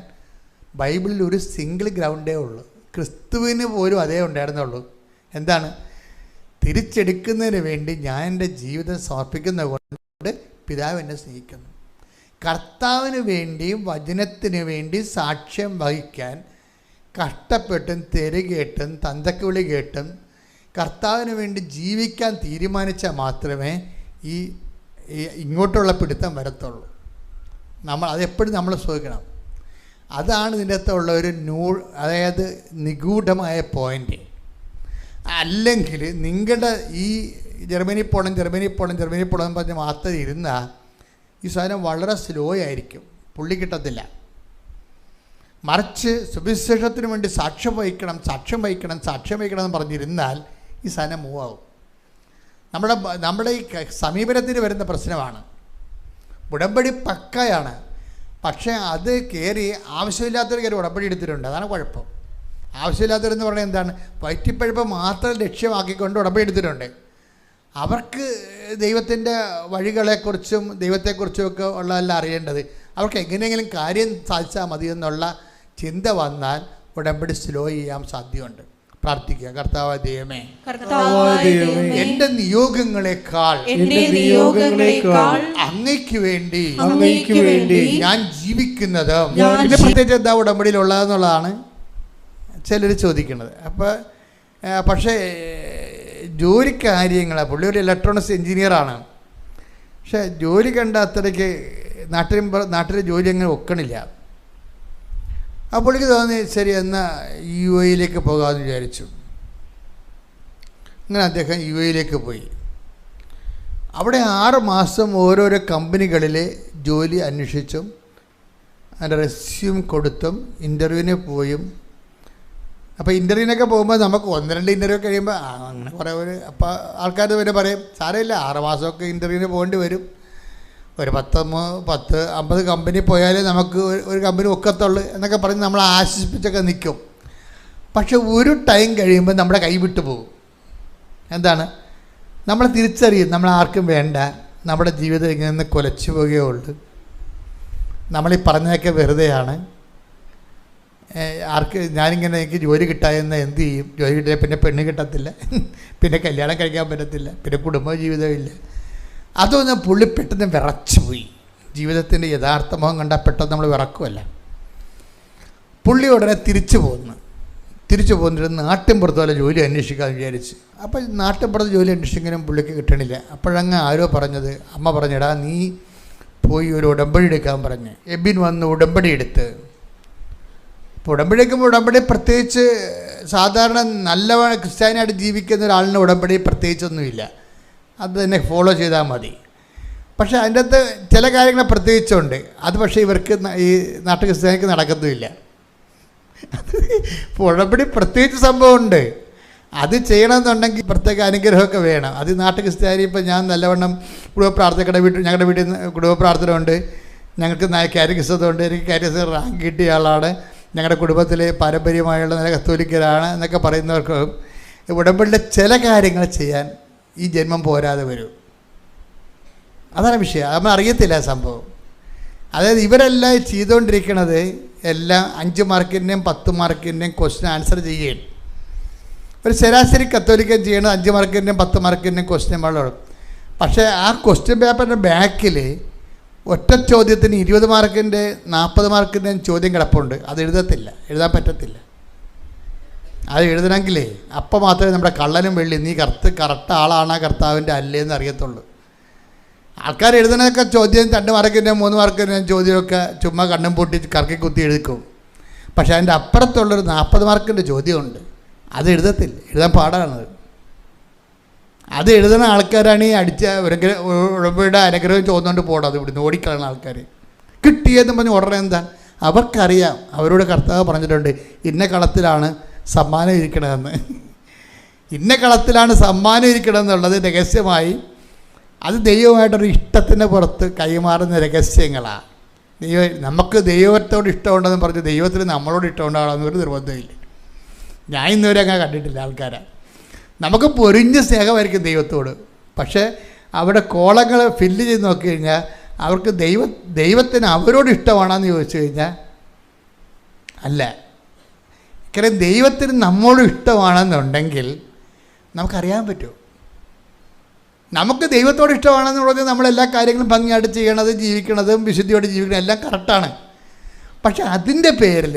ബൈബിളിൽ ഒരു സിംഗിൾ ഗ്രൗണ്ടേ ഉള്ളൂ. ക്രിസ്തുവിന് പോലും അതേ ഉണ്ടായിരുന്നുള്ളൂ. എന്താണ്? തിരിച്ചെടുക്കുന്നതിന് വേണ്ടി ഞാൻ എൻ്റെ ജീവിതം സമർപ്പിക്കുന്നത് കൊണ്ട് പിതാവ് എന്നെ സ്നേഹിക്കുന്നു. കർത്താവിന് വേണ്ടിയും വചനത്തിന് വേണ്ടി സാക്ഷ്യം വഹിക്കാൻ കഷ്ടപ്പെട്ടും തെരുകേട്ടും തന്തക്കുവിളി കേട്ടും കർത്താവിന് വേണ്ടി ജീവിക്കാൻ തീരുമാനിച്ചാൽ മാത്രമേ ഈ ഇങ്ങോട്ടുള്ള പിടുത്തം വരത്തുള്ളൂ. അതെപ്പോഴും നമ്മൾ ശ്രദ്ധിക്കണം. അതാണ് ഇതിൻ്റെ അകത്തുള്ള ഒരു അതായത് നിഗൂഢമായ പോയിൻ്റ്. അല്ലെങ്കിൽ നിങ്ങളുടെ ഈ ജർമ്മനി പോകണം എന്ന് പറഞ്ഞ് മാത്രം ഇരുന്നാൽ ഈ സാധനം വളരെ സ്ലോ ആയിരിക്കും, പുള്ളി കിട്ടത്തില്ല. മറിച്ച് സുവിശേഷത്തിന് വേണ്ടി സാക്ഷ്യം വഹിക്കണം എന്ന് പറഞ്ഞിരുന്നാൽ ഈ സാധനം മൂവാകും. നമ്മുടെ ഈ സമീപനത്തിന് വരുന്ന പ്രശ്നമാണ്. ഉടമ്പടി പക്കയാണ്, പക്ഷേ അത് കയറി ആവശ്യമില്ലാത്തൊരു കയറി ഉടമ്പടി എടുത്തിട്ടുണ്ട്. അതാണ് കുഴപ്പം. ആവശ്യമില്ലാത്തവരെന്ന് പറഞ്ഞാൽ എന്താണ്? വയറ്റിപ്പഴുപ്പ് മാത്രം ലക്ഷ്യമാക്കിക്കൊണ്ട് ഉടമ്പടി എടുത്തിട്ടുണ്ട്. അവർക്ക് ദൈവത്തിൻ്റെ വഴികളെക്കുറിച്ചും ദൈവത്തെക്കുറിച്ചും ഒക്കെ ഉള്ളതെല്ലാം അറിയേണ്ടത്. അവർക്ക് എങ്ങനെയെങ്കിലും കാര്യം സാധിച്ചാൽ മതി എന്നുള്ള ചിന്ത വന്നാൽ ഉടമ്പടി സ്ലോ ചെയ്യാൻ സാധ്യതയുണ്ട്. പ്രാർത്ഥിക്കുക. കർത്താവായ ദൈവമേ, എന്റെ നിയോഗങ്ങളെക്കാൾ അങ്ങയ്ക്ക് വേണ്ടി ഞാൻ ജീവിക്കുന്നത്. പിന്നെ പ്രത്യേകിച്ച് എന്താ ഉടമ്പടിയിലുള്ളതെന്നുള്ളതാണ് ചിലർ ചോദിക്കുന്നത്. പക്ഷേ ജോലി കാര്യങ്ങളാണ്. പുള്ളി ഒരു ഇലക്ട്രോണിക്സ് എഞ്ചിനീയറാണ്. പക്ഷേ ജോലി കണ്ട അത്രയ്ക്ക് നാട്ടിലെ ജോലി അങ്ങനെ ഒക്കണില്ല. അപ്പോൾ പുള്ളിക്ക് തോന്നി ശരി എന്നാൽ UAE പോകാമെന്ന് വിചാരിച്ചു. അങ്ങനെ അദ്ദേഹം UAE പോയി. അവിടെ 6 മാസം ഓരോരോ കമ്പനികളിൽ ജോലി അന്വേഷിച്ചും അതിൻ്റെ റെസ്യൂം കൊടുത്തും ഇൻ്റർവ്യൂവിന് പോയും. അപ്പോൾ ഇൻ്റർവ്യൂവിനൊക്കെ പോകുമ്പോൾ നമുക്ക് 1-2 ഇൻ്റർവ്യൂ കഴിയുമ്പോൾ അങ്ങനെ കുറേ അപ്പോൾ ആൾക്കാർ പിന്നെ പറയും സാരമില്ല 6 മാസമൊക്കെ ഇൻ്റർവ്യൂവിന് പോകേണ്ടി വരും, ഒരു 10-50 കമ്പനി പോയാലേ നമുക്ക് ഒരു കമ്പനി ഒക്കത്തുള്ളൂ എന്നൊക്കെ പറഞ്ഞ് നമ്മൾ ആശ്വസിപ്പിച്ചൊക്കെ നിൽക്കും. പക്ഷെ ഒരു ടൈം കഴിയുമ്പോൾ നമ്മുടെ കൈ വിട്ടു പോകും. എന്താണ്? നമ്മൾ തിരിച്ചറിയും നമ്മൾ ആർക്കും വേണ്ട, നമ്മുടെ ജീവിതം ഇങ്ങനെ നിന്ന് കുലച്ചു പോവുകയുള്ളൂ, നമ്മളീ പറഞ്ഞതൊക്കെ വെറുതെയാണ്, എനിക്ക് ജോലി കിട്ടാമെന്ന് എന്ത് ചെയ്യും, ജോലി കിട്ടിയാൽ പിന്നെ പെണ്ണ് കിട്ടത്തില്ല, പിന്നെ കല്യാണം കഴിക്കാൻ പറ്റത്തില്ല, പിന്നെ കുടുംബ ജീവിതമില്ല. അതൊന്നും പുള്ളി പെട്ടെന്ന് വിറച്ചു പോയി. ജീവിതത്തിൻ്റെ യഥാർത്ഥ മുഖം കണ്ടാൽ പെട്ടെന്ന് നമ്മൾ വിറക്കുമല്ല. പുള്ളി ഉടനെ തിരിച്ചു പോന്നിട്ട് നാട്ടിൻപുറത്ത് പോലെ ജോലി അന്വേഷിക്കാമെന്ന് വിചാരിച്ച്. അപ്പോൾ നാട്ടിൻപുറത്ത് ജോലി അന്വേഷിക്കെങ്കിലും പുള്ളിക്ക് കിട്ടണില്ല. അപ്പോഴങ്ങ് ആരോ പറഞ്ഞത്, അമ്മ പറഞ്ഞെടാ നീ പോയി ഒരു ഉടമ്പടി എടുക്കാൻ പറഞ്ഞ്. എബിൻ വന്ന് ഉടമ്പടി എടുത്ത്. ഇപ്പോൾ ഉടമ്പടി എടുക്കുമ്പോൾ ഉടമ്പടി പ്രത്യേകിച്ച് സാധാരണ നല്ല ക്രിസ്ത്യാനിയായിട്ട് ജീവിക്കുന്ന ഒരാളിന് ഉടമ്പടി പ്രത്യേകിച്ചൊന്നുമില്ല, അത് തന്നെ ഫോളോ ചെയ്താൽ മതി. പക്ഷേ അതിൻ്റെ അകത്ത് ചില കാര്യങ്ങൾ പ്രത്യേകിച്ചുണ്ട്. അത് പക്ഷേ ഇവർക്ക് ഈ നാട്ടു ക്രിസ്ത്യാനിക്ക് നടക്കത്തുമില്ല. ഉടമ്പടി പ്രത്യേകിച്ച് സംഭവമുണ്ട്. അത് ചെയ്യണമെന്നുണ്ടെങ്കിൽ പ്രത്യേക അനുഗ്രഹമൊക്കെ വേണം. അത് നാട്ടു ക്രിസ്ത്യാനി ഇപ്പം ഞാൻ നല്ലവണ്ണം കുടുംബ പ്രാർത്ഥന ഞങ്ങളുടെ വീട്ടിൽ നിന്ന് കുടുംബ പ്രാർത്ഥന ഉണ്ട്, ഞങ്ങൾക്ക് കാരിക്കസതുകൊണ്ട് എനിക്ക് കാരിക്കസ് റാങ്ക് കിട്ടിയ ആളാണ്, ഞങ്ങളുടെ കുടുംബത്തിലെ പാരമ്പര്യമായുള്ള നല്ല കത്തോലിക്കരാണ് എന്നൊക്കെ പറയുന്നവർക്ക് ഉടമ്പടിയുടെ ചില കാര്യങ്ങൾ ചെയ്യാൻ ഈ ജന്മം പോരാതെ വരും. അതാണ് വിഷയം. നമ്മൾ അറിയത്തില്ല സംഭവം. അതായത് ഇവരെല്ലാം ചെയ്തുകൊണ്ടിരിക്കുന്നത് എല്ലാം 5 മാർക്കിൻ്റെയും 10 മാർക്കിൻ്റെയും ക്വസ്റ്റ്യൻ ആൻസർ ചെയ്യുകയാണ്. ഒരു ശരാശരി കത്തോലിക്കൻ ചെയ്യണത് 5 മാർക്കിൻ്റെയും 10 മാർക്കിൻ്റെയും ക്വസ്റ്റ്യൻ വളരെ. പക്ഷേ ആ ക്വസ്റ്റ്യൻ പേപ്പറിൻ്റെ ബാക്കിൽ ഒറ്റ ചോദ്യത്തിന് 20 മാർക്കിൻ്റെ 40 മാർക്കിൻ്റെയും ചോദ്യം കിടപ്പുണ്ട്. അത് എഴുതാൻ പറ്റത്തില്ല. അത് എഴുതണമെങ്കിലേ അപ്പം മാത്രമേ നമ്മുടെ കള്ളനും വെള്ളി നീ കറക്റ്റ് ആളാണ് കർത്താവിൻ്റെ അല്ലേന്ന് അറിയത്തുള്ളൂ. ആൾക്കാർ എഴുതുന്നതൊക്കെ ചോദ്യം 2 മാർക്കിൻ്റെയും 3 മാർക്കിൻ്റെയും ചോദ്യമൊക്കെ ചുമ്മാ കണ്ണും പൊട്ടി കറക്കി കുത്തി എഴുതിക്കും. പക്ഷേ അതിൻ്റെ അപ്പുറത്തുള്ളൊരു 40 മാർക്കിൻ്റെ ചോദ്യമുണ്ട്. അത് എഴുതാൻ പാടാണത്. അത് എഴുതുന്ന ആൾക്കാരാണ് ഈ ഉടമ്പടിയുടെ അനുഗ്രഹം ചോദിച്ചുകൊണ്ട് പോകണം. അത് ഇവിടുന്ന് ഓടിക്കളയുന്ന ആൾക്കാർ കിട്ടിയെന്ന് പറഞ്ഞ് ഉടനെ എന്താ അവർക്കറിയാം. അവരോട് കർത്താവ് പറഞ്ഞിട്ടുണ്ട് ഇന്ന കളത്തിലാണ് സമ്മാനം ഇരിക്കണമെന്ന്. ഇന്ന കളത്തിലാണ് സമ്മാനം ഇരിക്കണമെന്നുള്ളത് രഹസ്യമായി അത് ദൈവമായിട്ടൊരു ഇഷ്ടത്തിൻ്റെ പുറത്ത് കൈമാറുന്ന രഹസ്യങ്ങളാണ്. നമുക്ക് ദൈവത്തോട് ഇഷ്ടമുണ്ടെന്ന് പറഞ്ഞ് ദൈവത്തിന് നമ്മളോട് ഇഷ്ടമുണ്ടാകണമെന്ന് ഒരു നിർബന്ധമില്ല. ഞാൻ ഇന്നുവരെ അങ്ങനെ കണ്ടിട്ടില്ല ആൾക്കാരെ. നമുക്ക് പൊരിഞ്ഞ സ്നേഹമായിരിക്കും ദൈവത്തോട്. പക്ഷേ അവിടെ കോളങ്ങൾ ഫില്ല് ചെയ്ത് നോക്കി കഴിഞ്ഞാൽ അവർക്ക് ദൈവത്തിന് അവരോട് ഇഷ്ടമാണെന്ന് ചോദിച്ചു കഴിഞ്ഞാൽ അല്ല. കാരണം ദൈവത്തിന് നമ്മളോട് ഇഷ്ടമാണെന്നുണ്ടെങ്കിൽ നമുക്കറിയാൻ പറ്റും. നമുക്ക് ദൈവത്തോട് ഇഷ്ടമാണെന്ന് പറഞ്ഞാൽ നമ്മളെല്ലാ കാര്യങ്ങളും ഭംഗിയായിട്ട് ചെയ്യണത്, ജീവിക്കണതും വിശുദ്ധിയോട് ജീവിക്കണം എല്ലാം കറക്റ്റാണ്. പക്ഷെ അതിൻ്റെ പേരിൽ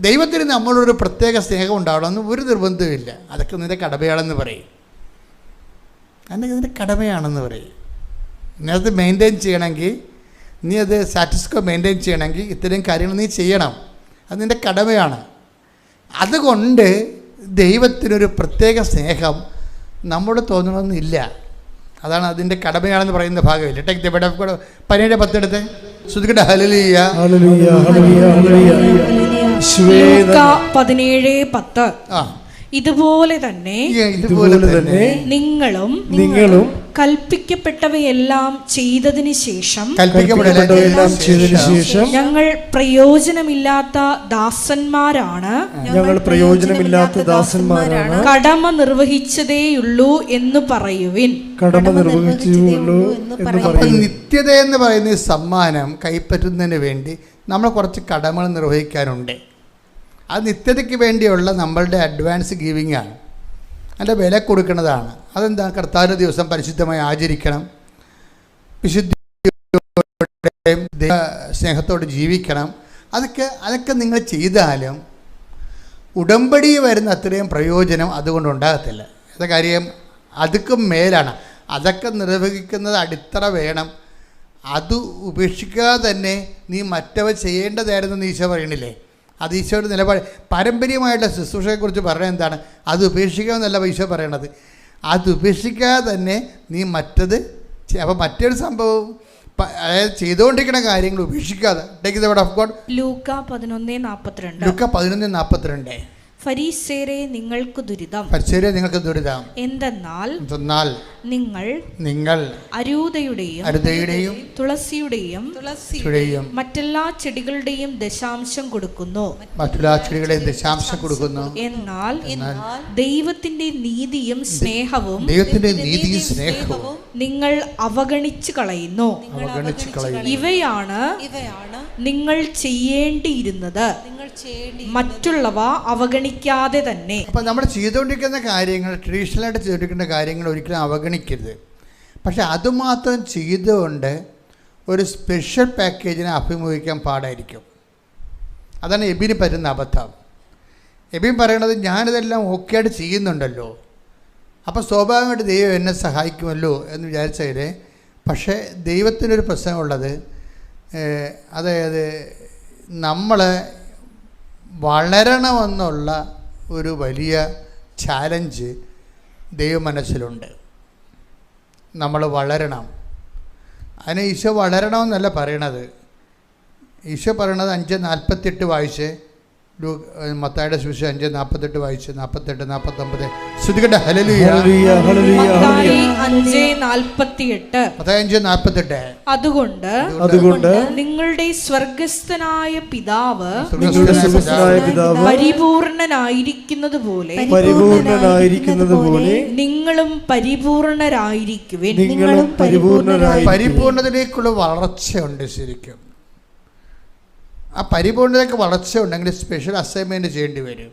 ദൈവത്തിന് നമ്മളൊരു പ്രത്യേക സ്നേഹം ഉണ്ടാവണമെന്ന് ഒരു നിർബന്ധമില്ല. അതൊക്കെ നിൻ്റെ കടമയാണെന്ന് പറയും. അതൊക്കെ നിൻ്റെ കടമയാണെന്ന് പറയും. നീ അത് മെയിൻറ്റെയിൻ ചെയ്യണമെങ്കിൽ, നീ അത് സാറ്റിസ്കോ മെയിൻറ്റെയിൻ ചെയ്യണമെങ്കിൽ ഇത്രയും കാര്യങ്ങൾ നീ ചെയ്യണം. അത് നിൻ്റെ കടമയാണ്. അതുകൊണ്ട് ദൈവത്തിനൊരു പ്രത്യേക സ്നേഹം നമ്മോട് തോന്നണമെന്നില്ല. അതാണ് അതിൻ്റെ കടമയാണെന്ന് പറയുന്ന ഭാഗമില്ല. Take the bed of God 17:10 എടുത്ത് ശ്രുതിക്കട്ടെ. ഹല്ലേലൂയ ഹല്ലേലൂയ ഹല്ലേലൂയ ഹല്ലേലൂയ. ലൂക്കാ 17:10. ഇതുപോലെ തന്നെ നിങ്ങളും കൽപ്പിക്കപ്പെട്ടവയെല്ലാം ചെയ്തതിന് ശേഷം ഞങ്ങൾ പ്രയോജനമില്ലാത്ത ദാസന്മാരാണ് കടമ നിർവഹിച്ചതേയുള്ളൂ എന്ന് പറയുവിൻ. നിത്യത എന്ന് പറയുന്ന സമ്മാനം കൈപ്പറ്റുന്നതിന് വേണ്ടി നമ്മൾ കുറച്ച് കടമകൾ നിർവഹിക്കാനുണ്ട്. അത് നിത്യതയ്ക്ക് വേണ്ടിയുള്ള നമ്മളുടെ അഡ്വാൻസ് ഗിവിങ് ആണ്. അതിൻ്റെ വില കൊടുക്കുന്നതാണ്. അതെന്താ? കർത്താവിൻ്റെ ദിവസം പരിശുദ്ധമായി ആചരിക്കണം, വിശുദ്ധിയോടെയും സ്നേഹത്തോട് ജീവിക്കണം. അതൊക്കെ നിങ്ങൾ ചെയ്താലും ഉടമ്പടി വരുന്ന അത്രയും പ്രയോജനം അതുകൊണ്ടുണ്ടാകത്തില്ല. അത് കാര്യം അതൊക്കെ മേലാണ്. അതൊക്കെ നിർവഹിക്കുന്നത് അടിത്തറ വേണം. അത് ഉപേക്ഷിക്കാതെ തന്നെ നീ മറ്റവ ചെയ്യേണ്ടതായിരുന്നു ഈശോ പറയണില്ലേ? അത് ഈശോയുടെ നിലപാട്. പാരമ്പര്യമായിട്ടുള്ള ശുശ്രൂഷയെക്കുറിച്ച് പറയുന്നത് എന്താണ്? അത് ഉപേക്ഷിക്കാമെന്നല്ല ഈശോ പറയണത്. അത് ഉപേക്ഷിക്കാതെ തന്നെ നീ മറ്റത്. അപ്പം മറ്റൊരു സംഭവം, അതായത് ചെയ്തുകൊണ്ടിരിക്കുന്ന കാര്യങ്ങൾ ഉപേക്ഷിക്കാതെ. Take the word of God. ലൂക്കാ 11:42. ഫരീസേരെ നിങ്ങൾക്ക് ദുരിതം എന്തെന്നാൽ നിങ്ങൾ അരൂതയുടെയും തുളസിയുടെയും മറ്റെല്ലാ ചെടികളുടെയും ദശാംശം കൊടുക്കുന്നു. എന്നാൽ ദൈവത്തിന്റെ നീതിയും സ്നേഹവും നിങ്ങൾ അവഗണിച്ചു കളയുന്നു. ഇവയാണ് നിങ്ങൾ ചെയ്യേണ്ടിയിരുന്നത്, മറ്റുള്ളവ അവഗണിക്കാതെ തന്നെ. അപ്പം നമ്മൾ ചെയ്തുകൊണ്ടിരിക്കുന്ന കാര്യങ്ങൾ, ട്രഡീഷണലായിട്ട് ചെയ്തുകൊണ്ടിരിക്കുന്ന കാര്യങ്ങൾ ഒരിക്കലും അവഗണിക്കരുത്. പക്ഷെ അതുമാത്രം ചെയ്തുകൊണ്ട് ഒരു സ്പെഷ്യൽ പാക്കേജിനെ അഭിമുഖിക്കാൻ പാടായിരിക്കും. അതാണ് എബിന് പറ്റുന്ന അബദ്ധം. എബിൻ പറയണത് ഞാനിതെല്ലാം ഓക്കെ ആയിട്ട് ചെയ്യുന്നുണ്ടല്ലോ, അപ്പോൾ സ്വാഭാവികമായിട്ട് ദൈവം എന്നെ സഹായിക്കുമല്ലോ എന്ന് വിചാരിച്ചതിൽ. പക്ഷേ ദൈവത്തിനൊരു പ്രശ്നമുള്ളത്, അതായത് നമ്മൾ വളരണമെന്നുള്ള ഒരു വലിയ ചാലഞ്ച് ദൈവ മനസ്സിലുണ്ട്. നമ്മൾ വളരണം. അതിന് ഈശോ വളരണമെന്നല്ല പറയണത്. ഈശോ പറയണത് 5:48 വായിച്ച്, മത്തായിയുടെ സുവിശേഷം 5:48 വായിച്ച് 48, 49 ശ്രുതികട്ടെ. ഹല്ലേലൂയ. മത്തായി 5:48. മത്തായി 5:48. അതുകൊണ്ട് നിങ്ങളുടെ സ്വർഗസ്ഥനായ പിതാവ് പരിപൂർണനായിരിക്കുന്നത് പോലെ നിങ്ങളും പരിപൂർണരായിരിക്കുവിൻ. പരിപൂർണതയിലേക്കുള്ള വളർച്ചയുണ്ട്. ശരിക്കും ആ പരിപൂർണതയ്ക്ക് വളർച്ച ഉണ്ടെങ്കിൽ സ്പെഷ്യൽ അസൈൻമെൻറ്റ് ചെയ്യേണ്ടി വരും.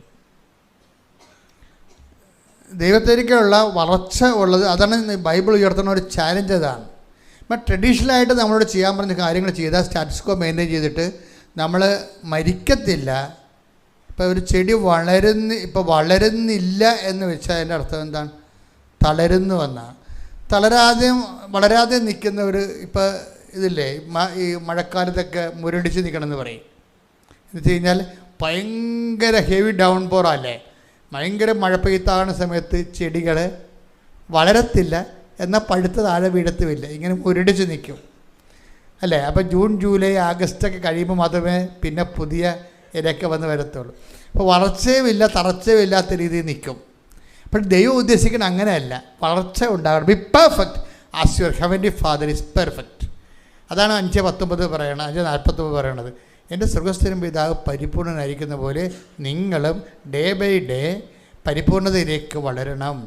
ദൈവത്തിലേക്കുള്ള വളർച്ച ഉള്ളത്, അതാണ് ബൈബിൾ ഉയർത്തുന്ന ഒരു ചാലഞ്ച്. അതാണ് ഇപ്പം ട്രഡീഷണലായിട്ട് നമ്മളോട് ചെയ്യാൻ പറഞ്ഞ കാര്യങ്ങൾ ചെയ്താൽ സ്റ്റാറ്റസ് കോ മെയിൻറ്റെയിൻ ചെയ്തിട്ട് നമ്മൾ മരിക്കത്തില്ല. ഇപ്പോൾ ഒരു ചെടി വളരുന്നില്ല എന്ന് വെച്ചാൽ അതിൻ്റെ അർത്ഥം എന്താണ്? തളരുന്നുവെന്നാണ്. വളരാതെ നിൽക്കുന്ന ഒരു, ഇപ്പോൾ ഇതില്ലേ ഈ മഴക്കാലത്തൊക്കെ മുരടിച്ച് നിൽക്കണമെന്ന് പറയും. എന്ന് വെച്ച് കഴിഞ്ഞാൽ ഭയങ്കര ഹെവി ഡൗൺ പോറല്ലേ, ഭയങ്കര മഴ പെയ്ത്താകുന്ന സമയത്ത് ചെടികൾ വളരത്തില്ല, എന്നാൽ പഴുത്ത താഴെ വീഴത്തുമില്ല, ഇങ്ങനെ മുരടിച്ച് നിൽക്കും അല്ലേ. അപ്പോൾ ജൂൺ, ജൂലൈ, ആഗസ്റ്റൊക്കെ കഴിയുമ്പോൾ മാത്രമേ പിന്നെ പുതിയ ഇലയൊക്കെ വന്ന് വരത്തുള്ളൂ. അപ്പോൾ വളർച്ചയുമില്ല, തളർച്ചയുമില്ലാത്ത രീതിയിൽ നിൽക്കും. അപ്പോൾ ദൈവം ഉദ്ദേശിക്കുന്നത് അങ്ങനെയല്ല, വളർച്ച ഉണ്ടാകണം. B perfect as your heavenly father is perfect. അതാണ് 5:19 പറയണത്, 5:49 പറയണത്. എൻ്റെ സ്വർഗ്ഗസ്ഥനും പിതാവ് പരിപൂർണനായിരിക്കുന്ന പോലെ നിങ്ങളും ഡേ ബൈ ഡേ പരിപൂർണതയിലേക്ക് വളരണം.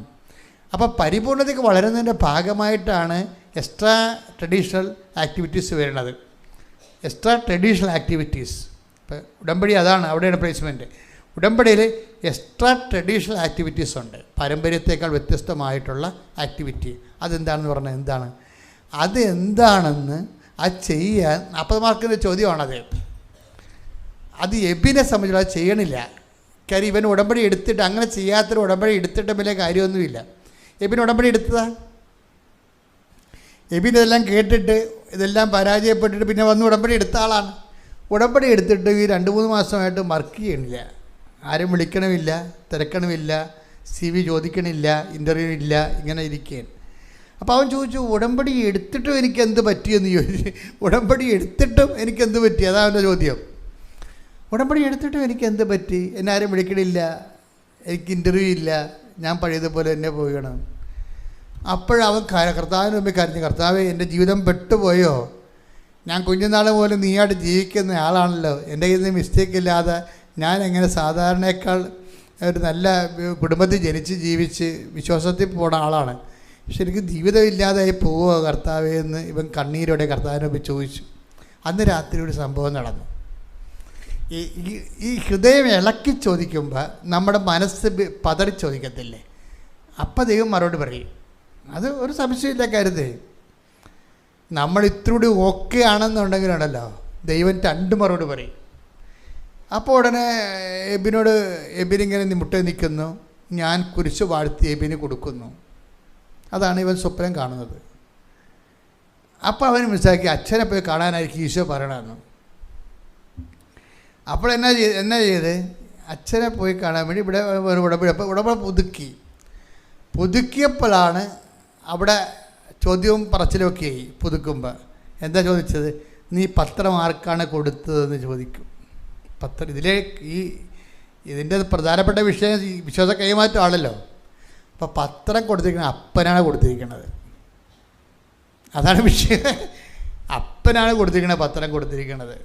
അപ്പോൾ പരിപൂർണതയ്ക്ക് വളരുന്നതിൻ്റെ ഭാഗമായിട്ടാണ് എക്സ്ട്രാ ട്രഡീഷണൽ ആക്ടിവിറ്റീസ് വരുന്നത്. എക്സ്ട്രാ ട്രഡീഷണൽ ആക്ടിവിറ്റീസ് ഇപ്പോൾ ഉടമ്പടി അതാണ്, അവിടെയാണ് പ്ലേസ്മെൻറ്റ്. ഉടമ്പടിയിൽ എക്സ്ട്രാ ട്രഡീഷണൽ ആക്ടിവിറ്റീസ് ഉണ്ട്, പാരമ്പര്യത്തേക്കാൾ വ്യത്യസ്തമായിട്ടുള്ള ആക്ടിവിറ്റി. അതെന്താണെന്ന് പറഞ്ഞാൽ എന്താണ്? അതെന്താണെന്ന് അത് ചെയ്യാൻ 40 മാർക്കിൻ്റെ ചോദ്യമാണത്. അത് എബിനെ സംബന്ധിച്ചുള്ള അത് ചെയ്യണില്ല. കാര്യം ഇവൻ ഉടമ്പടി എടുത്തിട്ട്, അങ്ങനെ ചെയ്യാത്തൊരു ഉടമ്പടി എടുത്തിട്ട് വലിയ കാര്യമൊന്നുമില്ല. എബിന് ഉടമ്പടി എടുത്തതാ. എബിൻ ഇതെല്ലാം കേട്ടിട്ട് ഇതെല്ലാം പരാജയപ്പെട്ടിട്ട് പിന്നെ വന്ന് ഉടമ്പടി എടുത്ത ആളാണ്. ഉടമ്പടി എടുത്തിട്ട് ഈ 2-3 മാസമായിട്ട് വർക്ക് ചെയ്യണില്ല, ആരും വിളിക്കണമില്ല, തിരക്കണമില്ല, CV ചോദിക്കണില്ല, ഇൻ്റർവ്യൂ ഇല്ല, ഇങ്ങനെ ഇരിക്കുകയാണ്. അപ്പോൾ അവൻ ചോദിച്ചു, ഉടമ്പടി എടുത്തിട്ടും എനിക്കെന്ത് പറ്റിയെന്ന് ചോദിച്ചു. ഉടമ്പടി എടുത്തിട്ടും എനിക്കെന്ത് പറ്റി? അതാണ് അവൻ്റെ ചോദ്യം. ഉടമ്പടി എടുത്തിട്ടും എനിക്കെന്ത് പറ്റി? എന്നെ ആരും വിളിക്കണില്ല, എനിക്ക് ഇൻ്റർവ്യൂ ഇല്ല, ഞാൻ പഴയതുപോലെ തന്നെ പോകണം. അപ്പോഴവൻ കർത്താവിന് മുമ്പിൽ കരഞ്ഞു, കർത്താവേ എൻ്റെ ജീവിതം പെട്ടുപോയോ? ഞാൻ കുഞ്ഞുനാൾ പോലെ നീയായിട്ട് ജീവിക്കുന്ന ആളാണല്ലോ, എൻ്റെ കയ്യിൽ നിന്ന് മിസ്റ്റേക്ക് ഇല്ലാതെ ഞാൻ എങ്ങനെ സാധാരണയേക്കാൾ ഒരു നല്ല കുടുംബത്തിൽ ജനിച്ച് ജീവിച്ച് വിശ്വാസത്തിൽ പോണ ആളാണ്, പക്ഷെ എനിക്ക് ജീവിതമില്ലാതായി പോവുക കർത്താവേ എന്ന് ഇവൻ കണ്ണീരോടെ കർത്താവിനെ മുമ്പിൽ ചോദിച്ചു. അന്ന് രാത്രി ഒരു സംഭവം നടന്നു. ഈ ഹൃദയം ഇളക്കി ചോദിക്കുമ്പോൾ നമ്മുടെ മനസ്സ് പതറി ചോദിക്കത്തില്ലേ? അപ്പം ദൈവം മറുപടി പറയും. അത് ഒരു സംശയമില്ല കാര്യത്തെ. നമ്മൾ ഇത്രൂടി ഓക്കെ ആണെന്നുണ്ടെങ്കിലുണ്ടല്ലോ ദൈവം 2 മറുപടി പറയും. അപ്പോൾ ഉടനെ എബിനിങ്ങനെ മുട്ട നിൽക്കുന്നു, ഞാൻ കുരിശ് വാഴ്ത്തി എബിന് കൊടുക്കുന്നു. അതാണ് ഇവൻ സ്വപ്നം കാണുന്നത്. അപ്പോൾ അവൻ മനസ്സിലാക്കി അച്ഛനെ പോയി കാണാനായിരിക്കും ഈശോ പറയണമെന്ന്. അപ്പോൾ എന്നാ ചെയ്ത് അച്ഛനെ പോയി കാണാൻ വേണ്ടി ഇവിടെ ഉടമ്പടി പുതുക്കിയപ്പോഴാണ് അവിടെ ചോദ്യവും പറച്ചിലുമൊക്കെ ആയി. പുതുക്കുമ്പോൾ എന്താ ചോദിച്ചത്? നീ പത്രം ആർക്കാണ് കൊടുത്തതെന്ന് ചോദിക്കും. പത്രം ഇതിൻ്റെ പ്രധാനപ്പെട്ട വിഷയം വിശ്വാസ കൈമാറ്റമാണല്ലോ. അപ്പോൾ പത്രം കൊടുത്തിരിക്കുന്നത് അപ്പനാണ് കൊടുത്തിരിക്കുന്നത്. അതാണ് വിഷയം. അപ്പനാണ് കൊടുത്തിരിക്കുന്നത് പത്രം കൊടുത്തിരിക്കുന്നത്.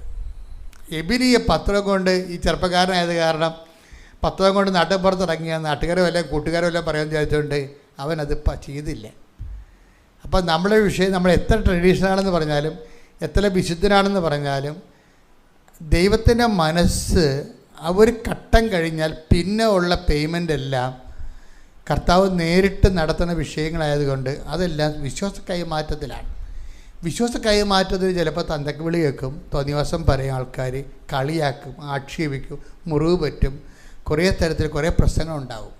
എബിന് ഈ പത്രം കൊണ്ട്, ഈ ചെറുപ്പക്കാരനായത് കാരണം പത്രം കൊണ്ട് നാട്ടുപുറത്തിറങ്ങിയ നാട്ടുകാരോ അല്ല കൂട്ടുകാരോ എല്ലാം പറയാൻ വിചാരിച്ചുകൊണ്ട് അവനത് ചെയ്തില്ല. അപ്പം നമ്മുടെ വിഷയം, നമ്മൾ എത്ര ട്രഡീഷണലാണെന്ന് പറഞ്ഞാലും എത്ര വിശുദ്ധനാണെന്ന് പറഞ്ഞാലും ദൈവത്തിൻ്റെ മനസ്സ് ഒരു ഘട്ടം കഴിഞ്ഞാൽ പിന്നെ ഉള്ള പേയ്മെൻ്റ് എല്ലാം കർത്താവ് നേരിട്ട് നടത്തുന്ന വിഷയങ്ങളായതുകൊണ്ട് അതെല്ലാം വിശ്വാസ കൈമാറ്റത്തിലാണ്. വിശ്വാസ കൈമാറ്റത്തിന് ചിലപ്പോൾ തന്തക്ക് വിളി കേൾക്കും, തോന്നിവാസം പറയും, ആൾക്കാർ കളിയാക്കും, ആക്ഷേപിക്കും, മുറിവ് പറ്റും, കുറേ തരത്തിൽ കുറേ പ്രശ്നങ്ങളുണ്ടാവും.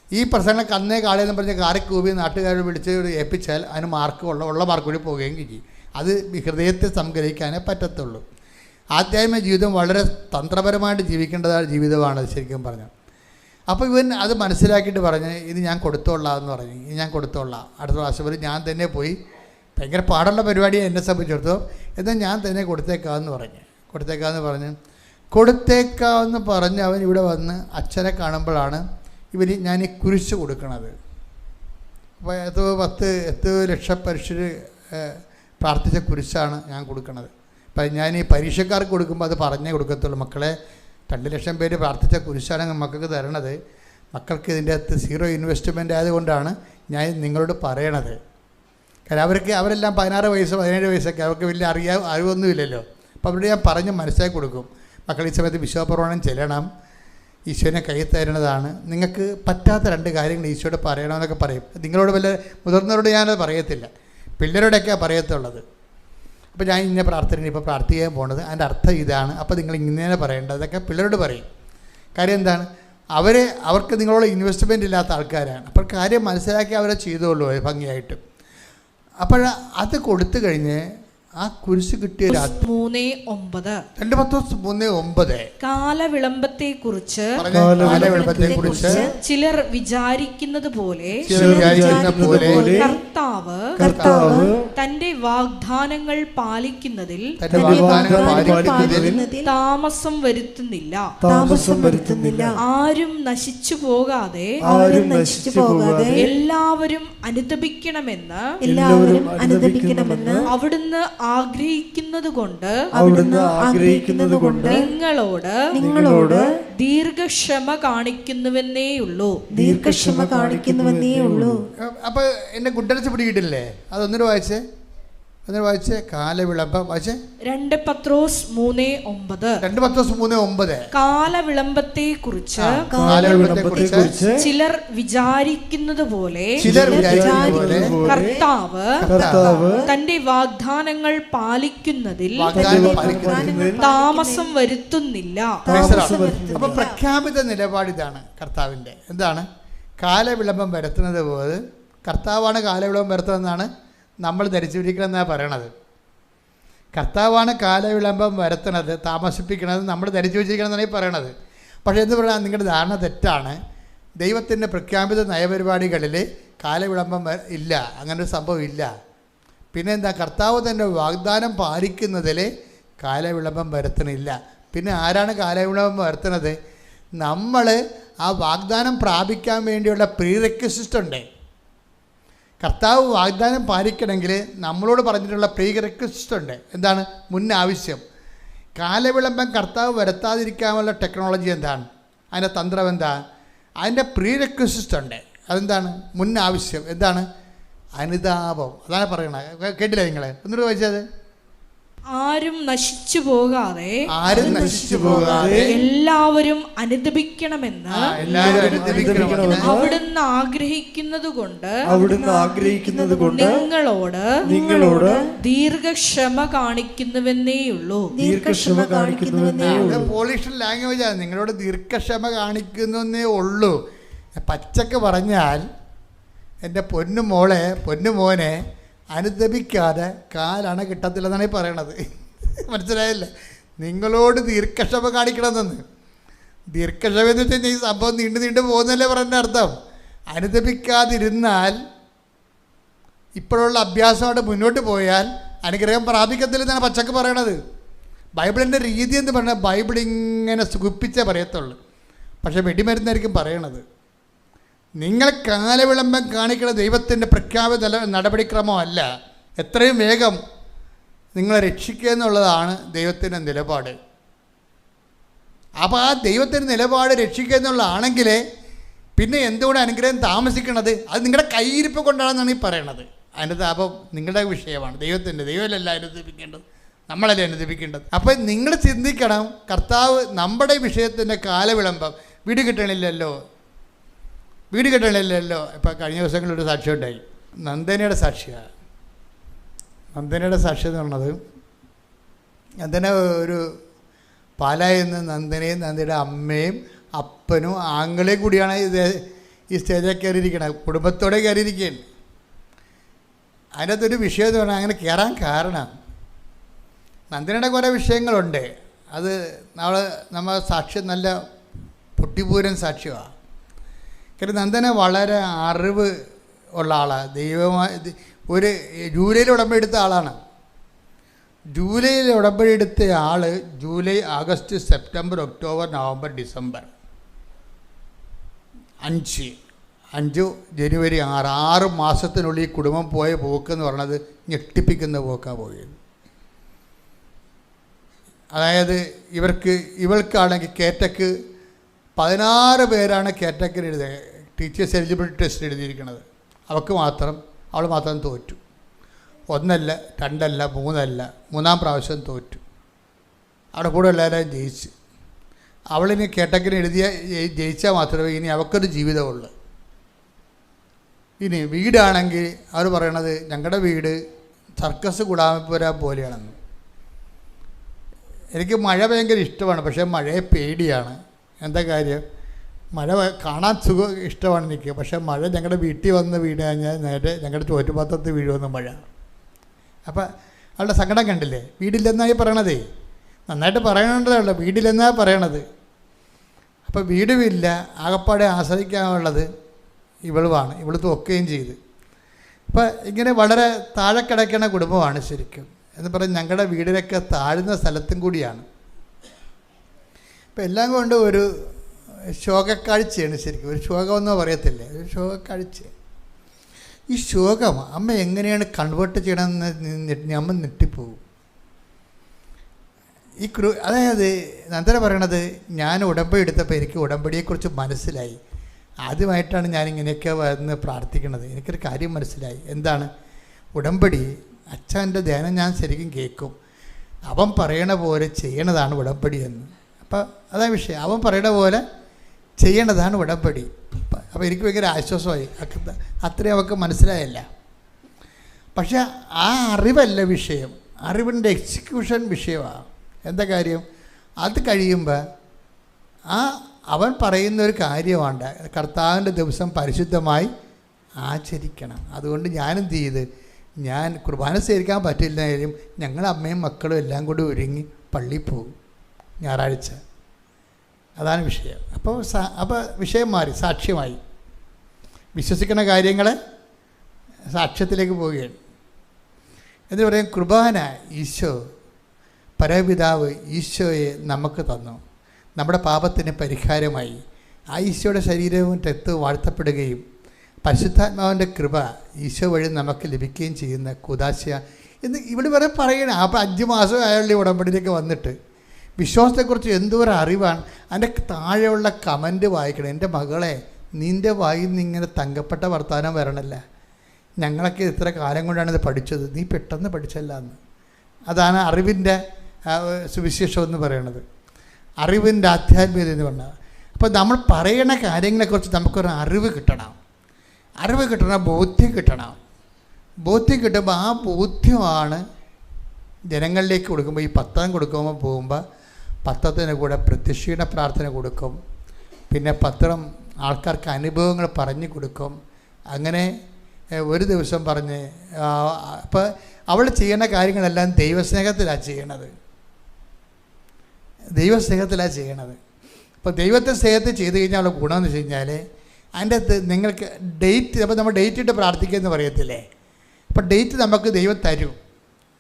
ഈ പ്രശ്നങ്ങളൊക്കെ അന്നേ കാളയെന്ന് പറഞ്ഞ് കാറിക്കൂവി നാട്ടുകാരെ വിളിച്ച് ഏൽപ്പിച്ചാൽ അതിന് ഉള്ള മാർക്ക് കൂടി പോവുകയും ചെയ്യും. അത് ഹൃദയത്തെ സംഗ്രഹിക്കാനേ പറ്റത്തുള്ളൂ. ആധ്യാത്മിക ജീവിതം വളരെ തന്ത്രപരമായിട്ട് ജീവിക്കേണ്ടതായ ജീവിതമാണ് ശരിക്കും പറഞ്ഞാൽ. അപ്പോൾ ഇവൻ അത് മനസ്സിലാക്കിയിട്ട് പറഞ്ഞ് ഇത് ഞാൻ കൊടുത്തോളാം എന്ന് പറഞ്ഞു. ഇത് ഞാൻ കൊടുത്തോളാം, അടുത്ത പ്രാവശ്യം വരെ ഞാൻ തന്നെ പോയി, ഭയങ്കര പാടുള്ള പരിപാടിയാണ് എന്നെ സംബന്ധിച്ചിടത്തോളം, എന്നാൽ ഞാൻ തന്നെ കൊടുത്തേക്കാമെന്ന് പറഞ്ഞ് കൊടുത്തേക്കാമെന്ന് പറഞ്ഞ് അവൻ ഇവിടെ വന്ന് അച്ഛനെ കാണുമ്പോഴാണ് ഞാൻ ഈ കുരിശ് കൊടുക്കണത്. അപ്പോൾ 10 ലക്ഷം പരീക്ഷ പ്രാർത്ഥിച്ച കുരിശാണ് ഞാൻ കൊടുക്കുന്നത്. അപ്പം ഞാൻ ഈ പരീക്ഷക്കാർക്ക് കൊടുക്കുമ്പോൾ അത് പറഞ്ഞേ കൊടുക്കത്തുള്ളൂ. മക്കളെ 2 ലക്ഷം പേര് പ്രാർത്ഥിച്ച കുരിശാണ് മക്കൾക്ക് തരണത്. മക്കൾക്ക് ഇതിൻ്റെ അകത്ത് 0 ഇൻവെസ്റ്റ്മെൻ്റ് ആയതുകൊണ്ടാണ് ഞാൻ നിങ്ങളോട് പറയണത്. കാരണം അവരെല്ലാം 16 വയസ്സ് 17 വയസ്സൊക്കെ, അവർക്ക് വലിയ അറിവൊന്നുമില്ലല്ലോ. അപ്പോൾ അവരോട് ഞാൻ പറഞ്ഞ് മനസ്സിലാക്കി കൊടുക്കും. മക്കൾ ഈ സമയത്ത് വിശ്വാസപ്രമാണം ചെല്ലണം, ഈശോനെ കൈ തരുന്നതാണ്, നിങ്ങൾക്ക് പറ്റാത്ത 2 കാര്യങ്ങൾ ഈശോയോട് പറയണമെന്നൊക്കെ പറയും. നിങ്ങളോട് വല്ല മുതിർന്നവരോട് ഞാനത് പറയത്തില്ല, പിള്ളേരോടൊക്കെയാണ് പറയത്തുള്ളത്. അപ്പോൾ ഞാൻ ഇന്ന പ്രാർത്ഥന ഇപ്പോൾ പ്രാർത്ഥിക്കാൻ പോകുന്നത്, അതിൻ്റെ അർത്ഥം ഇതാണ്, അപ്പോൾ നിങ്ങൾ ഇങ്ങനെ പറയേണ്ടതൊക്കെ പിള്ളേരോട് പറയും. കാര്യം എന്താണ്, അവർക്ക് നിങ്ങളോട് ഇൻവെസ്റ്റ്മെൻ്റ് ഇല്ലാത്ത ആൾക്കാരാണ്. അപ്പോൾ കാര്യം മനസ്സിലാക്കി അവരെ ചെയ്തോളൂ ഭംഗിയായിട്ട്. അപ്പോൾ അത് കൊടുത്തു കഴിഞ്ഞ് ആ കുരിശ് കിട്ടിയ 3:9 2 പത്രോസ് 3:9 കാലവിളംബത്തെക്കുറിച്ച് ചിലർ വിചാരിക്കുന്നത് പോലെ കർത്താവ് തന്റെ വാഗ്ദാനങ്ങൾ പാലിക്കുന്നതിൽ താമസം വരുത്തുന്നില്ല. ആരും നശിച്ചു പോകാതെ എല്ലാവരും അനുതപിക്കണമെന്ന് അവിടുന്ന് ആഗ്രഹിക്കുന്നത് കൊണ്ട് നിങ്ങളോട് ദീർഘക്ഷമ കാണിക്കുന്നുവെന്നേയുള്ളൂ. അപ്പൊ എന്നെ ഗുഡ്ഡടിച്ച് പിടികിട്ടില്ലേ? അതൊന്നിട്ട് വായിച്ചേ, കാലവിളംബം വായിച്ചേ. 2 പത്രോസ് 3:9 കാലവിളംബത്തെക്കുറിച്ച് ചിലർ വിചാരിക്കുന്നത് പോലെ കർത്താവ് തന്റെ വാഗ്ദാനങ്ങൾ പാലിക്കുന്നതിൽ താമസം വരുത്തുന്നില്ല. അപ്പൊ പ്രഖ്യാപിത നിലപാടിതാണ് കർത്താവിന്റെ. എന്താണ് കാലവിളംബം വരുത്തുന്നത് പോലെ? കർത്താവാണ് കാലവിളംബം വരുത്തുന്നതെന്നാണ് നമ്മൾ ധരിച്ചിരിക്കണമെന്നാണ് പറയണത്. കർത്താവാണ് കാലവിളംബം വരുത്തണത്, താമസിപ്പിക്കണത് നമ്മൾ ധരിച്ചു വെച്ചിരിക്കണമെന്നാണ് ഈ പറയണത്. പക്ഷേ എന്ന് പറഞ്ഞാൽ നിങ്ങളുടെ ധാരണ തെറ്റാണ്. ദൈവത്തിൻ്റെ പ്രഖ്യാപിത നയപരിപാടികളിൽ കാലവിളംബം ഇല്ല, അങ്ങനൊരു സംഭവം ഇല്ല. പിന്നെ എന്താ, കർത്താവ് തന്നെ വാഗ്ദാനം പാലിക്കുന്നതിൽ കാലവിളംബം വരുത്തണില്ല. പിന്നെ ആരാണ് കാലവിളംബം വരുത്തുന്നത്? നമ്മൾ ആ വാഗ്ദാനം പ്രാപിക്കാൻ വേണ്ടിയുള്ള പ്രീറെക്വിസിറ്റ് ഉണ്ട്. കർത്താവ് വാഗ്ദാനം പാലിക്കണമെങ്കിൽ നമ്മളോട് പറഞ്ഞിട്ടുള്ള പ്രീറെക്വിസിറ്റ് ഉണ്ട്. എന്താണ്? മുൻ ആവശ്യം. കാലവിളംബം കർത്താവ് വരുത്താതിരിക്കാനുള്ള ടെക്നോളജി എന്താണ്? അതിൻ്റെ തന്ത്രം എന്താ? അതിൻ്റെ പ്രീറെക്വിസിറ്റ് ഉണ്ട്. അതെന്താണ്? മുൻ ആവശ്യം. എന്താണ്? അനുതാപം. അതാണ് പറയണത്. കേട്ടില്ല നിങ്ങൾ? എന്നിട്ട് വായിച്ചത്. ആരും നശിച്ചു പോകാതെ എല്ലാവരും അനുതപിക്കണമെന്ന് അവിടുന്ന് ആഗ്രഹിക്കുന്നത് കൊണ്ട് നിങ്ങളോട് ദീർഘക്ഷമ കാണിക്കുന്നുവെന്നേയുള്ളൂ. പോളിഷ് ലാംഗ്വേജാണ്. നിങ്ങളോട് ദീർഘക്ഷമ കാണിക്കുന്നേ ഉള്ളൂ. പച്ചക്ക് പറഞ്ഞാൽ എൻ്റെ പൊന്നുമോളെ പൊന്നുമോനെ അനുദപിക്കാതെ കാലണ കിട്ടത്തില്ലെന്നാണ് ഈ പറയണത്. മനസ്സിലായല്ലേ? നിങ്ങളോട് ദീർഘക്ഷമ കാണിക്കണമെന്ന്. ദീർഘക്ഷമ എന്ന് വെച്ച് കഴിഞ്ഞാൽ ഈ സംഭവം നീണ്ടു പോകുന്നല്ലേ പറഞ്ഞ അർത്ഥം. അനുദപിക്കാതിരുന്നാൽ, ഇപ്പോഴുള്ള അഭ്യാസമായിട്ട് മുന്നോട്ട് പോയാൽ അനുഗ്രഹം പ്രാപിക്കത്തില്ലെന്നാണ് പച്ചക്ക് പറയണത്. ബൈബിളിൻ്റെ രീതി എന്ന് പറഞ്ഞാൽ ബൈബിൾ ഇങ്ങനെ സുഖിപ്പിച്ചേ പറയത്തുള്ളൂ. പക്ഷേ വെടിമരുന്നായിരിക്കും പറയണത്. നിങ്ങൾ കാലവിളംബം കാണിക്കുന്ന ദൈവത്തിൻ്റെ പ്രഖ്യാപിത നടപടിക്രമമല്ല. എത്രയും വേഗം നിങ്ങളെ രക്ഷിക്കുക എന്നുള്ളതാണ് ദൈവത്തിൻ്റെ നിലപാട്. അപ്പോൾ ആ ദൈവത്തിൻ്റെ നിലപാട് രക്ഷിക്കുക എന്നുള്ളതാണെങ്കിൽ പിന്നെ എന്തുകൊണ്ട് അനുഗ്രഹം താമസിക്കണത്? അത് നിങ്ങളുടെ കയ്യിരിപ്പ് കൊണ്ടാണെന്നാണ് ഈ പറയണത്. അതിൻ്റെ താപം നിങ്ങളുടെ വിഷയമാണ്. ദൈവമല്ല അനുദപിക്കേണ്ടത്, നമ്മളല്ലേ അനുദപിക്കേണ്ടത്. അപ്പോൾ നിങ്ങൾ ചിന്തിക്കണം, കർത്താവ് നമ്മുടെ വിഷയത്തിൻ്റെ കാലവിളംബം വീട് കിട്ടണില്ലല്ലോ. ഇപ്പോൾ കഴിഞ്ഞ ദിവസങ്ങളിലൊരു സാക്ഷ്യം ഉണ്ടായി. നന്ദനയുടെ സാക്ഷിയാണ്. നന്ദനയുടെ സാക്ഷി എന്ന് പറഞ്ഞത്, നന്ദന ഒരു പാലായിൽ നിന്ന് നന്ദനയും നന്ദയുടെ അമ്മയും അപ്പനും ആങ്ങളെയും കൂടിയാണ് ഈ സ്റ്റേജിൽ കയറിയിരിക്കണത്. കുടുംബത്തോടെ കയറിയിരിക്കുകയാണ്. അതിനകത്തൊരു വിഷയം എന്ന് പറഞ്ഞാൽ അങ്ങനെ കയറാൻ കാരണം നന്ദനയുടെ കുറേ വിഷയങ്ങളുണ്ട്. അത് നമ്മൾ സാക്ഷ്യം നല്ല പൊട്ടിപ്പൂരൻ സാക്ഷ്യമാണ്. കാരണം നന്ദന വളരെ അറിവ് ഉള്ള ആളാണ്. ദൈവമായി ഒരു ജൂലൈയിൽ ഉടമ്പെടുത്ത ആളാണ്. ജൂലൈയിൽ ഉടമ്പടി എടുത്ത ആൾ July, August, September, October, November, December 5 ജനുവരി 6 മാസത്തിനുള്ളിൽ കുടുംബം പോയ പോക്കെന്ന് പറഞ്ഞത് ഞെട്ടിപ്പിക്കുന്ന പോക്കാണ് പോയത്. അതായത് ഇവൾക്കാണെങ്കിൽ കേറ്റക്ക് 16 പേരാണ് കേറ്റക്കിന് എഴുതുക, ടീച്ചേഴ്സ് എലിജിബിലിറ്റി ടെസ്റ്റ് എഴുതിയിരിക്കുന്നത്. അവൾ മാത്രം തോറ്റു. 1 അല്ല 2 അല്ല 3 അല്ല, 3-ാം പ്രാവശ്യം തോറ്റു. അവിടെ കൂടെ എല്ലാവരും ജയിച്ച്. അവളിനി കേട്ടക്കിന് ജയിച്ചാൽ മാത്രമേ ഇനി അവൾക്കൊരു ജീവിതമുള്ളൂ. ഇനി വീടാണെങ്കിൽ അവർ പറയണത് ഞങ്ങളുടെ വീട് സർക്കസ് ഗുഡാമപ്പുര പോലെയാണെന്ന്. എനിക്ക് മഴ ഭയങ്കര ഇഷ്ടമാണ്, പക്ഷേ മഴയെ പേടിയാണ്. എന്താ കാര്യം? മഴ കാണാൻ ഇഷ്ടമാണ് എനിക്ക്, പക്ഷേ മഴ ഞങ്ങളുടെ വീട്ടിൽ വന്ന് വീണ് കഴിഞ്ഞാൽ നേരെ ഞങ്ങളുടെ ചോറ്റുപാത്രത്തിൽ വീഴുമെന്ന് മഴ. അപ്പം അവളുടെ സങ്കടം കണ്ടില്ലേ? വീടില്ലെന്നായി പറയണതേ, നന്നായിട്ട് പറയണതല്ലോ, വീടില്ലെന്നാണ് പറയണത്. അപ്പോൾ വീടുമില്ല, ആകപ്പാടെ ആശ്രയിക്കാനുള്ളത് ഇവളുമാണ്. ഇവൾ തോക്കുകയും ചെയ്ത്. അപ്പോൾ ഇങ്ങനെ വളരെ താഴെ കിടക്കുന്ന കുടുംബമാണ് ശരിക്കും. എന്ന് പറഞ്ഞാൽ ഞങ്ങളുടെ വീടിനൊക്കെ താഴ്ന്ന സ്ഥലത്തും കൂടിയാണ്. അപ്പം എല്ലാം കൊണ്ടും ഒരു ശോകക്കാഴ്ചയാണ് ശരിക്കും. ഒരു ശോകമെന്നോ പറയത്തില്ലേ, ഒരു ശോകക്കാഴ്ച. ഈ ശോകം അമ്മ എങ്ങനെയാണ് കൺവേർട്ട് ചെയ്യണമെന്ന് അമ്മ ഞെട്ടിപ്പോകും. അതായത് നന്ദന പറയണത്, ഞാൻ ഉടമ്പടി എടുത്തപ്പോൾ എനിക്ക് ഉടമ്പടിയെക്കുറിച്ച് മനസ്സിലായി. ആദ്യമായിട്ടാണ് ഞാനിങ്ങനെയൊക്കെ വന്ന് പ്രാർത്ഥിക്കുന്നത്. എനിക്കൊരു കാര്യം മനസ്സിലായി. എന്താണ്? ഉടമ്പടി അച്ഛൻ്റെ ധ്യാനം ഞാൻ ശരിക്കും കേൾക്കും. അവൻ പറയണ പോലെ ചെയ്യണതാണ് ഉടമ്പടി എന്ന്. അപ്പം അതാ വിഷയം. അവൻ പറയണ പോലെ ചെയ്യണതാണ് ഉടമ്പടി. അപ്പോൾ എനിക്ക് ഭയങ്കര ആശ്വാസമായി. അത്രയും അവൾക്ക് മനസ്സിലായല്ല. പക്ഷെ ആ അറിവല്ല വിഷയം, അറിവിൻ്റെ എക്സിക്യൂഷൻ വിഷയമാണ്. എന്താ കാര്യം? അത് കഴിയുമ്പോൾ അവൻ പറയുന്ന ഒരു കാര്യമാണ്, കർത്താവിൻ്റെ ദിവസം പരിശുദ്ധമായി ആചരിക്കണം. അതുകൊണ്ട് ഞാനെന്ത് ചെയ്ത്, ഞാൻ കുർബാന സ്വീകരിക്കാൻ പറ്റില്ലെങ്കിലും ഞങ്ങൾ അമ്മയും മക്കളും എല്ലാം കൂടി ഒരുങ്ങി പള്ളിയിൽ പോകും ഞായറാഴ്ച. അതാണ് വിഷയം. അപ്പോൾ വിഷയം മാറി, സാക്ഷ്യമായി. വിശ്വസിക്കുന്ന കാര്യങ്ങൾ സാക്ഷ്യത്തിലേക്ക് പോവുകയാണ്. എന്ന് പറയും, കുർബാന ഈശോ, പരപിതാവ് ഈശോയെ നമുക്ക് തന്നു. നമ്മുടെ പാപത്തിന് പരിഹാരമായി ആ ഈശോയുടെ ശരീരവും രക്തവും വാഴ്ത്തപ്പെടുകയും പരിശുദ്ധാത്മാവിൻ്റെ കൃപ ഈശോ വഴി നമുക്ക് ലഭിക്കുകയും ചെയ്യുന്ന കുദാശ എന്ന് ഇവിടെ വരെ പറയണം. അപ്പോൾ 5 മാസം അയാളുടെ ഉടമ്പടിയിലേക്ക് വന്നിട്ട് വിശ്വാസത്തെക്കുറിച്ച് എന്തോരം അറിവാണ്. അതിൻ്റെ താഴെയുള്ള കമൻറ്റ് വായിക്കണം. എൻ്റെ മകളെ, നിൻ്റെ വായിൽ നിന്ന് ഇങ്ങനെ തങ്കപ്പെട്ട വർത്തമാനം വരണല്ല. ഞങ്ങളൊക്കെ ഇത്ര കാലം കൊണ്ടാണ് ഇത് പഠിച്ചത്, നീ പെട്ടെന്ന് പഠിച്ചല്ല എന്ന്. അതാണ് അറിവിൻ്റെ സുവിശേഷം എന്ന് പറയുന്നത്, അറിവിൻ്റെ ആധ്യാത്മികത എന്ന് പറഞ്ഞാൽ. അപ്പോൾ നമ്മൾ പറയണ കാര്യങ്ങളെക്കുറിച്ച് നമുക്കൊരു അറിവ് കിട്ടണം. അറിവ് കിട്ടണം, ബോധ്യം കിട്ടണം. ബോധ്യം കിട്ടുമ്പോൾ ആ ബോധ്യമാണ് ജനങ്ങളിലേക്ക് കൊടുക്കുമ്പോൾ. ഈ പത്രം കൊടുക്കുമ്പോൾ പോകുമ്പോൾ പത്രത്തിന് കൂടെ പ്രത്യക്ഷീണ പ്രാർത്ഥന കൊടുക്കും. പിന്നെ പത്രം ആൾക്കാർക്ക് അനുഭവങ്ങൾ പറഞ്ഞു കൊടുക്കും. അങ്ങനെ ഒരു ദിവസം പറഞ്ഞ് അപ്പോൾ അവൾ ചെയ്യുന്ന കാര്യങ്ങളെല്ലാം ദൈവസ്നേഹത്തിലാണ് ചെയ്യണത്. ദൈവസ്നേഹത്തിലാണ് ചെയ്യണത്. അപ്പോൾ ദൈവത്തെ സ്നേഹത്തിൽ ചെയ്ത് കഴിഞ്ഞാൽ ഉള്ള ഗുണമെന്ന് വെച്ച് കഴിഞ്ഞാൽ അതിൻ്റെ അകത്ത് നിങ്ങൾക്ക് ഡേറ്റ്, അപ്പോൾ നമ്മൾ ഡേറ്റ് ഇട്ട് പ്രാർത്ഥിക്കുമെന്ന് പറയത്തില്ലേ. അപ്പോൾ ഡേറ്റ് നമുക്ക് ദൈവം തരും.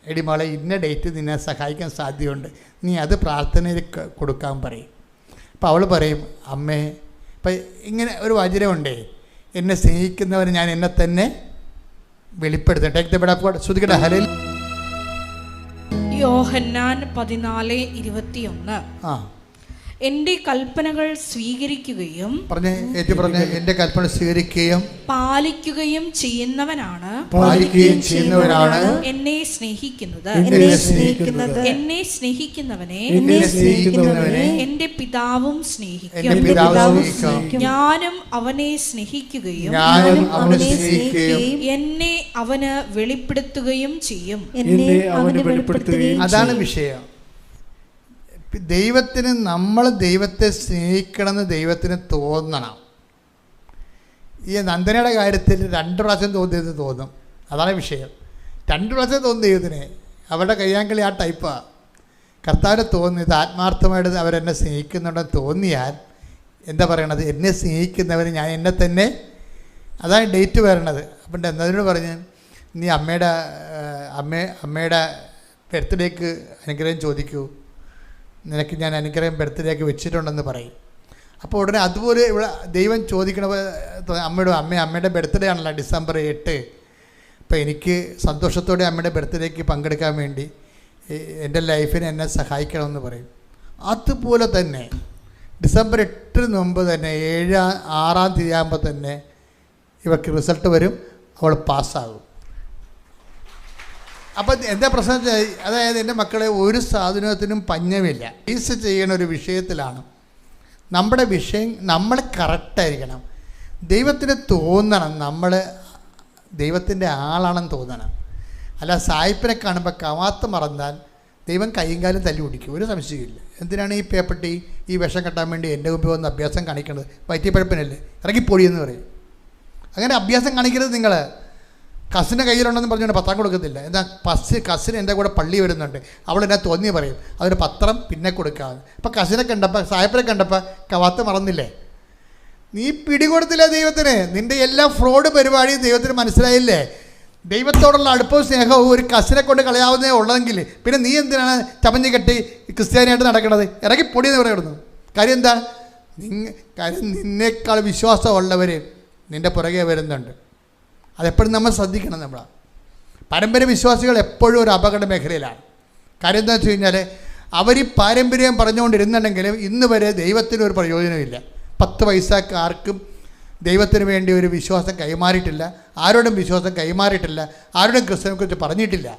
എടി മോളെ, ഇന്ന ഡേറ്റ് നിന്നെ സഹായിക്കാൻ സാധ്യതയുണ്ട്, നീ അത് പ്രാർത്ഥനയിൽ കൊടുക്കാൻ പറയും. അപ്പോൾ അവൾ പറയും, അമ്മേ, ഇപ്പം ഇങ്ങനെ ഒരു വചനമുണ്ടേ, എന്നെ സ്നേഹിക്കുന്നവർ ഞാൻ എന്നെ തന്നെ വെളിപ്പെടുത്തട്ടെ. ശ്രുതിക്കട്ടെ. ഹല്ലേലൂയ. യോഹന്നാൻ 14:21. എൻ്റെ കൽപ്പനകൾ സ്വീകരിക്കുകയും എൻ്റെ കൽപ്പന സ്വീകരിക്കുകയും പാലിക്കുകയും ചെയ്യുന്നവനാണ് എന്നെ സ്നേഹിക്കുന്നത്. എന്നെ സ്നേഹിക്കുന്നവനെ എൻ്റെ പിതാവും സ്നേഹിക്കും. ഞാനും അവനെ സ്നേഹിക്കുകയും എന്നെ അവന് വെളിപ്പെടുത്തുകയും ചെയ്യും. അതാണ് വിഷയം. ദൈവത്തിന്, നമ്മൾ ദൈവത്തെ സ്നേഹിക്കണമെന്ന് ദൈവത്തിന് തോന്നണം. ഈ നന്ദനയുടെ കാര്യത്തിൽ 2 പ്രാവശ്യം തോന്നിയത് തോന്നും. അതാണ് വിഷയം. 2 പ്രാവശ്യം തോന്നി ദൈവത്തിന്. അവരുടെ കയ്യാങ്കളി ആ ടൈപ്പാണ്. കർത്താവിന് തോന്നിയത് ആത്മാർത്ഥമായിട്ട് അവരെന്നെ സ്നേഹിക്കുന്നുണ്ടെന്ന് തോന്നിയാൽ എന്താ പറയണത്? എന്നെ സ്നേഹിക്കുന്നവർ ഞാൻ എന്നെ തന്നെ. അതാണ് ഡേറ്റ് വരണത്. അപ്പം എന്നതിനോട് പറഞ്ഞ്, നീ അമ്മയുടെ ബർത്ത്ഡേക്ക് അനുഗ്രഹം ചോദിക്കൂ, നിനക്ക് ഞാൻ അനുഗ്രഹം ബർത്ത്ഡേക്ക് വെച്ചിട്ടുണ്ടെന്ന് പറയും. അപ്പോൾ ഉടനെ അതുപോലെ ഇവിടെ ദൈവം ചോദിക്കണ അമ്മയുടെ ബർത്ത്ഡേ ആണല്ലോ December 8. അപ്പോൾ എനിക്ക് സന്തോഷത്തോടെ അമ്മയുടെ ബർത്ത്ഡേക്ക് പങ്കെടുക്കാൻ വേണ്ടി എൻ്റെ ലൈഫിനെ എന്നെ സഹായിക്കണമെന്ന് പറയും. അതുപോലെ തന്നെ December 8 മുമ്പ് തന്നെ 6-ാം തീയതി ആകുമ്പോൾ തന്നെ ഇവർക്ക് റിസൾട്ട് വരും, അവൾ പാസ്സാകും. അപ്പം എന്താ പ്രശ്നം? അതായത് എൻ്റെ മക്കളെ ഒരു സാധനത്തിനും പഞ്ഞമില്ല. ഫീസ് ചെയ്യുന്ന ഒരു വിഷയത്തിലാണ് നമ്മുടെ വിഷയം. നമ്മൾ കറക്റ്റായിരിക്കണം. ദൈവത്തിന് തോന്നണം നമ്മൾ ദൈവത്തിൻ്റെ ആളാണെന്ന് തോന്നണം. അല്ല സായിപ്പിനെ കാണുമ്പോൾ കവാത്ത് മറന്നാൽ ദൈവം കൈയും കാലും തല്ലി പിടിക്കും, ഒരു സംശയമില്ല. എന്തിനാണ് ഈ പേപ്പട്ടി ഈ വിഷം കെട്ടാൻ വേണ്ടി എൻ്റെ മുമ്പിൽ വന്ന് അഭ്യാസം കാണിക്കുന്നത്? വയറ്റിപ്പഴപ്പിനല്ലേ, ഇറങ്ങിപ്പൊടിയെന്ന് പറയും. അങ്ങനെ അഭ്യാസം കാണിക്കരുത്. നിങ്ങൾ കസിൻ്റെ കയ്യിലുണ്ടെന്ന് പറഞ്ഞുകൊണ്ട് പത്രം കൊടുക്കത്തില്ല. എന്താ കസിൻ എൻ്റെ കൂടെ പള്ളി വരുന്നുണ്ട്, അവളെന്നെ തോന്നി പറയും, അതൊരു പത്രം പിന്നെ കൊടുക്കാതെ. അപ്പോൾ കസിനെ കണ്ടപ്പോൾ സായപ്പിനെ കണ്ടപ്പോൾ കവാത്ത് മറന്നില്ലേ? നീ പിടികൊടുത്തില്ല ദൈവത്തിന്. നിൻ്റെ എല്ലാ ഫ്രോഡ് പരിപാടിയും ദൈവത്തിന് മനസ്സിലായില്ലേ? ദൈവത്തോടുള്ള അടുപ്പവും സ്നേഹവും ഒരു കസിനെ കൊണ്ട് കളയാവുന്നേ ഉള്ളതെങ്കിൽ പിന്നെ നീ എന്തിനാണ് ചമഞ്ഞ് കെട്ടി ക്രിസ്ത്യാനിയായിട്ട് നടക്കണത്? ഇറങ്ങി പൊടിയെന്ന് പറയുന്നു. കാര്യം എന്താ? കാര്യം നിന്നേക്കാൾ വിശ്വാസമുള്ളവർ നിൻ്റെ പുറകെ വരുന്നുണ്ട്. അതെപ്പോഴും നമ്മൾ ശ്രദ്ധിക്കണം. നമ്മളാണ് പാരമ്പര്യ വിശ്വാസികൾ എപ്പോഴും ഒരു അപകട മേഖലയിലാണ്. കാര്യം എന്താ വെച്ച് കഴിഞ്ഞാൽ അവർ ഈ പാരമ്പര്യം പറഞ്ഞുകൊണ്ടിരുന്നുണ്ടെങ്കിലും ഇന്ന് വരെ ദൈവത്തിനൊരു പ്രയോജനമില്ല. 10 പൈസക്ക് ആർക്കും ദൈവത്തിന് വേണ്ടി ഒരു വിശ്വാസം കൈമാറിയിട്ടില്ല, ആരോടും വിശ്വാസം കൈമാറിയിട്ടില്ല, ആരോടും ക്രിസ്തുവിനെക്കുറിച്ച് പറഞ്ഞിട്ടില്ല.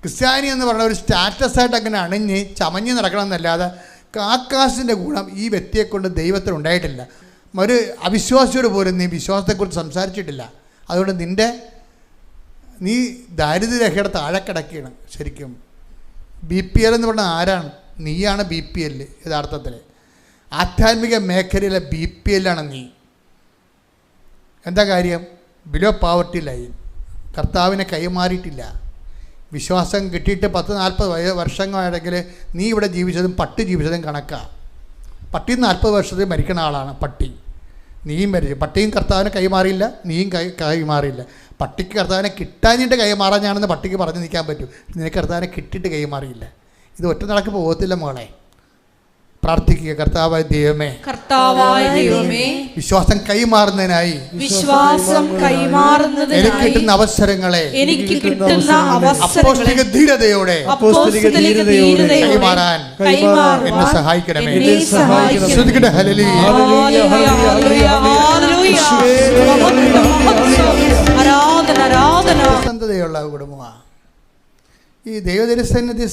ക്രിസ്ത്യാനി എന്ന് പറഞ്ഞ ഒരു സ്റ്റാറ്റസായിട്ട് അങ്ങനെ അണിഞ്ഞ് ചമഞ്ഞ് നടക്കണമെന്നല്ലാതെ ആകാശിൻ്റെ ഗുണം ഈ വ്യക്തിയെക്കൊണ്ട് ദൈവത്തിന് ഉണ്ടായിട്ടില്ല. ഒരു അവിശ്വാസിയോട് പോലും നീ വിശ്വാസത്തെക്കുറിച്ച് സംസാരിച്ചിട്ടില്ല. അതുകൊണ്ട് നീ ദാരിദ്ര്യരേഖയുടെ താഴെ കിടക്കുകയാണ്. ശരിക്കും BPL എന്ന് പറഞ്ഞാൽ ആരാണ്? നീയാണ് BPL. യഥാർത്ഥത്തിൽ ആധ്യാത്മിക മേഖലയിലെ BPL ആണ് നീ. എന്താ കാര്യം? Below poverty line. കർത്താവിനെ കൈമാറിയിട്ടില്ല. വിശ്വാസം കിട്ടിയിട്ട് 10-40 വർഷങ്ങളാണെങ്കിൽ നീ ഇവിടെ ജീവിച്ചതും പട്ടി ജീവിച്ചതും കണക്കാണ്. പട്ടി 40 വർഷത്തിൽ മരിക്കുന്ന ആളാണ് പട്ടി. നീയും മരിച്ചു. പട്ടിയും കർത്താവിനെ കൈമാറിയില്ല, നീയും കൈമാറിയില്ല. പട്ടിക്ക് കർത്താവിനെ കിട്ടാഞ്ഞിട്ട് കൈമാറാഞ്ഞാണെന്ന് പട്ടിക്ക് പറഞ്ഞു നിൽക്കാൻ പറ്റും. നിനക്ക് കർത്താവിനെ കിട്ടിയിട്ട് കൈമാറിയില്ല. ഇത് ഒറ്റ നടക്ക് പോകത്തില്ല മോളെ. പ്രാർത്ഥിക്കുക. കർത്താവായ ദൈവമേ, വിശ്വാസം കൈമാറുന്നതിനായി എനിക്ക് കിട്ടുന്ന അവസരങ്ങളെ അപ്പോസ്തലിക ധീരതയോടെ കൈമാറാൻ എന്നെ സഹായിക്കണമേ. ശ്രദ്ധിക്കട്ടെ. സത്യസന്ധതയുള്ള കുടുംബമാണ് ഈ ദൈവദരിസന്നിധി.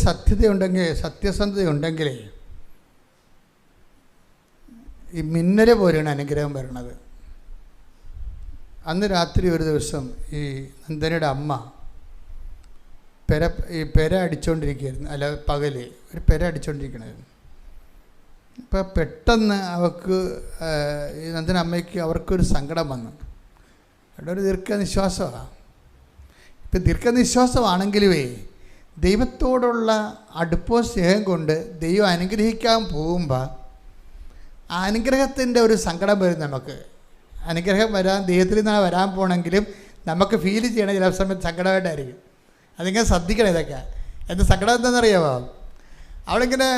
സത്യസന്ധതയുണ്ടെങ്കിൽ ഈ മിന്നൽ പോലെയാണ് അനുഗ്രഹം വരണത്. അന്ന് രാത്രി ഒരു ദിവസം ഈ നന്ദനയുടെ അമ്മ പെര അടിച്ചുകൊണ്ടിരിക്കുകയായിരുന്നു. അല്ല, പകല് ഒരു പെര അടിച്ചുകൊണ്ടിരിക്കണത്. അപ്പോൾ പെട്ടെന്ന് അവർക്ക് ഈ നന്ദന അമ്മയ്ക്ക് അവർക്കൊരു സങ്കടം വന്നു. അവിടെ ഒരു ദീർഘനിശ്വാസമാണ്. ഇപ്പം ദീർഘനിശ്വാസമാണെങ്കിലുമേ ദൈവത്തോടുള്ള അടുപ്പവും സ്നേഹം കൊണ്ട് ദൈവം അനുഗ്രഹിക്കാൻ പോകുമ്പോൾ ആ അനുഗ്രഹത്തിൻ്റെ ഒരു സങ്കടം വരും നമുക്ക്. അനുഗ്രഹം ദൈവത്തിൽ നിന്നാണ് വരാൻ പോകണമെങ്കിലും നമുക്ക് ഫീൽ ചെയ്യണ ചില സമയത്ത് സങ്കടമായിട്ടായിരിക്കും. അതിങ്ങനെ ശ്രദ്ധിക്കണം. ഇതൊക്കെ എന്ത് സങ്കടം എന്താണെന്നറിയാമോ? അവളിങ്ങനെ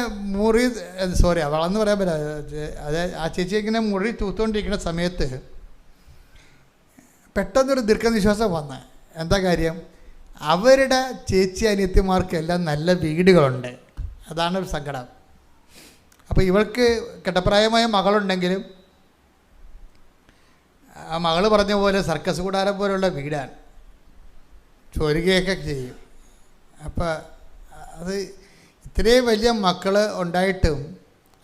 അവളെന്ന് പറയാൻ പറ്റില്ല. അത് ആ ചേച്ചി ഇങ്ങനെ മുറി തൂത്തുകൊണ്ടിരിക്കുന്ന സമയത്ത് പെട്ടെന്നൊരു ദീർഘനിശ്വാസം വന്ന്. എന്താ കാര്യം? അവരുടെ ചേച്ചി അനിയത്തിമാർക്കെല്ലാം നല്ല വീടുകളുണ്ട്. അതാണ് ഒരു സങ്കടം. അപ്പോൾ ഇവൾക്ക് കെട്ടപ്രായമായ മകളുണ്ടെങ്കിലും ആ മകൾ പറഞ്ഞ പോലെ സർക്കസ് കൂടാരം പോലുള്ള വീടാണ്, ചോരുകയൊക്കെ ചെയ്യും. അപ്പോൾ അത് ഇത്രയും വലിയ മക്കൾ ഉണ്ടായിട്ടും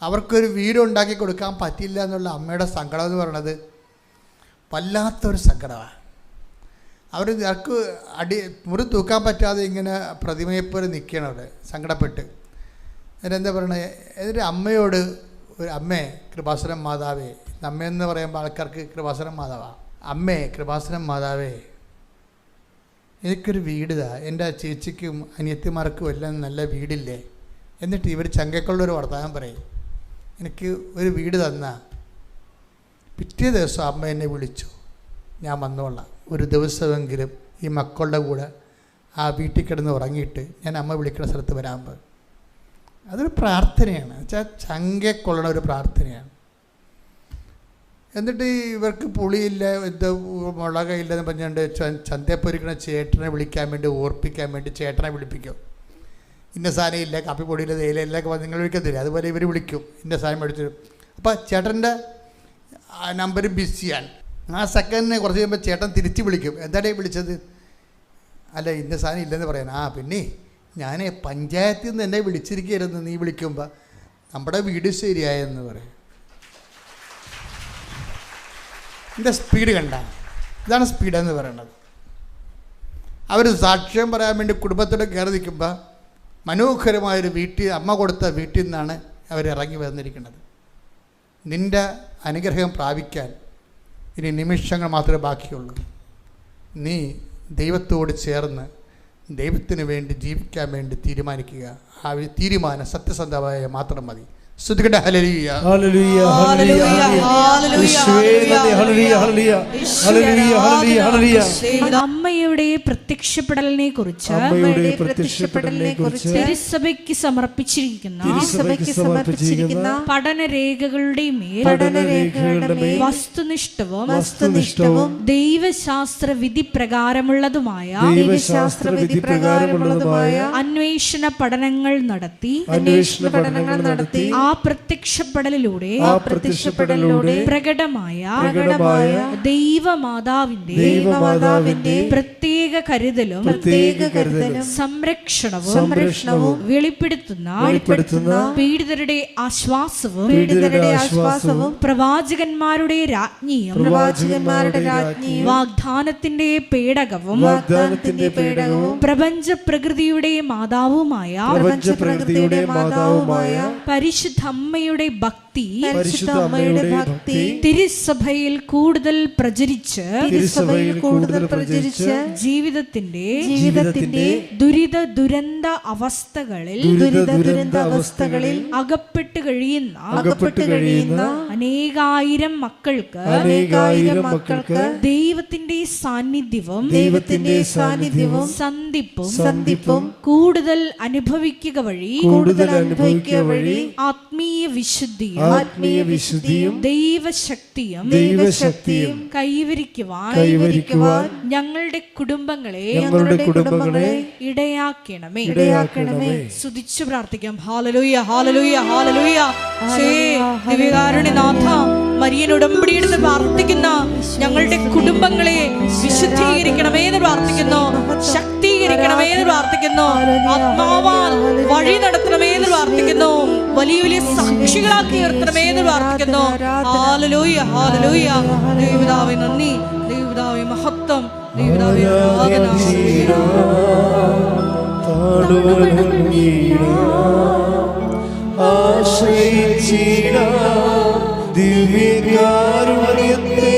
അവർക്കൊരു വീടുണ്ടാക്കി കൊടുക്കാൻ പറ്റില്ല എന്നുള്ള അമ്മയുടെ സങ്കടം എന്ന് പറയുന്നത് വല്ലാത്തൊരു സങ്കടമാണ്. അവർക്ക് മുറി തൂക്കാൻ പറ്റാതെ ഇങ്ങനെ പ്രതിമയെപ്പോലെ നിൽക്കണം അവിടെ സങ്കടപ്പെട്ട്. എന്നിട്ടെന്താ പറയണത്? എന്നിട്ട് അമ്മയോട് അമ്മേ കൃപാസനം മാതാവേ, അമ്മയെന്ന് പറയുമ്പോൾ ആൾക്കാർക്ക് കൃപാസനം മാതാവാണ്. അമ്മേ കൃപാസനം മാതാവേ, എനിക്കൊരു വീടിതാ, എൻ്റെ ചേച്ചിക്കും അനിയത്തിമാർക്കും എല്ലാം നല്ല വീടില്ലേ? എന്നിട്ട് ഇവർ ചങ്കക്കുള്ളൊരു വർത്തമാനം പറയും, എനിക്ക് ഒരു വീട് തന്ന. പിറ്റേ ദിവസം അമ്മ എന്നെ വിളിച്ചു, ഞാൻ വന്നോളാം, ഒരു ദിവസമെങ്കിലും ഈ മക്കളുടെ കൂടെ ആ വീട്ടിൽ കിടന്ന് ഉറങ്ങിയിട്ട് ഞാൻ അമ്മ വിളിക്കുന്ന സ്ഥലത്ത് വരാൻ പറയും. അതൊരു പ്രാർത്ഥനയാണ്, വെച്ചാൽ ചങ്കെ കൊള്ളണ ഒരു പ്രാർത്ഥനയാണ്. എന്നിട്ട് ഇവർക്ക് പുളിയില്ല, ഇത് മുളകില്ലെന്ന് പറഞ്ഞുകൊണ്ട് ചന്തയെ പൊരിക്കണ ചേട്ടനെ വിളിക്കാൻ വേണ്ടി, ഓർപ്പിക്കാൻ വേണ്ടി ചേട്ടനെ വിളിപ്പിക്കും. ഇന്ന സാധനം ഇല്ല, കാപ്പിപ്പൊടിയില്ല, തേയിലയില്ല ഒക്കെ നിങ്ങൾ വിളിക്കത്തില്ല, അതുപോലെ ഇവർ വിളിക്കും, ഇന്ന സാധനം മേടിച്ചു. അപ്പോൾ ചേട്ടൻ്റെ നമ്പർ ബിസിയാണ്. ആ സെക്കൻഡിനെ കുറച്ച് കഴിയുമ്പോൾ ചേട്ടൻ തിരിച്ച് വിളിക്കും. എന്താണ് വിളിച്ചത്? അല്ല, ഇന്ന സാധനം ഇല്ലെന്ന് പറയാൻ. ആ പിന്നെ ഞാൻ പഞ്ചായത്തിൽ നിന്ന് എന്നെ വിളിച്ചിരിക്കുകയായിരുന്നു, നീ വിളിക്കുമ്പോൾ നമ്മുടെ വീട് ശരിയായെന്ന് പറയും. ഇതിൻ്റെ സ്പീഡ് കണ്ട, ഇതാണ് സ്പീഡെന്ന് പറയണത്. അവർ സാക്ഷ്യം പറയാൻ വേണ്ടി കുടുംബത്തോടെ കയറി നിൽക്കുമ്പോൾ മനോഹരമായൊരു വീട്ടിൽ, അമ്മ കൊടുത്ത വീട്ടിൽ നിന്നാണ് അവരിറങ്ങി വന്നിരിക്കുന്നത്. നിൻ്റെ അനുഗ്രഹം പ്രാപിക്കാൻ ഇനി നിമിഷങ്ങൾ മാത്രമേ ബാക്കിയുള്ളൂ. നീ ദൈവത്തോട് ചേർന്ന് ദൈവത്തിന് വേണ്ടി ജീവിക്കാൻ വേണ്ടി തീരുമാനിക്കുക. ആ തീരുമാനം സത്യസന്ധമായ മാത്രം മതി. സ്തുതിക്കട്ടെ. ഹല്ലേലൂയ, ഹല്ലേലൂയ, ഹല്ലേലൂയ, ഹല്ലേലൂയ. അമ്മയുടെ പ്രത്യക്ഷപ്പെടലിനെ കുറിച്ച് തിരുസഭയ്ക്ക് സമർപ്പിച്ചിരിക്കുന്ന പഠനരേഖകളുടെ മേൽ വസ്തുനിഷ്ഠവും ദൈവശാസ്ത്ര വിധി പ്രകാരമുള്ളതുമായ അന്വേഷണ പഠനങ്ങൾ നടത്തി ആ പ്രത്യക്ഷപ്പെടലിലൂടെ പ്രകടമായ ദൈവമാതാവിന്റെ പ്രത്യേക കരുതലും സംരക്ഷണവും വെളിപ്പെടുത്തുന്ന പീഡിതരുടെ ആശ്വാസവും പ്രവാചകന്മാരുടെ രാജ്ഞിയും വാഗ്ദാനത്തിന്റെ പേടകവും പ്രപഞ്ച പ്രകൃതിയുടെ മാതാവുമായ പരിശുദ്ധമ്മയുടെ ഭക്തി തിരുസഭയിൽ കൂടുതൽ പ്രചരിച്ച് ജീവിതത്തിന്റെ ദുരിത ദുരന്ത അവസ്ഥകളിൽ അകപ്പെട്ട് കഴിയുന്ന അനേകായിരം മക്കൾക്ക് ദൈവത്തിന്റെ സാന്നിധ്യവും സന്ധിപ്പും കൂടുതൽ അനുഭവിക്കുക വഴി ആത്മീയ വിശുദ്ധിയും ദൈവശക്തിയും കൈവരിക്കുവാൻ ഞങ്ങളുടെ കുടുംബങ്ങളെ ഇടയാക്കണമേ. സ്തുതിച്ചു പ്രാർത്ഥിക്കാം. ഹല്ലേലൂയ, ഹല്ലേലൂയ, ഹല്ലേലൂയ. ദിവ്യകാരുണ്യനാഥ, മരിയൻ ഉടമ്പടി എടുത്ത് പ്രാർത്ഥിക്കുന്ന ഞങ്ങളുടെ കുടുംബങ്ങളെ വിശുദ്ധീകരിക്കണമേ എന്ന് പ്രാർത്ഥിക്കുന്നു, ശക്തീകരിക്കണമേ എന്ന് പ്രാർത്ഥിക്കുന്നു, ആത്മാവാൽ വഴി നടത്തണമേ എന്ന് പ്രാർത്ഥിക്കുന്നു, വലിയ വലിയ സാക്ഷികളാക്കി ഉയർത്തണമേ എന്ന് പ്രാർത്ഥിക്കുന്നു. Hallelujah, hallelujah. ദൈവപിതാവേ നന്ദി, ദൈവപിതാവേ മഹത്വം, ദൈവപിതാവേ ആരാധന. ദിവ്യകാരുണ്യത്തെ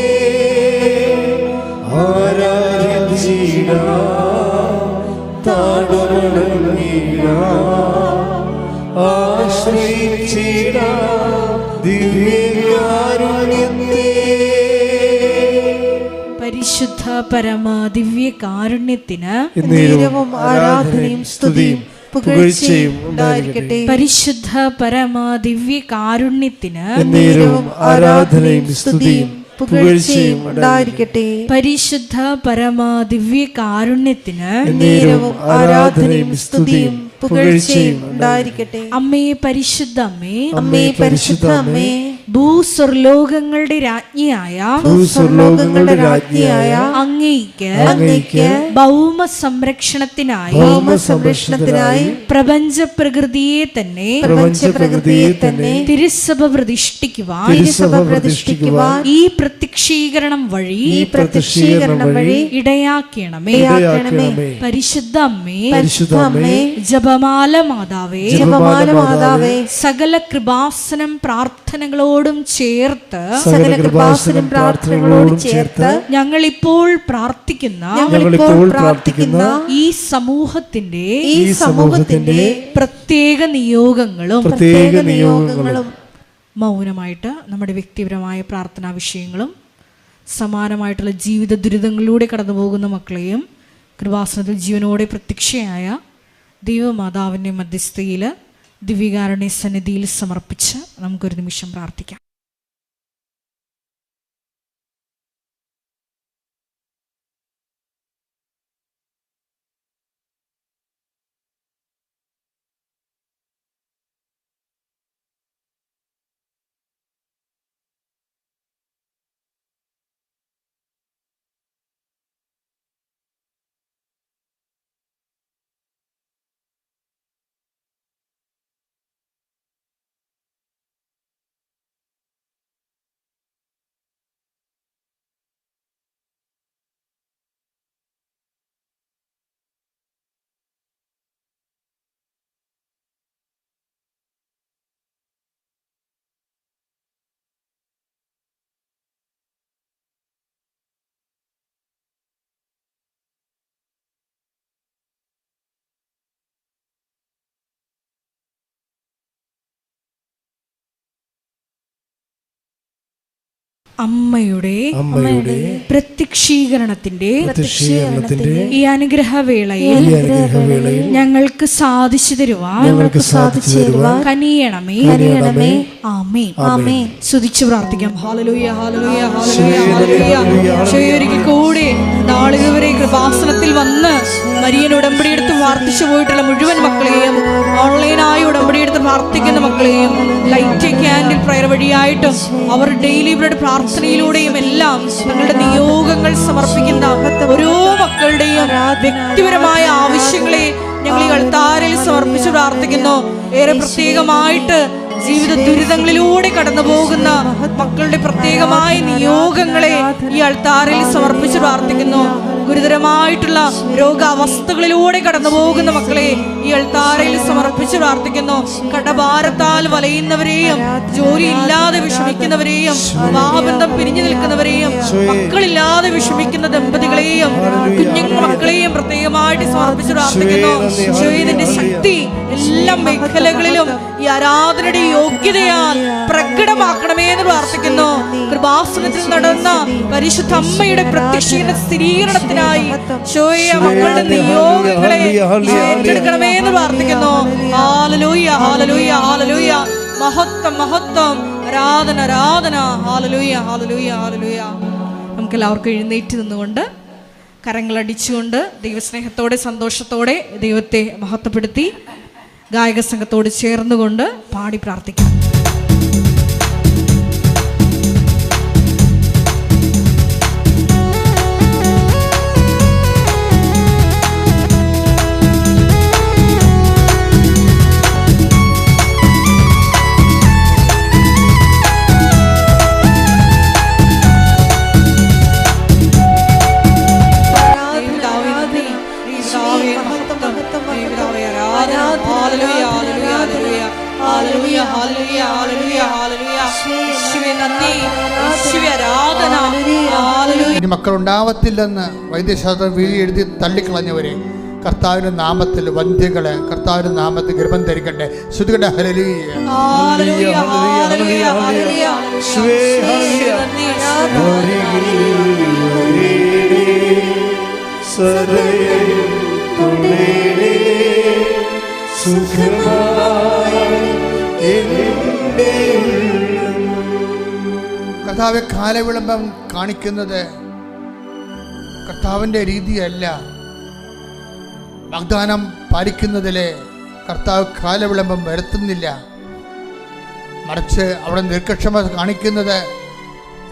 പരിശുദ്ധ പരമ ദിവ്യകാരുണ്യത്തിന് ആരാധനയും സ്തുതിയും പുകഴ്ചയും ഉണ്ടായിരിക്കട്ടെ. പരിശുദ്ധ പരമ ദിവ്യകാരുണ്യത്തിന് ആരാധനയും സ്തുതിയും പുകഴ്ചയും ഉണ്ടായിരിക്കട്ടെ. പരിശുദ്ധ പരമ ദിവ്യകാരുണ്യത്തിന് ആരാധനയും സ്തുതിയും പുകഴ്ചയും ഉണ്ടായിരിക്കട്ടെ. അമ്മേ പരിശുദ്ധ അമ്മേ, അമ്മേ പരിശുദ്ധ അമ്മേ, ഭൂസ്വർലോകങ്ങളുടെ രാജ്ഞിയായ അങ്ങേയ്ക്ക് ഭൗമ സംരക്ഷണത്തിനായി പ്രപഞ്ച പ്രകൃതിയെ തന്നെ തിരുസഭ പ്രതിഷ്ഠിക്കുവാൻ ഈ പ്രത്യക്ഷീകരണം വഴി ഇടയാക്കണമേ. പരിശുദ്ധ അമ്മേ, ജപമാല മാതാവേ, സകല കൃപാസനം പ്രാർത്ഥനകളോടും ചേർത്ത് ഞങ്ങളിപ്പോൾ പ്രാർത്ഥിക്കുന്ന ഈ സമൂഹത്തിന്റെ പ്രത്യേക നിയോഗങ്ങളും മൗനമായിട്ട് നമ്മുടെ വ്യക്തിപരമായ പ്രാർത്ഥനാ വിഷയങ്ങളും സമാനമായിട്ടുള്ള ജീവിത ദുരിതങ്ങളിലൂടെ കടന്നു പോകുന്ന മക്കളെയും കൃപാസനത്തിൽ ജീവനോടെ പ്രത്യക്ഷയായ ദൈവമാതാവിൻ്റെ മധ്യസ്ഥയിൽ ദിവ്യകാരുണ്യ സന്നിധിയിൽ സമർപ്പിച്ച് നമുക്കൊരു നിമിഷം പ്രാർത്ഥിക്കാം. അമ്മയുടെ പ്രത്യക്ഷീകരണത്തിന്റെ ഈ അനുഗ്രഹവേളയിൽ ഞങ്ങൾക്ക് സാധിച്ചു തരുവാൻ കനിയണമേ. ആമേൻ. സ്തുതിച്ചു പ്രാർത്ഥിക്കാം. ഹല്ലേലൂയ, ഹല്ലേലൂയ, ഹല്ലേലൂയ, ഹല്ലേലൂയ. ഒരിക്കൽ കൂടി നാളിതുവരെ കൃപാസനത്തിൽ വന്ന് മരിയൻ ഉടമ്പടിയെടുത്ത് പ്രാർത്ഥിച്ചു പോയിട്ടുള്ള മുഴുവൻ മക്കളെയും, ഓൺലൈനായി ഉടമ്പടിയെടുത്ത് പ്രാർത്ഥിക്കുന്ന മക്കളെയും, ലൈറ്റ് ക്യാൻഡിൽ പ്രയർ വഴിയായിട്ടും അവർ ഡെയിലി ബ്രെഡ് പ്രാർത്ഥനയിലൂടെയും എല്ലാം തങ്ങളുടെ നിയോഗങ്ങൾ സമർപ്പിക്കുന്ന ഓരോ മക്കളുടെയും വ്യക്തിപരമായ ആവശ്യങ്ങളെ ഞങ്ങൾ ഈ അൾത്താരയിൽ സമർപ്പിച്ച് പ്രാർത്ഥിക്കുന്നു. ഏറെ പ്രത്യേകമായിട്ട് ജീവിത ദുരിതങ്ങളിലൂടെ കടന്നു പോകുന്ന മക്കളുടെ പ്രത്യേകമായ നിയോഗങ്ങളെ ഈ അൾത്താരയിൽ സമർപ്പിച്ച് പ്രാർത്ഥിക്കുന്നു. ഗുരുതരമായിട്ടുള്ള രോഗാവസ്ഥകളിലൂടെ കടന്നു പോകുന്ന മക്കളെ ഈ അൾത്താരയിൽ സമർപ്പിച്ച് പ്രാർത്ഥിക്കുന്നു. കടഭാരത്താൽ വലയുന്നവരെയും, ജോലിയില്ലാതെ വിഷമിക്കുന്നവരെയും, വിവാഹബന്ധം പിരിഞ്ഞു നിൽക്കുന്നവരെയും, മക്കളില്ലാതെ വിഷമിക്കുന്ന ദമ്പതികളെയും, കുഞ്ഞുങ്ങൾ മക്കളെയും പ്രത്യേകമായിട്ട് സമർപ്പിച്ച് പ്രാർത്ഥിക്കുന്നു. ഇതിന്റെ ശക്തി എല്ലാ മേഖലകളിലും ഈ ആരാധനയുടെ യോഗ്യതയാൽ പ്രകടമാക്കണമേ എന്ന് പ്രാർത്ഥിക്കുന്നു. കൃപാസനത്തിൽ നടന്ന പരിശുദ്ധ അമ്മയുടെ പ്രത്യക്ഷീകരണ സ്ഥിരീകരണത്തിനായി മക്കളുടെ നിയോഗങ്ങളെ ഏറ്റെടുക്കണമേ എന്ന് പ്രാർത്ഥിക്കുന്നു. ഹല്ലേലൂയ, ഹല്ലേലൂയ, ഹല്ലേലൂയ. മഹത്വം, മഹത്വം, ആരാധന, ആരാധന. ഹല്ലേലൂയ, ഹല്ലേലൂയ, ഹല്ലേലൂയ. നമുക്ക് എല്ലാവർക്കും എഴുന്നേറ്റ് നിന്നുകൊണ്ട് കരങ്ങളടിച്ചുകൊണ്ട് ദൈവസ്നേഹത്തോടെ സന്തോഷത്തോടെ ദൈവത്തെ മഹത്വപ്പെടുത്തി ഗായക സംഘത്തോട് ചേർന്നുകൊണ്ട് പാടി പ്രാർത്ഥിക്കാം. ഇനി മക്കളുണ്ടാവത്തില്ലെന്ന് വൈദ്യശാസ്ത്രം വിധി എഴുതി തള്ളിക്കളഞ്ഞവരെ കർത്താവിന്റെ നാമത്തിൽ വന്ധ്യകളെ കർത്താവിന്റെ നാമത്തിൽ ഗർഭം ധരിക്കട്ടെ. ശ്രുതികട്ടെ. ഹല്ലേലൂയ, ഹല്ലേലൂയ, ഹല്ലേലൂയ, ഹല്ലേലൂയ. കർത്താവ് കാലവിളംബം കാണിക്കുന്നത് കർത്താവിൻ്റെ രീതിയല്ല. വാഗ്ദാനം പാലിക്കുന്നതിലെ കർത്താവ് കാലവിളംബം വരുത്തുന്നില്ല. മറിച്ച് അവിടെ ദീർഘക്ഷമ കാണിക്കുന്നത്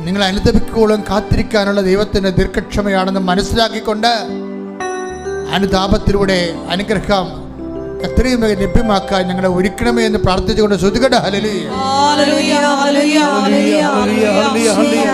നിങ്ങൾ അനുദപിക്കോളം കാത്തിരിക്കാനുള്ള ദൈവത്തിൻ്റെ ദീർഘക്ഷമയാണെന്ന് മനസ്സിലാക്കിക്കൊണ്ട് അനുതാപത്തിലൂടെ അനുഗ്രഹം എത്രയും വേഗം ലഭ്യമാക്കാൻ ഞങ്ങളെ ഒരുക്കണമേ എന്ന് പ്രാർത്ഥിച്ചുകൊണ്ട് ശ്രുതികട്ടെ. ഹല്ലേലൂയ, ഹല്ലേലൂയ, ഹല്ലേലൂയ, ഹല്ലേലൂയ, ഹല്ലേലൂയ, ഹല്ലേലൂയ.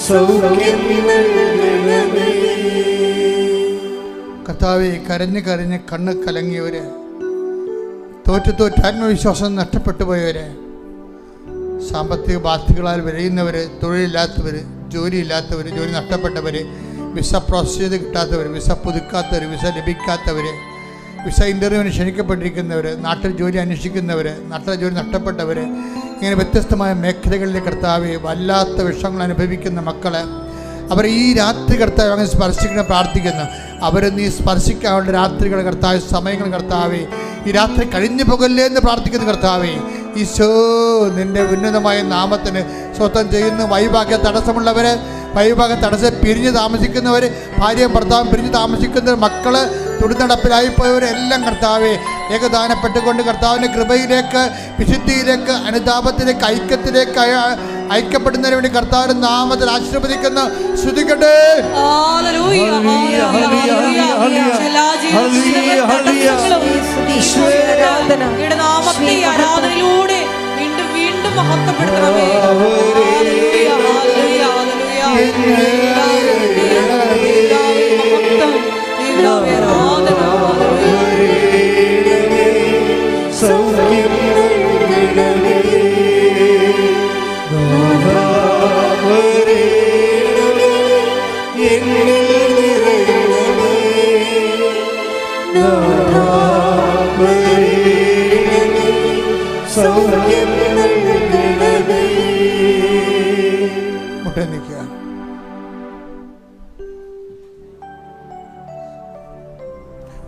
സൗഖ്യം കർത്താവെ, കരഞ്ഞ് കരഞ്ഞ് കണ്ണ് കലങ്ങിയവര്, തോറ്റ് ആത്മവിശ്വാസം നഷ്ടപ്പെട്ടു പോയവര്, സാമ്പത്തിക ബാധ്യതകളാൽ വിരയുന്നവർ, തൊഴിലില്ലാത്തവർ, ജോലിയില്ലാത്തവർ, ജോലി നഷ്ടപ്പെട്ടവർ, വിസ പ്രോസസ് ചെയ്ത് കിട്ടാത്തവർ, വിസ പുതുക്കാത്തവർ, വിസ ലഭിക്കാത്തവർ, വിസ ഇൻ്റർവ്യൂവിന് ക്ഷണിക്കപ്പെട്ടിരിക്കുന്നവർ, നാട്ടിൽ ജോലി അന്വേഷിക്കുന്നവർ, നാട്ടിലെ ജോലി നഷ്ടപ്പെട്ടവർ, ഇങ്ങനെ വ്യത്യസ്തമായ മേഖലകളിലെ കർത്താവെ വല്ലാത്ത വിഷമങ്ങൾ അനുഭവിക്കുന്ന മക്കളെ അവർ ഈ രാത്രി കർത്താവ് അങ്ങനെ സ്പർശിക്കണം പ്രാർത്ഥിക്കുന്നു. അവരെ നീ സ്പർശിക്കാനുള്ള രാത്രികൾ കർത്താവ്, സമയങ്ങൾ കർത്താവെ ഈ രാത്രി കഴിഞ്ഞു പോകല്ലേ എന്ന് പ്രാർത്ഥിക്കുന്നു കർത്താവെ. ഈശോ, നിൻ്റെ ഉന്നതമായ നാമത്തിന് സ്വന്തം ചെയ്യുന്ന വൈഭാഗ്യ തടസ്സമുള്ളവർ, വൈഭാഗ്യ തടസ്സം പിരിഞ്ഞ് താമസിക്കുന്നവർ, ഭാര്യയും ഭർത്താവും പിരിഞ്ഞ് താമസിക്കുന്നവർ, മക്കൾ തുടുനടപ്പിലായിപ്പോയവരെല്ലാം കർത്താവെ ഏകദാനപ്പെട്ടുകൊണ്ട് കർത്താവിൻ്റെ കൃപയിലേക്ക്, വിശുദ്ധിയിലേക്ക്, അനുതാപത്തിലേക്ക്, ഐക്യത്തിലേക്ക് ഐക്യപ്പെടുന്നതിന് വേണ്ടി കർത്താവിന്റെ നാമത്തിൽ ആശീർവദിക്കുന്ന സ്തുതിക്കട്ടെ. ആരാധനയിലൂടെ വീണ്ടും വീണ്ടും മഹത്വപ്പെടുത്തണമേ.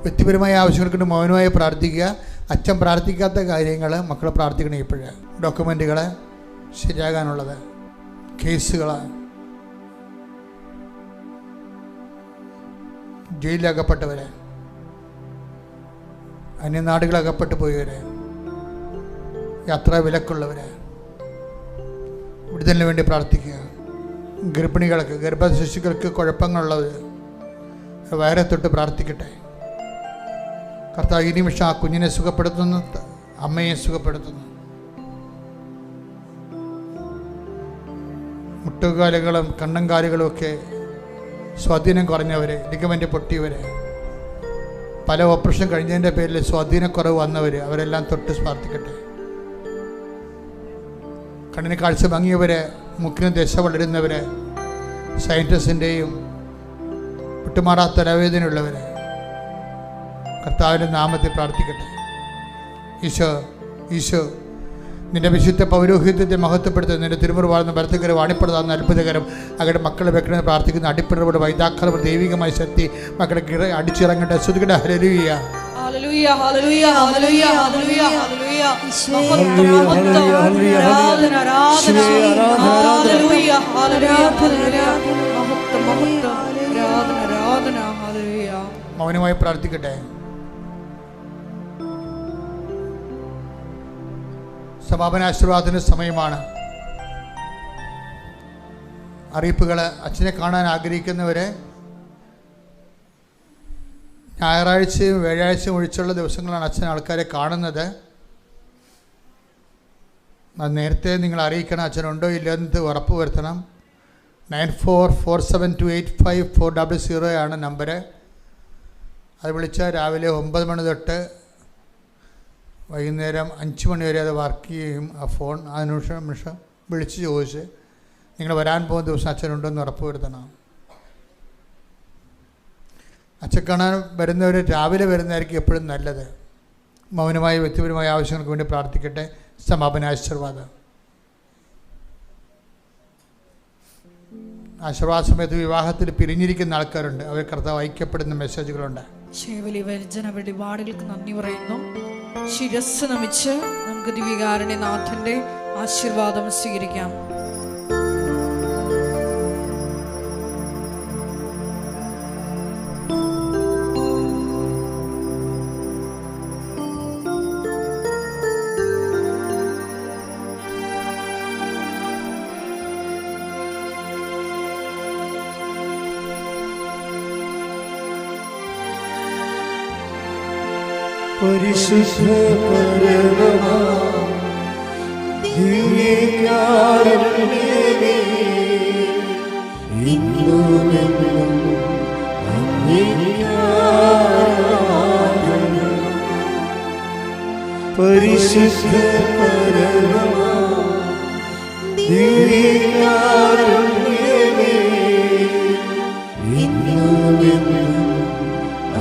വ്യക്തിപരമായ ആവശ്യങ്ങൾക്ക് മൗനമായി പ്രാർത്ഥിക്കുക. അച്ഛൻ പ്രാർത്ഥിക്കാത്ത കാര്യങ്ങൾ മക്കൾ പ്രാർത്ഥിക്കണം. ഇപ്പോഴേ ഡോക്യുമെൻറ്റുകൾ ശരിയാകാനുള്ളത്, കേസുകൾ, ജയിലിലകപ്പെട്ടവരെ, അന്യനാടുകളകപ്പെട്ടു പോയവരെ, യാത്രാ വിലക്കുള്ളവരെ വിടുതലിന് വേണ്ടി പ്രാർത്ഥിക്കുക. ഗർഭിണികൾക്ക്, ഗർഭശിശുക്കൾക്ക് കുഴപ്പങ്ങളുള്ളവർ വയറെ തൊട്ട് പ്രാർത്ഥിക്കട്ടെ. കർത്താവ് ഈ നിമിഷം ആ കുഞ്ഞിനെ സുഖപ്പെടുത്തുന്നു, അമ്മയെ സുഖപ്പെടുത്തുന്നു. മുട്ടുകാലുകളും കണ്ണങ്കാലുകളും ഒക്കെ സ്വാധീനം കുറഞ്ഞവർ, ലിഗമെൻ്റ് പൊട്ടിയവർ, പല ഓപ്പറേഷൻ കഴിഞ്ഞതിൻ്റെ പേരിൽ സ്വാധീനക്കുറവ് വന്നവർ, അവരെല്ലാം തൊട്ട് പ്രാർത്ഥിക്കട്ടെ. കണ്ണിന് കാഴ്ച ഭംഗിയവരെ, മുക്കിന് ദശ വളരുന്നവർ, സയൻറ്റിസ്റ്റിൻ്റെയും വിട്ടുമാറാത്ത തലവേദനയുള്ളവർ കർത്താവിൻ്റെ നാമത്തിൽ പ്രാർത്ഥിക്കട്ടെ. ഈശോ, ഈശോ, നിന്റെ വിശുദ്ധ പൗരോഹിത്യത്തെ മഹത്വപ്പെടുത്തുന്ന, നിന്റെ തിരുമുറി വാഴുന്ന ഭരത്തകരം വാണിപ്പെടുത്താവുന്ന അത്ഭുതകരം അവരുടെ മക്കളെ വെക്കണമെന്ന് പ്രാർത്ഥിക്കുന്ന അടിപ്പിടപെടെ വൈതാക്കള ദൈവികമായ ശക്തി മക്കളെ അടിച്ചിറങ്ങട്ടെ. ശ്രുതികട്ടെ. ഹല്ലേലൂയ, ഹല്ലേലൂയ, ഹല്ലേലൂയ, ഹല്ലേലൂയ, ഹല്ലേലൂയ, ഹല്ലേലൂയ. മഹത്വം, മഹത്വം, ആരാധന, ആരാധന, ഹല്ലേലൂയ, ഹല്ലേലൂയ, മഹത്വം, മഹത്വം, ആരാധന, ആരാധന, ഹല്ലേലൂയ. മൗനമായി പ്രാർത്ഥിക്കട്ടെ. സമാപനാശീർവാദത്തിന് സമയമാണ്. അറിയിപ്പുകൾ. അച്ഛനെ കാണാൻ ആഗ്രഹിക്കുന്നവരെ ഞായറാഴ്ചയും വ്യാഴാഴ്ചയും ഒഴിച്ചുള്ള ദിവസങ്ങളാണ് അച്ഛൻ ആൾക്കാരെ കാണുന്നത്. അത് നേരത്തെ നിങ്ങൾ അറിയിക്കണം. അച്ഛനുണ്ടോ ഇല്ലെന്ന് ഉറപ്പ് വരുത്തണം. 9447285400 ആണ് നമ്പർ. അത് വിളിച്ചാൽ രാവിലെ 9 മണി തൊട്ട് വൈകുന്നേരം 5 മണി വരെ അത് വർക്ക് ചെയ്യും. ആ ഫോൺ ആ നിമിഷം വിളിച്ച് ചോദിച്ച് നിങ്ങൾ വരാൻ പോകുന്ന ദിവസം അച്ഛനുണ്ടെന്ന് ഉറപ്പ് വരുത്തണം. അച്ഛൻ കാണാൻ വരുന്നവർ രാവിലെ വരുന്നതായിരിക്കും എപ്പോഴും നല്ലത്. മൗനമായി വ്യക്തിപരമായ ആവശ്യങ്ങൾക്ക് വേണ്ടി പ്രാർത്ഥിക്കട്ടെ. സമാപന ആശീർവാദം. ആശീർവാദ സമയത്ത് വിവാഹത്തിൽ പിരിഞ്ഞിരിക്കുന്ന ആൾക്കാരുണ്ട്. അവർ കർത്താവ് ഐക്യപ്പെടുന്ന മെസ്സേജുകളുണ്ട്. ശേവലി വരിജന വെളിപാടുകൾക്ക് നന്ദി പറയുന്നു. ശിരസ് നമിച്ച് നമുക്ക് ദിവ്യകാരുണ്യനാഥന്റെ ആശീർവാദം സ്വീകരിക്കാം. പരിശുദ്ധ പരമമാ ദിവ്യകാരുണ്യമേ, ഇന്നുമെന്നും അങ്ങേയ്ക്കാരാധന. പരിശുദ്ധ പരമമാ ദിവ്യകാരുണ്യമേ, ഇന്നുമെന്നും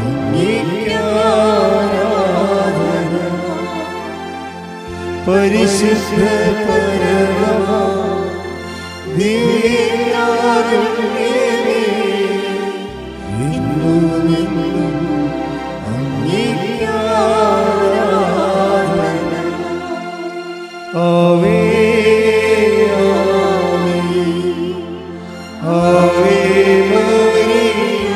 അങ്ങേയ്ക്കാരാധന. പരിശുദ്ധ പരമമാ ദിവ്യകാരുണ്യമേ, ഇന്നുമെന്നും അങ്ങേയ്ക്കാരാധന. ആവേ ആവേ മരിയ,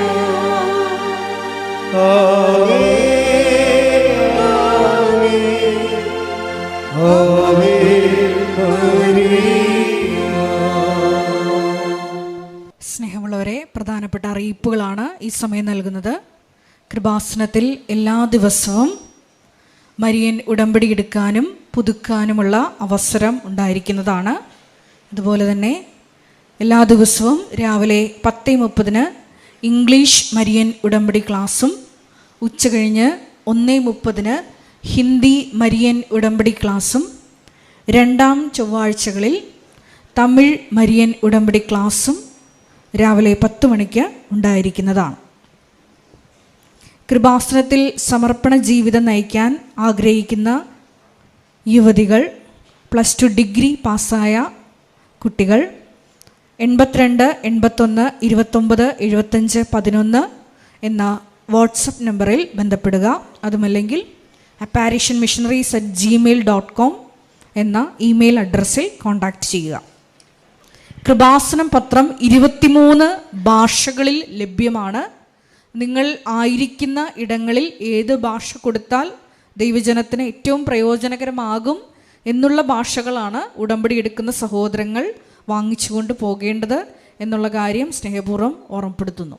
ആവേ ആവേ ആവേ മരിയ. സ്നേഹമുള്ളവരെ, പ്രധാനപ്പെട്ട അറിയിപ്പുകളാണ് ഈ സമയം നൽകുന്നത്. കൃപാസനത്തിൽ എല്ലാ ദിവസവും മരിയൻ ഉടമ്പടി എടുക്കാനും പുതുക്കാനുമുള്ള അവസരം ഉണ്ടായിരിക്കുന്നതാണ്. അതുപോലെ തന്നെ എല്ലാ ദിവസവും രാവിലെ 10:30 ഇംഗ്ലീഷ് മരിയൻ ഉടമ്പടി ക്ലാസ്സും ഉച്ചകഴിഞ്ഞ് 1:30 ഹിന്ദി മരിയൻ ഉടമ്പടി ക്ലാസ്സും രണ്ടാം ചൊവ്വാഴ്ചകളിൽ തമിഴ് മരിയൻ ഉടമ്പടി ക്ലാസ്സും രാവിലെ 10 മണിക്ക് ഉണ്ടായിരിക്കുന്നതാണ്. കൃപാസനത്തിൽ സമർപ്പണ ജീവിതം നയിക്കാൻ ആഗ്രഹിക്കുന്ന യുവതികൾ, +2 ഡിഗ്രി പാസ്സായ കുട്ടികൾ 82 81 29 75 11 എന്ന വാട്സപ്പ് നമ്പറിൽ ബന്ധപ്പെടുക. അതുമല്ലെങ്കിൽ apparitionmissionaries@gmail.com എന്ന ഇമെയിൽ അഡ്രസ്സിൽ കോൺടാക്റ്റ് ചെയ്യുക. കൃപാസനം പത്രം 23 ഭാഷകളിൽ ലഭ്യമാണ്. നിങ്ങൾ ആയിരിക്കുന്ന ഇടങ്ങളിൽ ഏത് ഭാഷ കൊടുത്താൽ ദൈവജനത്തിന് ഏറ്റവും പ്രയോജനകരമാകും എന്നുള്ള ഭാഷകളാണ് ഉടമ്പടി എടുക്കുന്ന സഹോദരങ്ങൾ വാങ്ങിച്ചുകൊണ്ട് പോകേണ്ടത് എന്നുള്ള കാര്യം സ്നേഹപൂർവ്വം ഓർമ്മപ്പെടുത്തുന്നു.